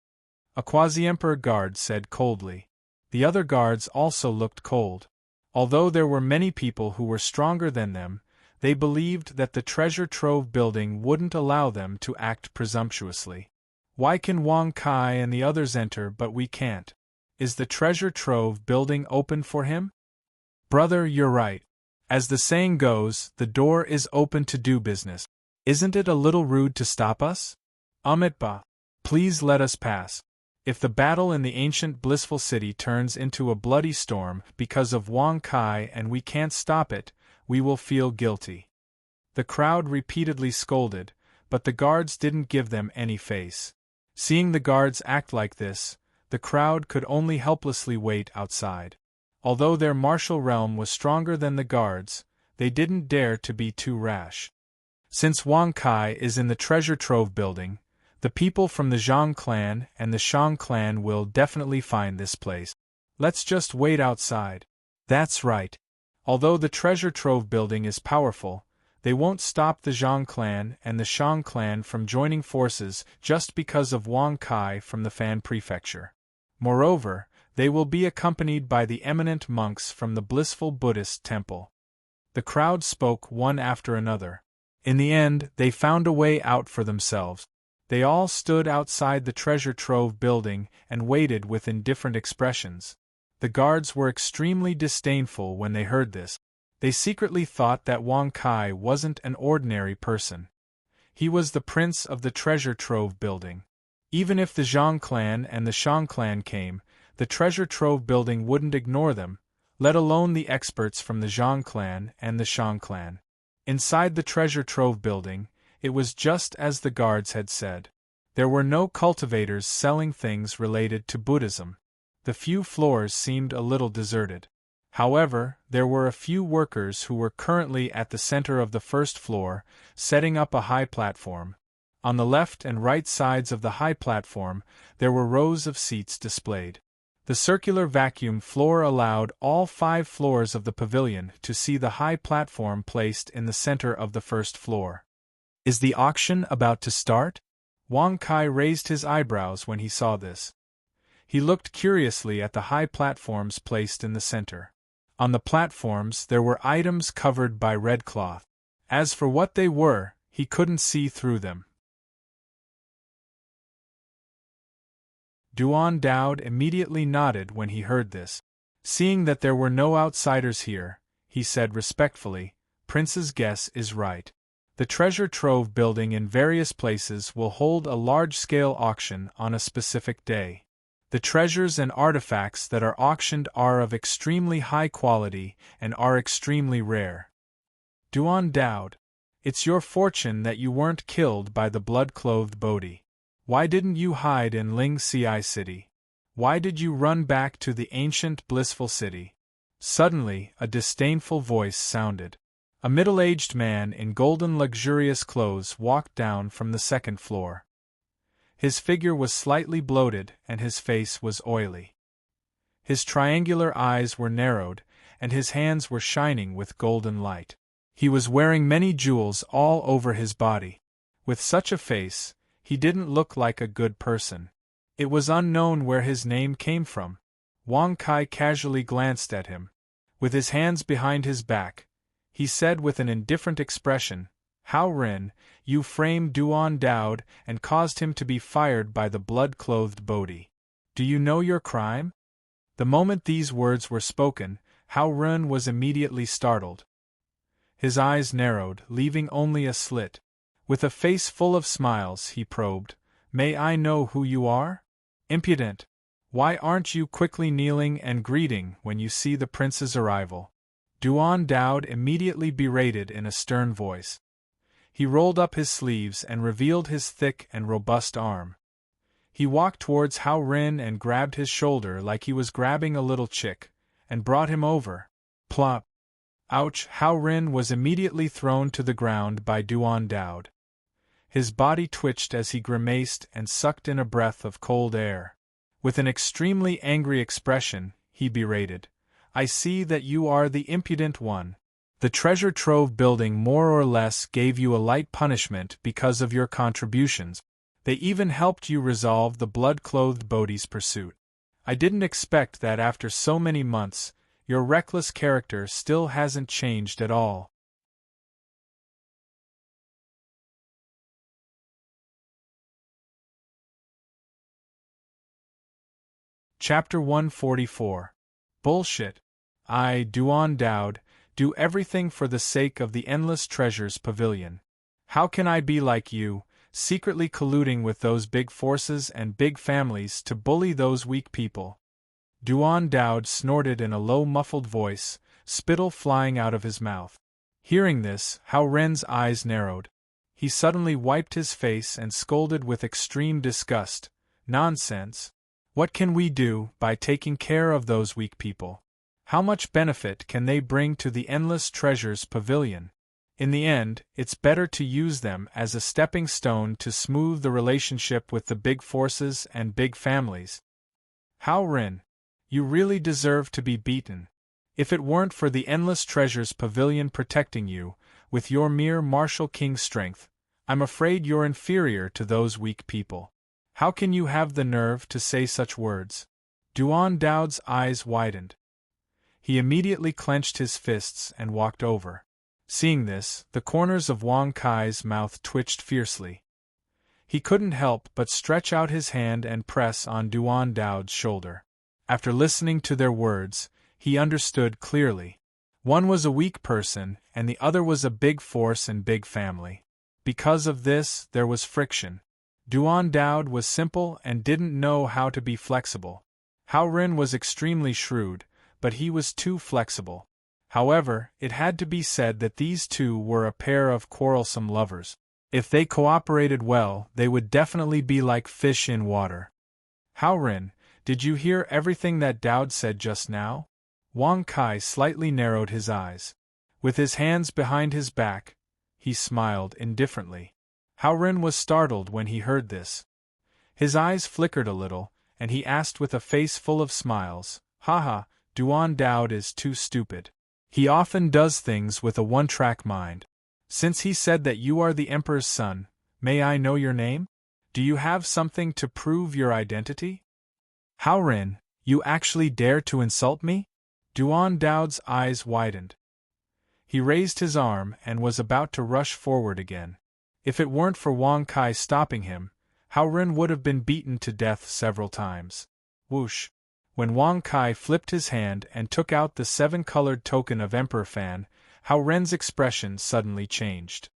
[SPEAKER 1] A quasi-emperor guard said coldly. The other guards also looked cold. Although there were many people who were stronger than them, they believed that the treasure trove building wouldn't allow them to act presumptuously. Why can Wang Kai and the others enter but we can't? Is the treasure trove building open for him? Brother, you're right. As the saying goes, the door is open to do business. Isn't it a little rude to stop us? Amitba, please let us pass. If the battle in the ancient blissful city turns into a bloody storm because of Wang Kai and we can't stop it, we will feel guilty. The crowd repeatedly scolded, but the guards didn't give them any face. Seeing the guards act like this, the crowd could only helplessly wait outside. Although their martial realm was stronger than the guards, they didn't dare to be too rash. Since Wang Kai is in the treasure trove building, the people from the Zhang clan and the Shang clan will definitely find this place. Let's just wait outside. That's right. Although the treasure trove building is powerful, they won't stop the Zhang clan and the Shang clan from joining forces just because of Wang Kai from the Fan Prefecture. Moreover, they will be accompanied by the eminent monks from the blissful Buddhist temple. The crowd spoke one after another. In the end, they found a way out for themselves. They all stood outside the treasure trove building and waited with indifferent expressions. The guards were extremely disdainful when they heard this. They secretly thought that Wang Kai wasn't an ordinary person. He was the prince of the treasure trove building. Even if the Zhang clan and the Shang clan came, the treasure trove building wouldn't ignore them, let alone the experts from the Zhang clan and the Shang clan. Inside the treasure trove building, it was just as the guards had said. There were no cultivators selling things related to Buddhism. The few floors seemed a little deserted. However, there were a few workers who were currently at the center of the first floor, setting up a high platform. On the left and right sides of the high platform, there were rows of seats displayed. The circular vacuum floor allowed all 5 floors of the pavilion to see the high platform placed in the center of the first floor. Is the auction about to start? Wang Kai raised his eyebrows when he saw this. He looked curiously at the high platforms placed in the center. On the platforms there were items covered by red cloth. As for what they were, he couldn't see through them. Duan Daod immediately nodded when he heard this. Seeing that there were no outsiders here, he said respectfully, "Prince's guess is right. The treasure trove building in various places will hold a large-scale auction on a specific day. The treasures and artifacts that are auctioned are of extremely high quality and are extremely rare. Duan Daod, it's your fortune that you weren't killed by the blood-clothed Bodhi. Why didn't you hide in Ling Ci City? Why did you run back to the ancient blissful city?" Suddenly, a disdainful voice sounded. A middle-aged man in golden luxurious clothes walked down from the second floor. His figure was slightly bloated and his face was oily. His triangular eyes were narrowed, and his hands were shining with golden light. He was wearing many jewels all over his body. With such a face, he didn't look like a good person. It was unknown where his name came from. Wang Kai casually glanced at him. With his hands behind his back, he said with an indifferent expression, "Hao Ren, you framed Duan Daod and caused him to be fired by the blood-clothed Bodhi. Do you know your crime?" The moment these words were spoken, Hao Ren was immediately startled. His eyes narrowed, leaving only a slit. With a face full of smiles, he probed, "May I know who you are? Impudent! Why aren't you quickly kneeling and greeting when you see the prince's arrival?" Duan Daod immediately berated in a stern voice. He rolled up his sleeves and revealed his thick and robust arm. He walked towards Hao Ren and grabbed his shoulder like he was grabbing a little chick, and brought him over. Plop! Ouch! Hao Ren was immediately thrown to the ground by Duan Daod. His body twitched as he grimaced and sucked in a breath of cold air. With an extremely angry expression, he berated, "I see that you are the impudent one. The treasure trove building more or less gave you a light punishment because of your contributions. They even helped you resolve the blood-clothed Bodhi's pursuit. I didn't expect that after so many months, your reckless character still hasn't changed at all." Chapter 144. Bullshit. I, Duan Daod, do everything for the sake of the Endless Treasures Pavilion. How can I be like you, secretly colluding with those big forces and big families to bully those weak people? Duan Daod snorted in a low muffled voice, spittle flying out of his mouth. Hearing this, Hao Ren's eyes narrowed. He suddenly wiped his face and scolded with extreme disgust. Nonsense! What can we do by taking care of those weak people? How much benefit can they bring to the Endless Treasures Pavilion? In the end, it's better to use them as a stepping stone to smooth the relationship with the big forces and big families. Hao Ren, you really deserve to be beaten. If it weren't for the Endless Treasures Pavilion protecting you, with your mere martial king strength, I'm afraid you're inferior to those weak people. How can you have the nerve to say such words? Duan Daod's eyes widened. He immediately clenched his fists and walked over. Seeing this, the corners of Wang Kai's mouth twitched fiercely. He couldn't help but stretch out his hand and press on Duan Daod's shoulder. After listening to their words, he understood clearly. One was a weak person, and the other was a big force and big family. Because of this, there was friction. Duan Daod was simple and didn't know how to be flexible. Hao Ren was extremely shrewd, but he was too flexible. However, it had to be said that these two were a pair of quarrelsome lovers. If they cooperated well, they would definitely be like fish in water. Hao Ren, did you hear everything that Daod said just now? Wang Kai slightly narrowed his eyes. With his hands behind his back, he smiled indifferently. Hao Ren was startled when he heard this. His eyes flickered a little, and he asked with a face full of smiles, "Haha, Duan Daod is too stupid. He often does things with a one-track mind. Since he said that you are the Emperor's son, may I know your name? Do you have something to prove your identity?" Hao Ren, you actually dare to insult me? Duan Daod's eyes widened. He raised his arm and was about to rush forward again. If it weren't for Wang Kai stopping him, Hao Ren would have been beaten to death several times. Whoosh! When Wang Kai flipped his hand and took out the 7-colored token of Emperor Fan, Hao Ren's expression suddenly changed.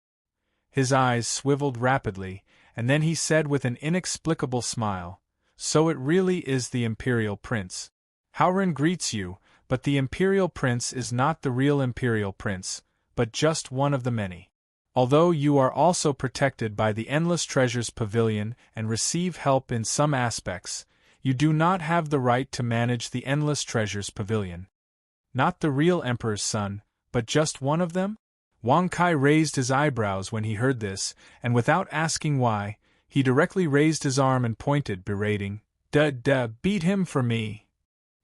[SPEAKER 1] His eyes swiveled rapidly, and then he said with an inexplicable smile, "So it really is the Imperial Prince. Hao Ren greets you, but the Imperial Prince is not the real Imperial Prince, but just one of the many. Although you are also protected by the Endless Treasures Pavilion and receive help in some aspects, you do not have the right to manage the Endless Treasures Pavilion. Not the real Emperor's son, but just one of them?" Wang Kai raised his eyebrows when he heard this, and without asking why, he directly raised his arm and pointed, berating, "Duh, beat him for me."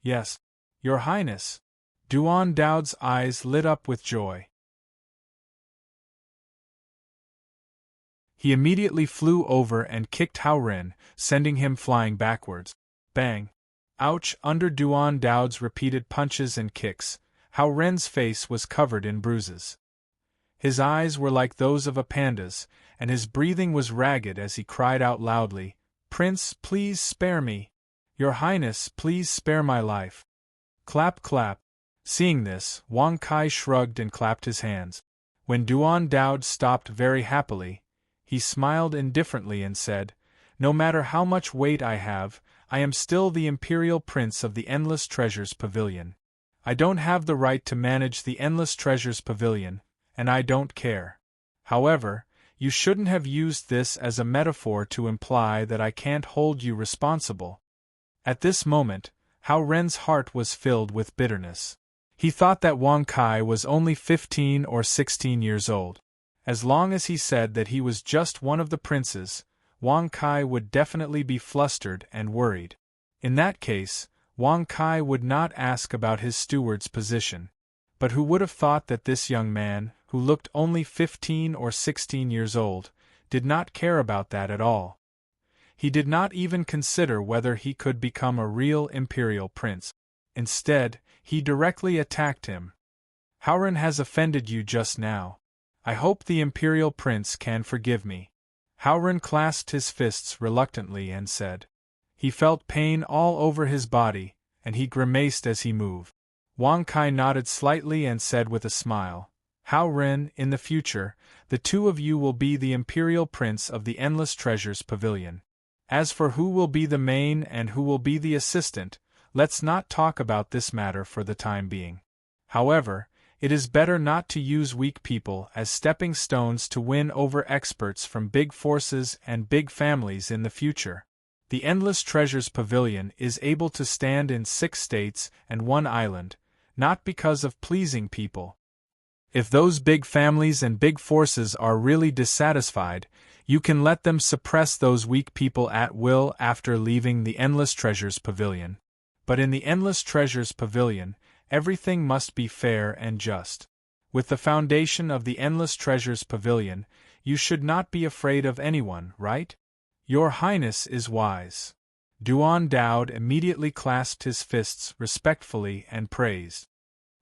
[SPEAKER 1] "Yes, Your Highness." Duan Daod's eyes lit up with joy. He immediately flew over and kicked Hao Ren, sending him flying backwards. Bang! Ouch! Under Duan Daod's repeated punches and kicks, Hao Ren's face was covered in bruises. His eyes were like those of a panda's, and his breathing was ragged as he cried out loudly, "Prince, please spare me! Your Highness, please spare my life!" Clap, clap. Seeing this, Wang Kai shrugged and clapped his hands. When Duan Daod stopped very happily, he smiled indifferently and said, "No matter how much weight I have, I am still the Imperial Prince of the Endless Treasures Pavilion. I don't have the right to manage the Endless Treasures Pavilion, and I don't care. However, You shouldn't have used this as a metaphor to imply that I can't hold you responsible. At this moment, Hao Ren's heart was filled with bitterness. He thought that Wang Kai was only 15 or 16 years old. As long as he said that he was just one of the princes, Wang Kai would definitely be flustered and worried. In that case, Wang Kai would not ask about his steward's position. But who would have thought that this young man, who looked only 15 or 16 years old, did not care about that at all? He did not even consider whether he could become a real imperial prince. Instead, he directly attacked him. Hao Ren has offended you just now. I hope the imperial prince can forgive me. Hao Ren clasped his fists reluctantly and said. He felt pain all over his body, and he grimaced as he moved. Wang Kai nodded slightly and said with a smile, Hao Ren, in the future, the two of you will be the imperial prince of the Endless Treasures Pavilion. As for who will be the main and who will be the assistant, let's not talk about this matter for the time being. However, it is better not to use weak people as stepping stones to win over experts from big forces and big families in the future. The Endless Treasures Pavilion is able to stand in 6 states and 1 island, not because of pleasing people. If those big families and big forces are really dissatisfied, you can let them suppress those weak people at will after leaving the Endless Treasures Pavilion. But in the Endless Treasures Pavilion, everything must be fair and just. With the foundation of the Endless Treasures Pavilion, you should not be afraid of anyone, right? Your Highness is wise. Duan Daod immediately clasped his fists respectfully and praised.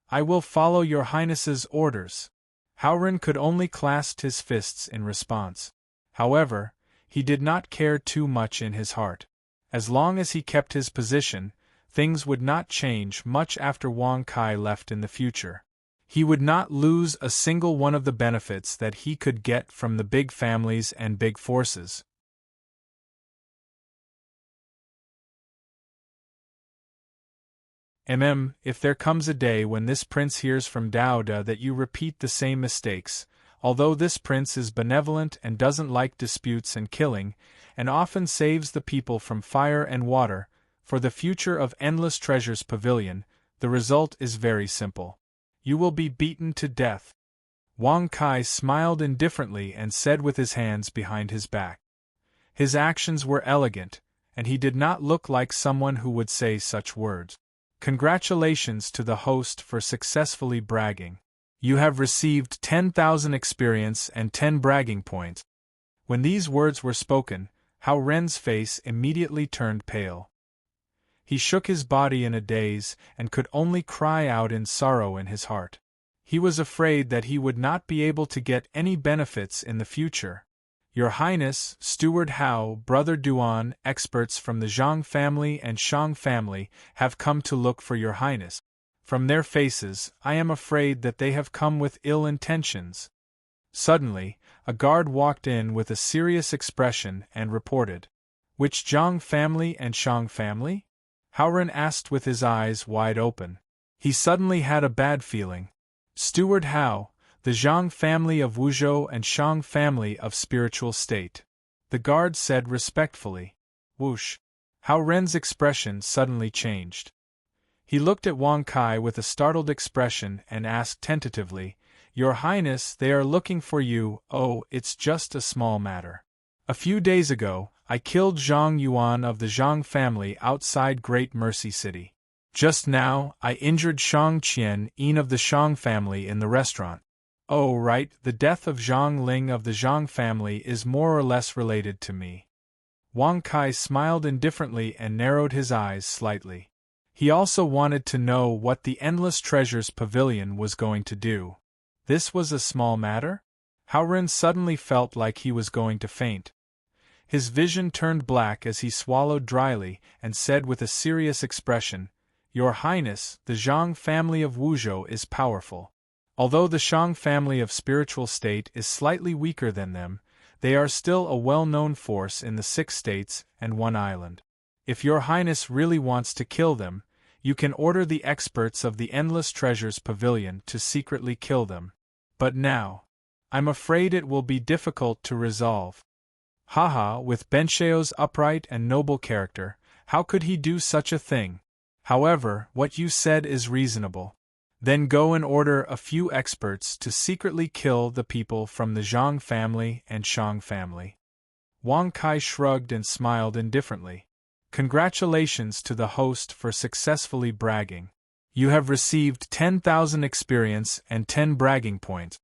[SPEAKER 1] I will follow your Highness's orders. Hao Ren could only clasp his fists in response. However, he did not care too much in his heart. As long as he kept his position, things would not change much after Wang Kai left in the future. He would not lose a single one of the benefits that he could get from the big families and big forces. If there comes a day when this prince hears from Daoda that you repeat the same mistakes, although this prince is benevolent and doesn't like disputes and killing, and often saves the people from fire and water, for the future of Endless Treasures Pavilion, the result is very simple. You will be beaten to death. Wang Kai smiled indifferently and said with his hands behind his back. His actions were elegant, and he did not look like someone who would say such words. Congratulations to the host for successfully bragging. You have received 10,000 experience and 10 bragging points. When these words were spoken, Hao Ren's face immediately turned pale. He shook his body in a daze and could only cry out in sorrow in his heart. He was afraid that he would not be able to get any benefits in the future. Your Highness, Steward Hao, Brother Duan, experts from the Zhang family and Shang family have come to look for your Highness. From their faces, I am afraid that they have come with ill intentions. Suddenly, a guard walked in with a serious expression and reported. Which Zhang family and Shang family? Hao Ren asked with his eyes wide open. He suddenly had a bad feeling. Steward Hao, the Zhang family of Wuzhou and Shang family of Spiritual State. The guard said respectfully. Whoosh. Hao Ren's expression suddenly changed. He looked at Wang Kai with a startled expression and asked tentatively, Your Highness, they are looking for you. Oh, it's just a small matter. A few days ago, I killed Zhang Yuan of the Zhang family outside Great Mercy City. Just now, I injured Shang Qian Yin of the Shang family in the restaurant. Oh right, the death of Zhang Ling of the Zhang family is more or less related to me. Wang Kai smiled indifferently and narrowed his eyes slightly. He also wanted to know what the Endless Treasures Pavilion was going to do. This was a small matter? Hao Ren suddenly felt like he was going to faint. His vision turned black as he swallowed dryly and said with a serious expression, Your Highness, the Zhang family of Wuzhou is powerful. Although the Shang family of Spiritual State is slightly weaker than them, they are still a well-known force in the 6 states and 1 island. If your Highness really wants to kill them, you can order the experts of the Endless Treasures Pavilion to secretly kill them. But now, I'm afraid it will be difficult to resolve. Haha, with Bencheo's upright and noble character, how could he do such a thing? However, what you said is reasonable. Then go and order a few experts to secretly kill the people from the Zhang family and Shang family. Wang Kai shrugged and smiled indifferently. Congratulations to the host for successfully bragging. You have received 10,000 experience and 10 bragging points.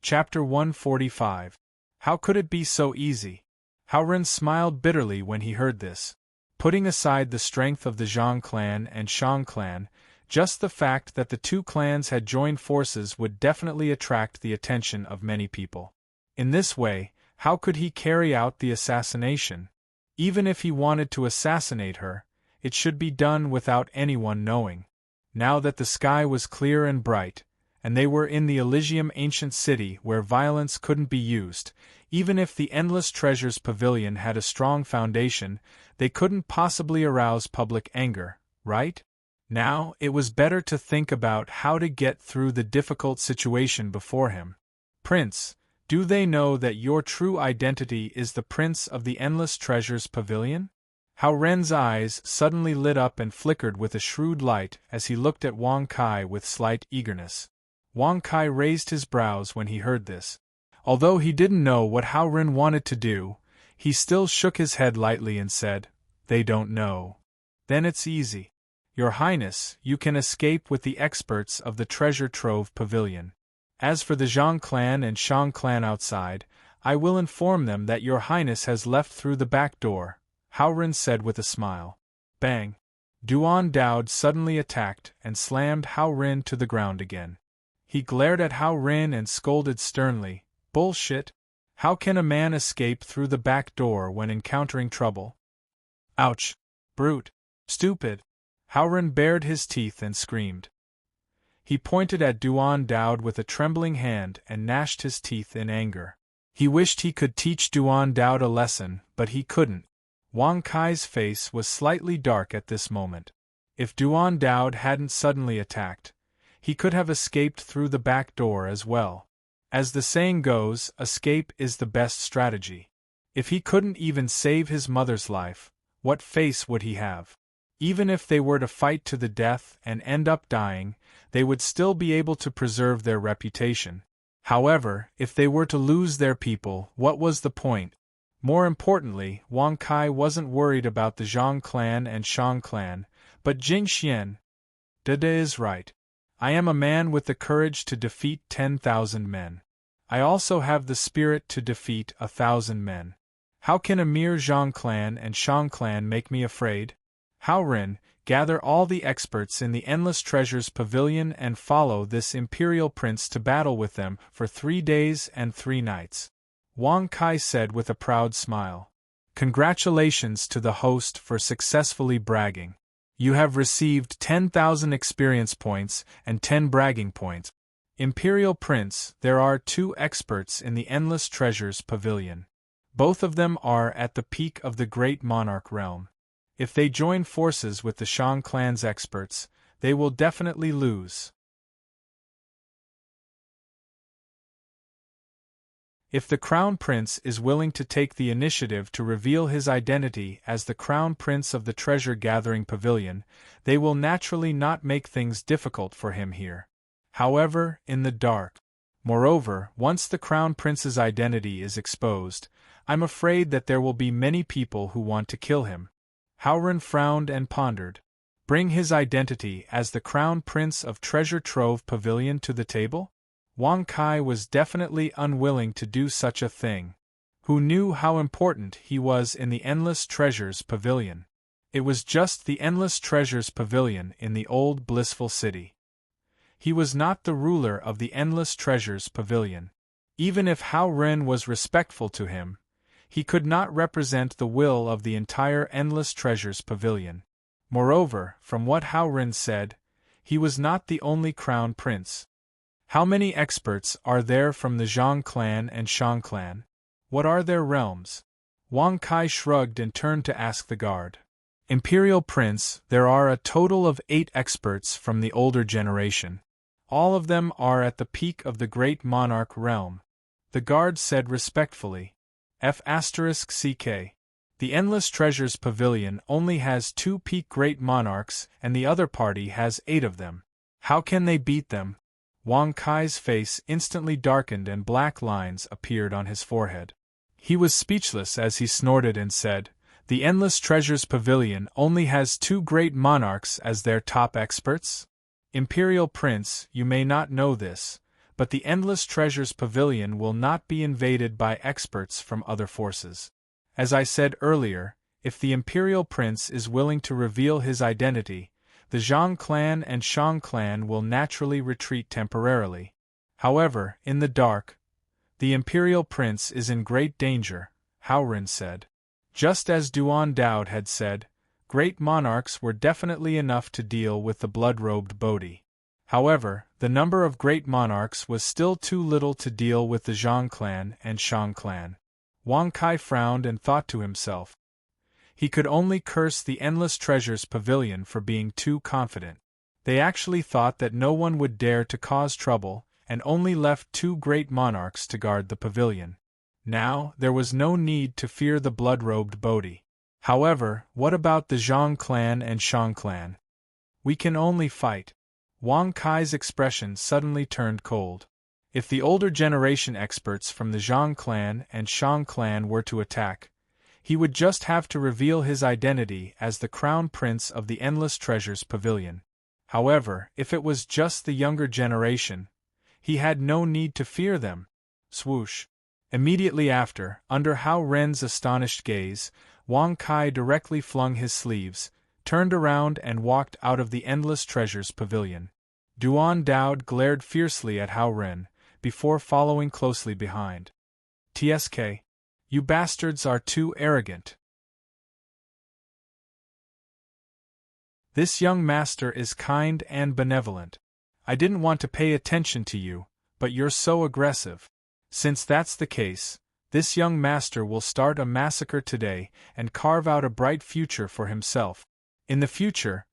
[SPEAKER 1] Chapter 145. How could it be so easy? Hao Ren smiled bitterly when he heard this. Putting aside the strength of the Zhang clan and Shang clan, just the fact that the two clans had joined forces would definitely attract the attention of many people. In this way, how could he carry out the assassination? Even if he wanted to assassinate her, it should be done without anyone knowing. Now that the sky was clear and bright, and they were in the Elysium ancient city where violence couldn't be used, even if the Endless Treasures Pavilion had a strong foundation, they couldn't possibly arouse public anger, right? Now, it was better to think about how to get through the difficult situation before him. Prince, do they know that your true identity is the Prince of the Endless Treasures Pavilion? Hao Ren's eyes suddenly lit up and flickered with a shrewd light as he looked at Wang Kai with slight eagerness. Wang Kai raised his brows when he heard this. Although he didn't know what Hao Ren wanted to do, he still shook his head lightly and said, "They don't know. Then it's easy. Your Highness, you can escape with the experts of the Treasure Trove Pavilion. As for the Zhang clan and Shang clan outside, I will inform them that your Highness has left through the back door," Hao Ren said with a smile. Bang! Duan Daod suddenly attacked and slammed Hao Ren to the ground again. He glared at Hao Ren and scolded sternly, "Bullshit! How can a man escape through the back door when encountering trouble? Ouch! Brute! Stupid!" Hao Ren bared his teeth and screamed. He pointed at Duan Daod with a trembling hand and gnashed his teeth in anger. He wished he could teach Duan Daod a lesson, but he couldn't. Wang Kai's face was slightly dark at this moment. If Duan Daod hadn't suddenly attacked, he could have escaped through the back door as well. As the saying goes, escape is the best strategy. If he couldn't even save his mother's life, what face would he have? Even if they were to fight to the death and end up dying, they would still be able to preserve their reputation. However, if they were to lose their people, what was the point? More importantly, Wang Kai wasn't worried about the Zhang clan and Shang clan, but Jing Xian. Dada is right. I am a man with the courage to defeat 10,000 men. I also have the spirit to defeat 1,000 men. How can a mere Zhang clan and Shang clan make me afraid? Hao Ren, gather all the experts in the Endless Treasures Pavilion and follow this imperial prince to battle with them for 3 days and 3 nights. Wang Kai said with a proud smile. Congratulations to the host for successfully bragging. You have received 10,000 experience points and 10 bragging points. Imperial Prince, there are 2 experts in the Endless Treasures Pavilion. Both of them are at the peak of the Great Monarch realm. If they join forces with the Shang clan's experts, they will definitely lose. If the Crown Prince is willing to take the initiative to reveal his identity as the Crown Prince of the Treasure Gathering Pavilion, they will naturally not make things difficult for him here. However, in the dark. Moreover, once the Crown Prince's identity is exposed, I'm afraid that there will be many people who want to kill him. Hao Ren frowned and pondered. Bring his identity as the Crown Prince of Treasure Trove Pavilion to the table? Wang Kai was definitely unwilling to do such a thing. Who knew how important he was in the Endless Treasures Pavilion? It was just the Endless Treasures Pavilion in the old blissful city. He was not the ruler of the Endless Treasures Pavilion. Even if Hao Ren was respectful to him, he could not represent the will of the entire Endless Treasures Pavilion. Moreover, from what Hao Ren said, he was not the only crown prince. How many experts are there from the Zhang clan and Shang clan? What are their realms? Wang Kai shrugged and turned to ask the guard. Imperial Prince, there are a total of 8 experts from the older generation. All of them are at the peak of the great monarch realm. The guard said respectfully. F***ck. The Endless Treasures Pavilion only has 2 peak great monarchs and the other party has 8 of them. How can they beat them? Wang Kai's face instantly darkened and black lines appeared on his forehead. He was speechless as he snorted and said, "The Endless Treasures Pavilion only has 2 great monarchs as their top experts? Imperial Prince, you may not know this, but the Endless Treasures Pavilion will not be invaded by experts from other forces. As I said earlier, if the Imperial Prince is willing to reveal his identity, the Zhang clan and Shang clan will naturally retreat temporarily. However, in the dark, the Imperial Prince is in great danger," Howrin said. Just as Duan Daud had said, great monarchs were definitely enough to deal with the blood-robed Bodhi. However, the number of great monarchs was still too little to deal with the Zhang clan and Shang clan. Wang Kai frowned and thought to himself. He could only curse the Endless Treasures Pavilion for being too confident. They actually thought that no one would dare to cause trouble, and only left 2 great monarchs to guard the pavilion. Now, there was no need to fear the blood-robed Bodhi. However, what about the Zhang clan and Shang clan? We can only fight. Wang Kai's expression suddenly turned cold. If the older generation experts from the Zhang clan and Shang clan were to attack, he would just have to reveal his identity as the Crown Prince of the Endless Treasures Pavilion. However, if it was just the younger generation, he had no need to fear them. Swoosh. Immediately after, under Hao Ren's astonished gaze, Wang Kai directly flung his sleeves, turned around and walked out of the Endless Treasures Pavilion. Duan Daud glared fiercely at Hao Ren, before following closely behind. "Tsk. You bastards are too arrogant. This young master is kind and benevolent. I didn't want to pay attention to you, but you're so aggressive. Since that's the case, this young master will start a massacre today and carve out a bright future for himself. In the future,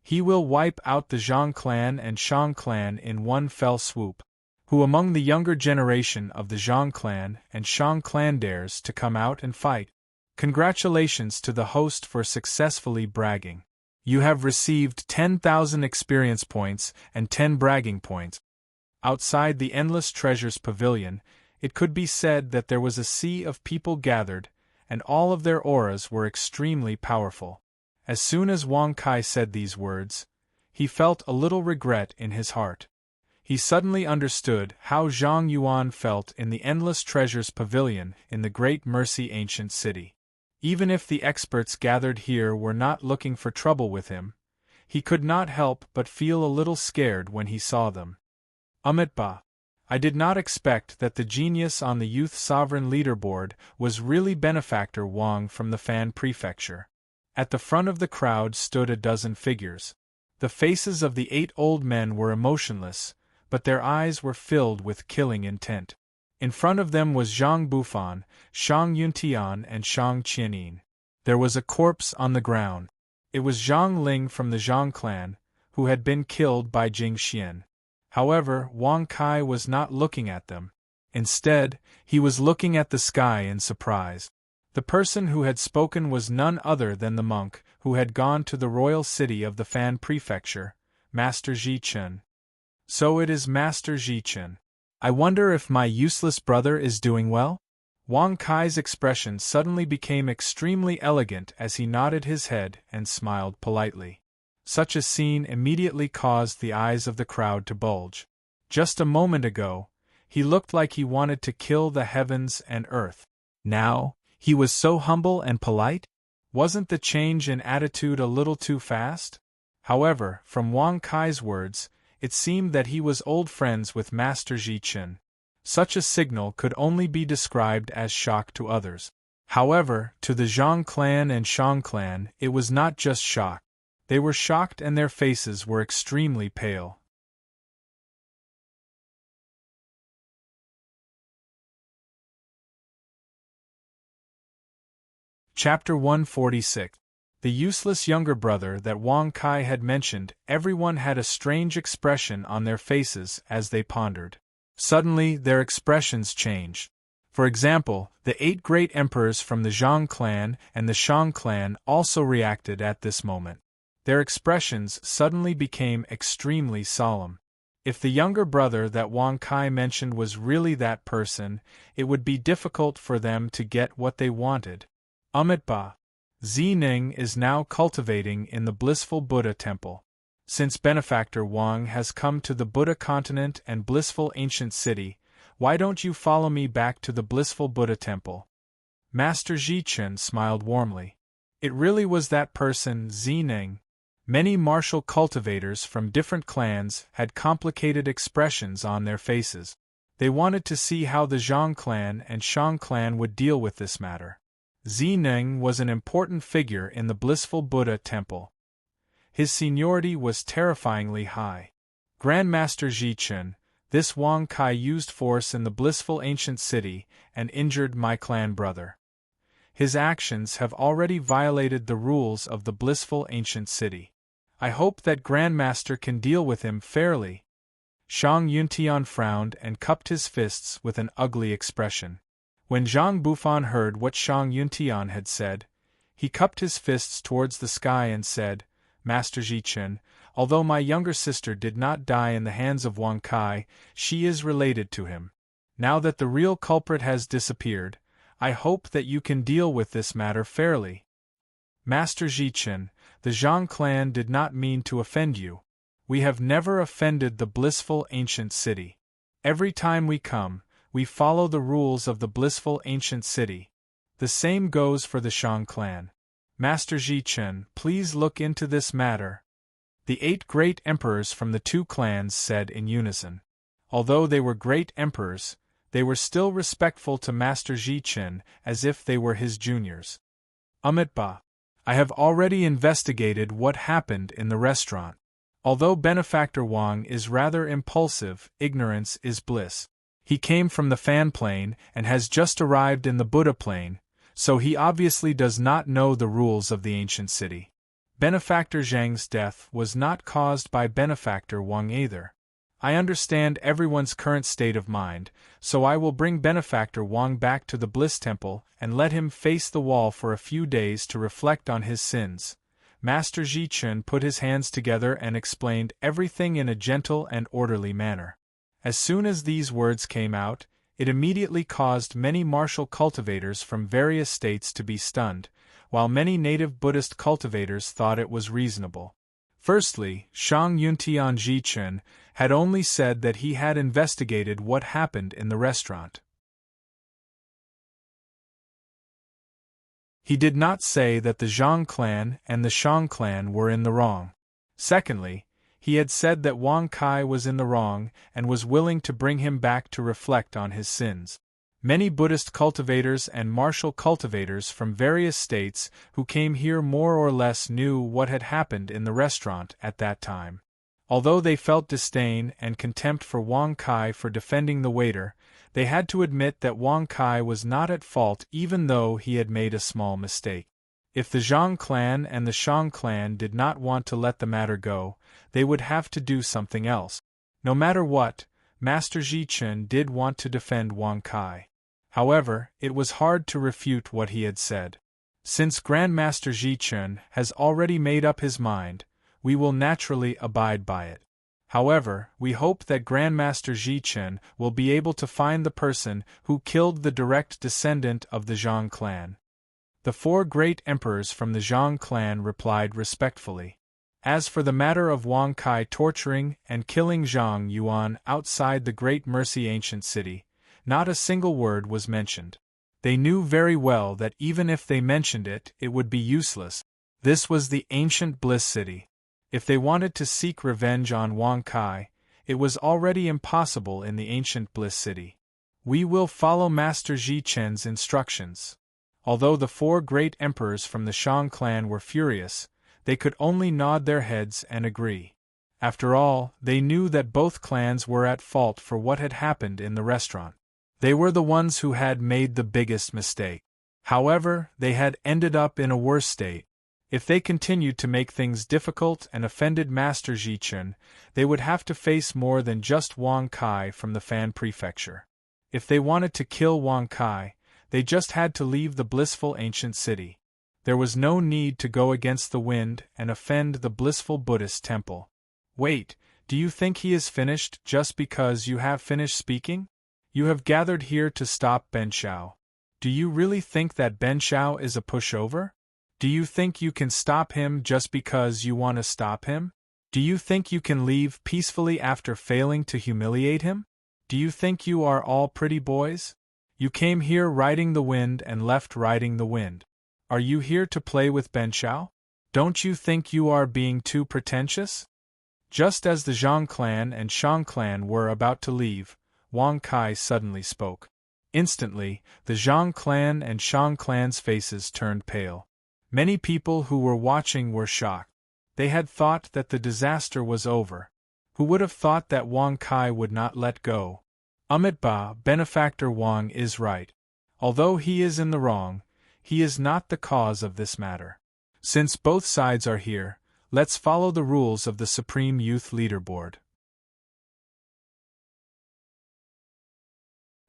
[SPEAKER 1] he will wipe out the Zhang clan and Shang clan in one fell swoop. Who among the younger generation of the Zhang clan and Shang clan dares to come out and fight? Congratulations to the host for successfully bragging. You have received 10,000 experience points and 10 bragging points." Outside the Endless Treasures Pavilion, it could be said that there was a sea of people gathered, and all of their auras were extremely powerful. As soon as Wang Kai said these words, he felt a little regret in his heart. He suddenly understood how Zhang Yuan felt in the Endless Treasures Pavilion in the Great Mercy Ancient City. Even if the experts gathered here were not looking for trouble with him, he could not help but feel a little scared when he saw them. Ba. I did not expect that the genius on the Youth Sovereign leaderboard was really Benefactor Wang from the Fan Prefecture. At the front of the crowd stood a dozen figures. The faces of the 8 old men were emotionless, but their eyes were filled with killing intent. In front of them was Zhang Bufan, Shang Yuntian and Shang Qianin. There was a corpse on the ground. It was Zhang Ling from the Zhang clan, who had been killed by Jing Xian. However, Wang Kai was not looking at them. Instead, he was looking at the sky in surprise. The person who had spoken was none other than the monk who had gone to the royal city of the Fan Prefecture, Master Ji-Chun. So it is Master Ji-Chun. I wonder if my useless brother is doing well? Wang Kai's expression suddenly became extremely elegant as he nodded his head and smiled politely. Such a scene immediately caused the eyes of the crowd to bulge. Just a moment ago, he looked like he wanted to kill the heavens and earth. Now, he was so humble and polite? Wasn't the change in attitude a little too fast? However, from Wang Kai's words, it seemed that he was old friends with Master Ji-Chun. Such a signal could only be described as shock to others. However, to the Zhang clan and Shang clan, it was not just shock. They were shocked and their faces were extremely pale. Chapter 146. The useless younger brother that Wang Kai had mentioned, everyone had a strange expression on their faces as they pondered. Suddenly, their expressions changed. For example, the 8 great emperors from the Zhang clan and the Shang clan also reacted at this moment. Their expressions suddenly became extremely solemn. If the younger brother that Wang Kai mentioned was really that person, it would be difficult for them to get what they wanted. Amitabha. Ning is now cultivating in the blissful Buddha temple. Since benefactor Wang has come to the Buddha continent and blissful ancient city, why don't you follow me back to the blissful Buddha temple? Master Jichen smiled warmly. It really was that person, Ning. Many martial cultivators from different clans had complicated expressions on their faces. They wanted to see how the Zhang clan and Shang clan would deal with this matter. Ning was an important figure in the blissful Buddha temple. His seniority was terrifyingly high. Grandmaster Jichen, this Wang Kai used force in the blissful ancient city and injured my clan brother. His actions have already violated the rules of the blissful ancient city. I hope that Grandmaster can deal with him fairly. Shang Yuntian frowned and cupped his fists with an ugly expression. When Zhang Bufan heard what Shang Yuntian had said, he cupped his fists towards the sky and said, Master Jichen, although my younger sister did not die in the hands of Wang Kai, she is related to him. Now that the real culprit has disappeared, I hope that you can deal with this matter fairly. Master Jichen, the Zhang clan did not mean to offend you. We have never offended the blissful ancient city. Every time we come, we follow the rules of the blissful ancient city. The same goes for the Shang clan. Master Jichen, please look into this matter. The 8 great emperors from the 2 clans said in unison. Although they were great emperors, they were still respectful to Master Jichen as if they were his juniors. Amitabha. I have already investigated what happened in the restaurant. Although Benefactor Wang is rather impulsive, ignorance is bliss. He came from the Fan plane and has just arrived in the Buddha plane, so he obviously does not know the rules of the ancient city. Benefactor Zhang's death was not caused by Benefactor Wang either. I understand everyone's current state of mind, so I will bring Benefactor Wang back to the Bliss Temple and let him face the wall for a few days to reflect on his sins. Master Jichen put his hands together and explained everything in a gentle and orderly manner. As soon as these words came out, it immediately caused many martial cultivators from various states to be stunned, while many native Buddhist cultivators thought it was reasonable. Firstly, Shang Yuntian Jichen had only said that he had investigated what happened in the restaurant. He did not say that the Zhang clan and the Shang clan were in the wrong. Secondly, he had said that Wang Kai was in the wrong and was willing to bring him back to reflect on his sins. Many Buddhist cultivators and martial cultivators from various states who came here more or less knew what had happened in the restaurant at that time. Although they felt disdain and contempt for Wang Kai for defending the waiter, they had to admit that Wang Kai was not at fault even though he had made a small mistake. If the Zhang clan and the Shang clan did not want to let the matter go, they would have to do something else. No matter what, Master Jichen did want to defend Wang Kai. However, it was hard to refute what he had said. Since Grandmaster Jichen has already made up his mind, we will naturally abide by it. However, we hope that Grandmaster Jichen will be able to find the person who killed the direct descendant of the Zhang clan. The 4 great emperors from the Zhang clan replied respectfully. As for the matter of Wang Kai torturing and killing Zhang Yuan outside the Great Mercy ancient city, not a single word was mentioned. They knew very well that even if they mentioned it, it would be useless. This was the ancient Bliss City. If they wanted to seek revenge on Wang Kai, it was already impossible in the ancient Bliss City. We will follow Master Jichen's instructions. Although the 4 great emperors from the Shang clan were furious, they could only nod their heads and agree. After all, they knew that both clans were at fault for what had happened in the restaurant. They were the ones who had made the biggest mistake. However, they had ended up in a worse state. If they continued to make things difficult and offended Master Ji-chun, they would have to face more than just Wang Kai from the Fan Prefecture. If they wanted to kill Wang Kai, they just had to leave the blissful ancient city. There was no need to go against the wind and offend the blissful Buddhist temple. Wait, do you think he is finished just because you have finished speaking? You have gathered here to stop Ben Shao. Do you really think that Ben Shao is a pushover? Do you think you can stop him just because you want to stop him? Do you think you can leave peacefully after failing to humiliate him? Do you think you are all pretty boys? You came here riding the wind and left riding the wind. Are you here to play with Ben Shao? Don't you think you are being too pretentious? Just as the Zhang clan and Shang clan were about to leave, Wang Kai suddenly spoke. Instantly, the Zhang clan and Shang clan's faces turned pale. Many people who were watching were shocked. They had thought that the disaster was over. Who would have thought that Wang Kai would not let go? Ba, benefactor Wang is right. Although he is in the wrong, he is not the cause of this matter. Since both sides are here, let's follow the rules of the Supreme Youth Leaderboard.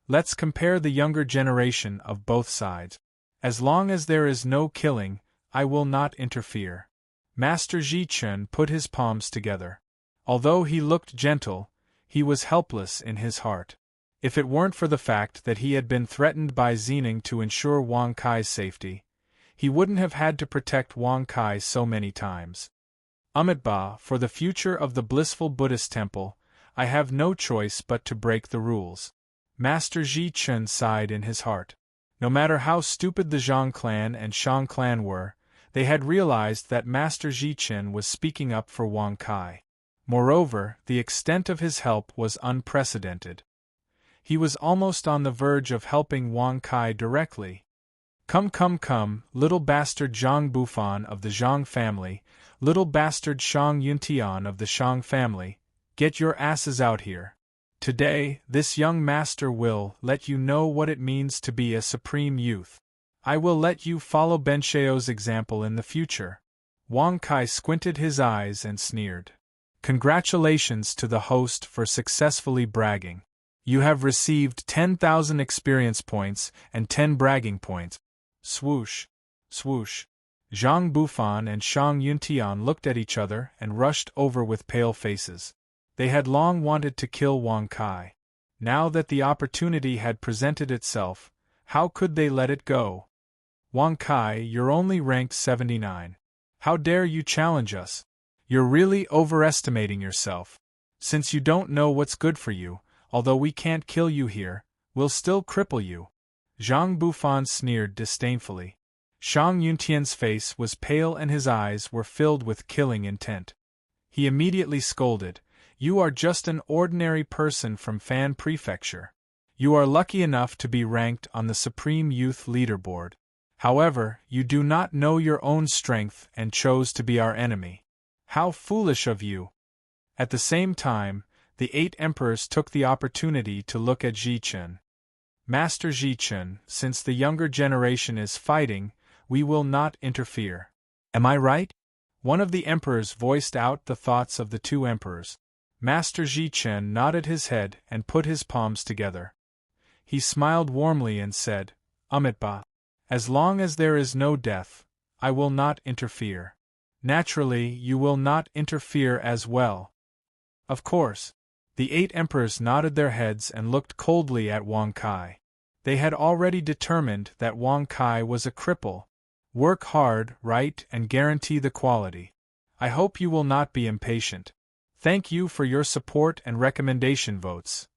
[SPEAKER 1] Let's compare the younger generation of both sides. As long as there is no killing, I will not interfere. Master Ji-chun put his palms together. Although he looked gentle, he was helpless in his heart. If it weren't for the fact that he had been threatened by Zening to ensure Wang Kai's safety, he wouldn't have had to protect Wang Kai so many times. Ba, for the future of the blissful Buddhist temple, I have no choice but to break the rules. Master Ji-chun sighed in his heart. No matter how stupid the Zhang clan and Shang clan were, they had realized that Master Ji-chun was speaking up for Wang Kai. Moreover, the extent of his help was unprecedented. He was almost on the verge of helping Wang Kai directly. Come, little bastard Zhang Bufan of the Zhang family, little bastard Shang Yuntian of the Shang family, get your asses out here. Today, this young master will let you know what it means to be a supreme youth. I will let you follow Ben Shao's example in the future. Wang Kai squinted his eyes and sneered. Congratulations to the host for successfully bragging. You have received 10,000 experience points and 10 bragging points. Swoosh, swoosh. Zhang Bufan and Shang Yuntian looked at each other and rushed over with pale faces. They had long wanted to kill Wang Kai. Now that the opportunity had presented itself, how could they let it go? Wang Kai, you're only ranked 79. How dare you challenge us? You're really overestimating yourself. Since you don't know what's good for you, although we can't kill you here, we'll still cripple you. Zhang Bufan sneered disdainfully. Shang Yuntian's face was pale and his eyes were filled with killing intent. He immediately scolded, "You are just an ordinary person from Fan Prefecture. You are lucky enough to be ranked on the Supreme Youth Leaderboard. However, you do not know your own strength and chose to be our enemy. How foolish of you!" At the same time, the 8 emperors took the opportunity to look at Ji-chun. Master Ji-chun, since the younger generation is fighting, we will not interfere. Am I right? One of the emperors voiced out the thoughts of the 2 emperors. Master Ji-chun nodded his head and put his palms together. He smiled warmly and said, Ba, as long as there is no death, I will not interfere. Naturally, you will not interfere as well. Of course. The 8 emperors nodded their heads and looked coldly at Wang Kai. They had already determined that Wang Kai was a cripple. Work hard, right, and guarantee the quality. I hope you will not be impatient. Thank you for your support and recommendation votes.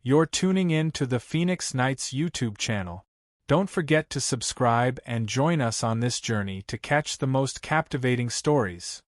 [SPEAKER 1] You're tuning in to the Phoenix Knights YouTube channel. Don't forget to subscribe and join us on this journey to catch the most captivating stories.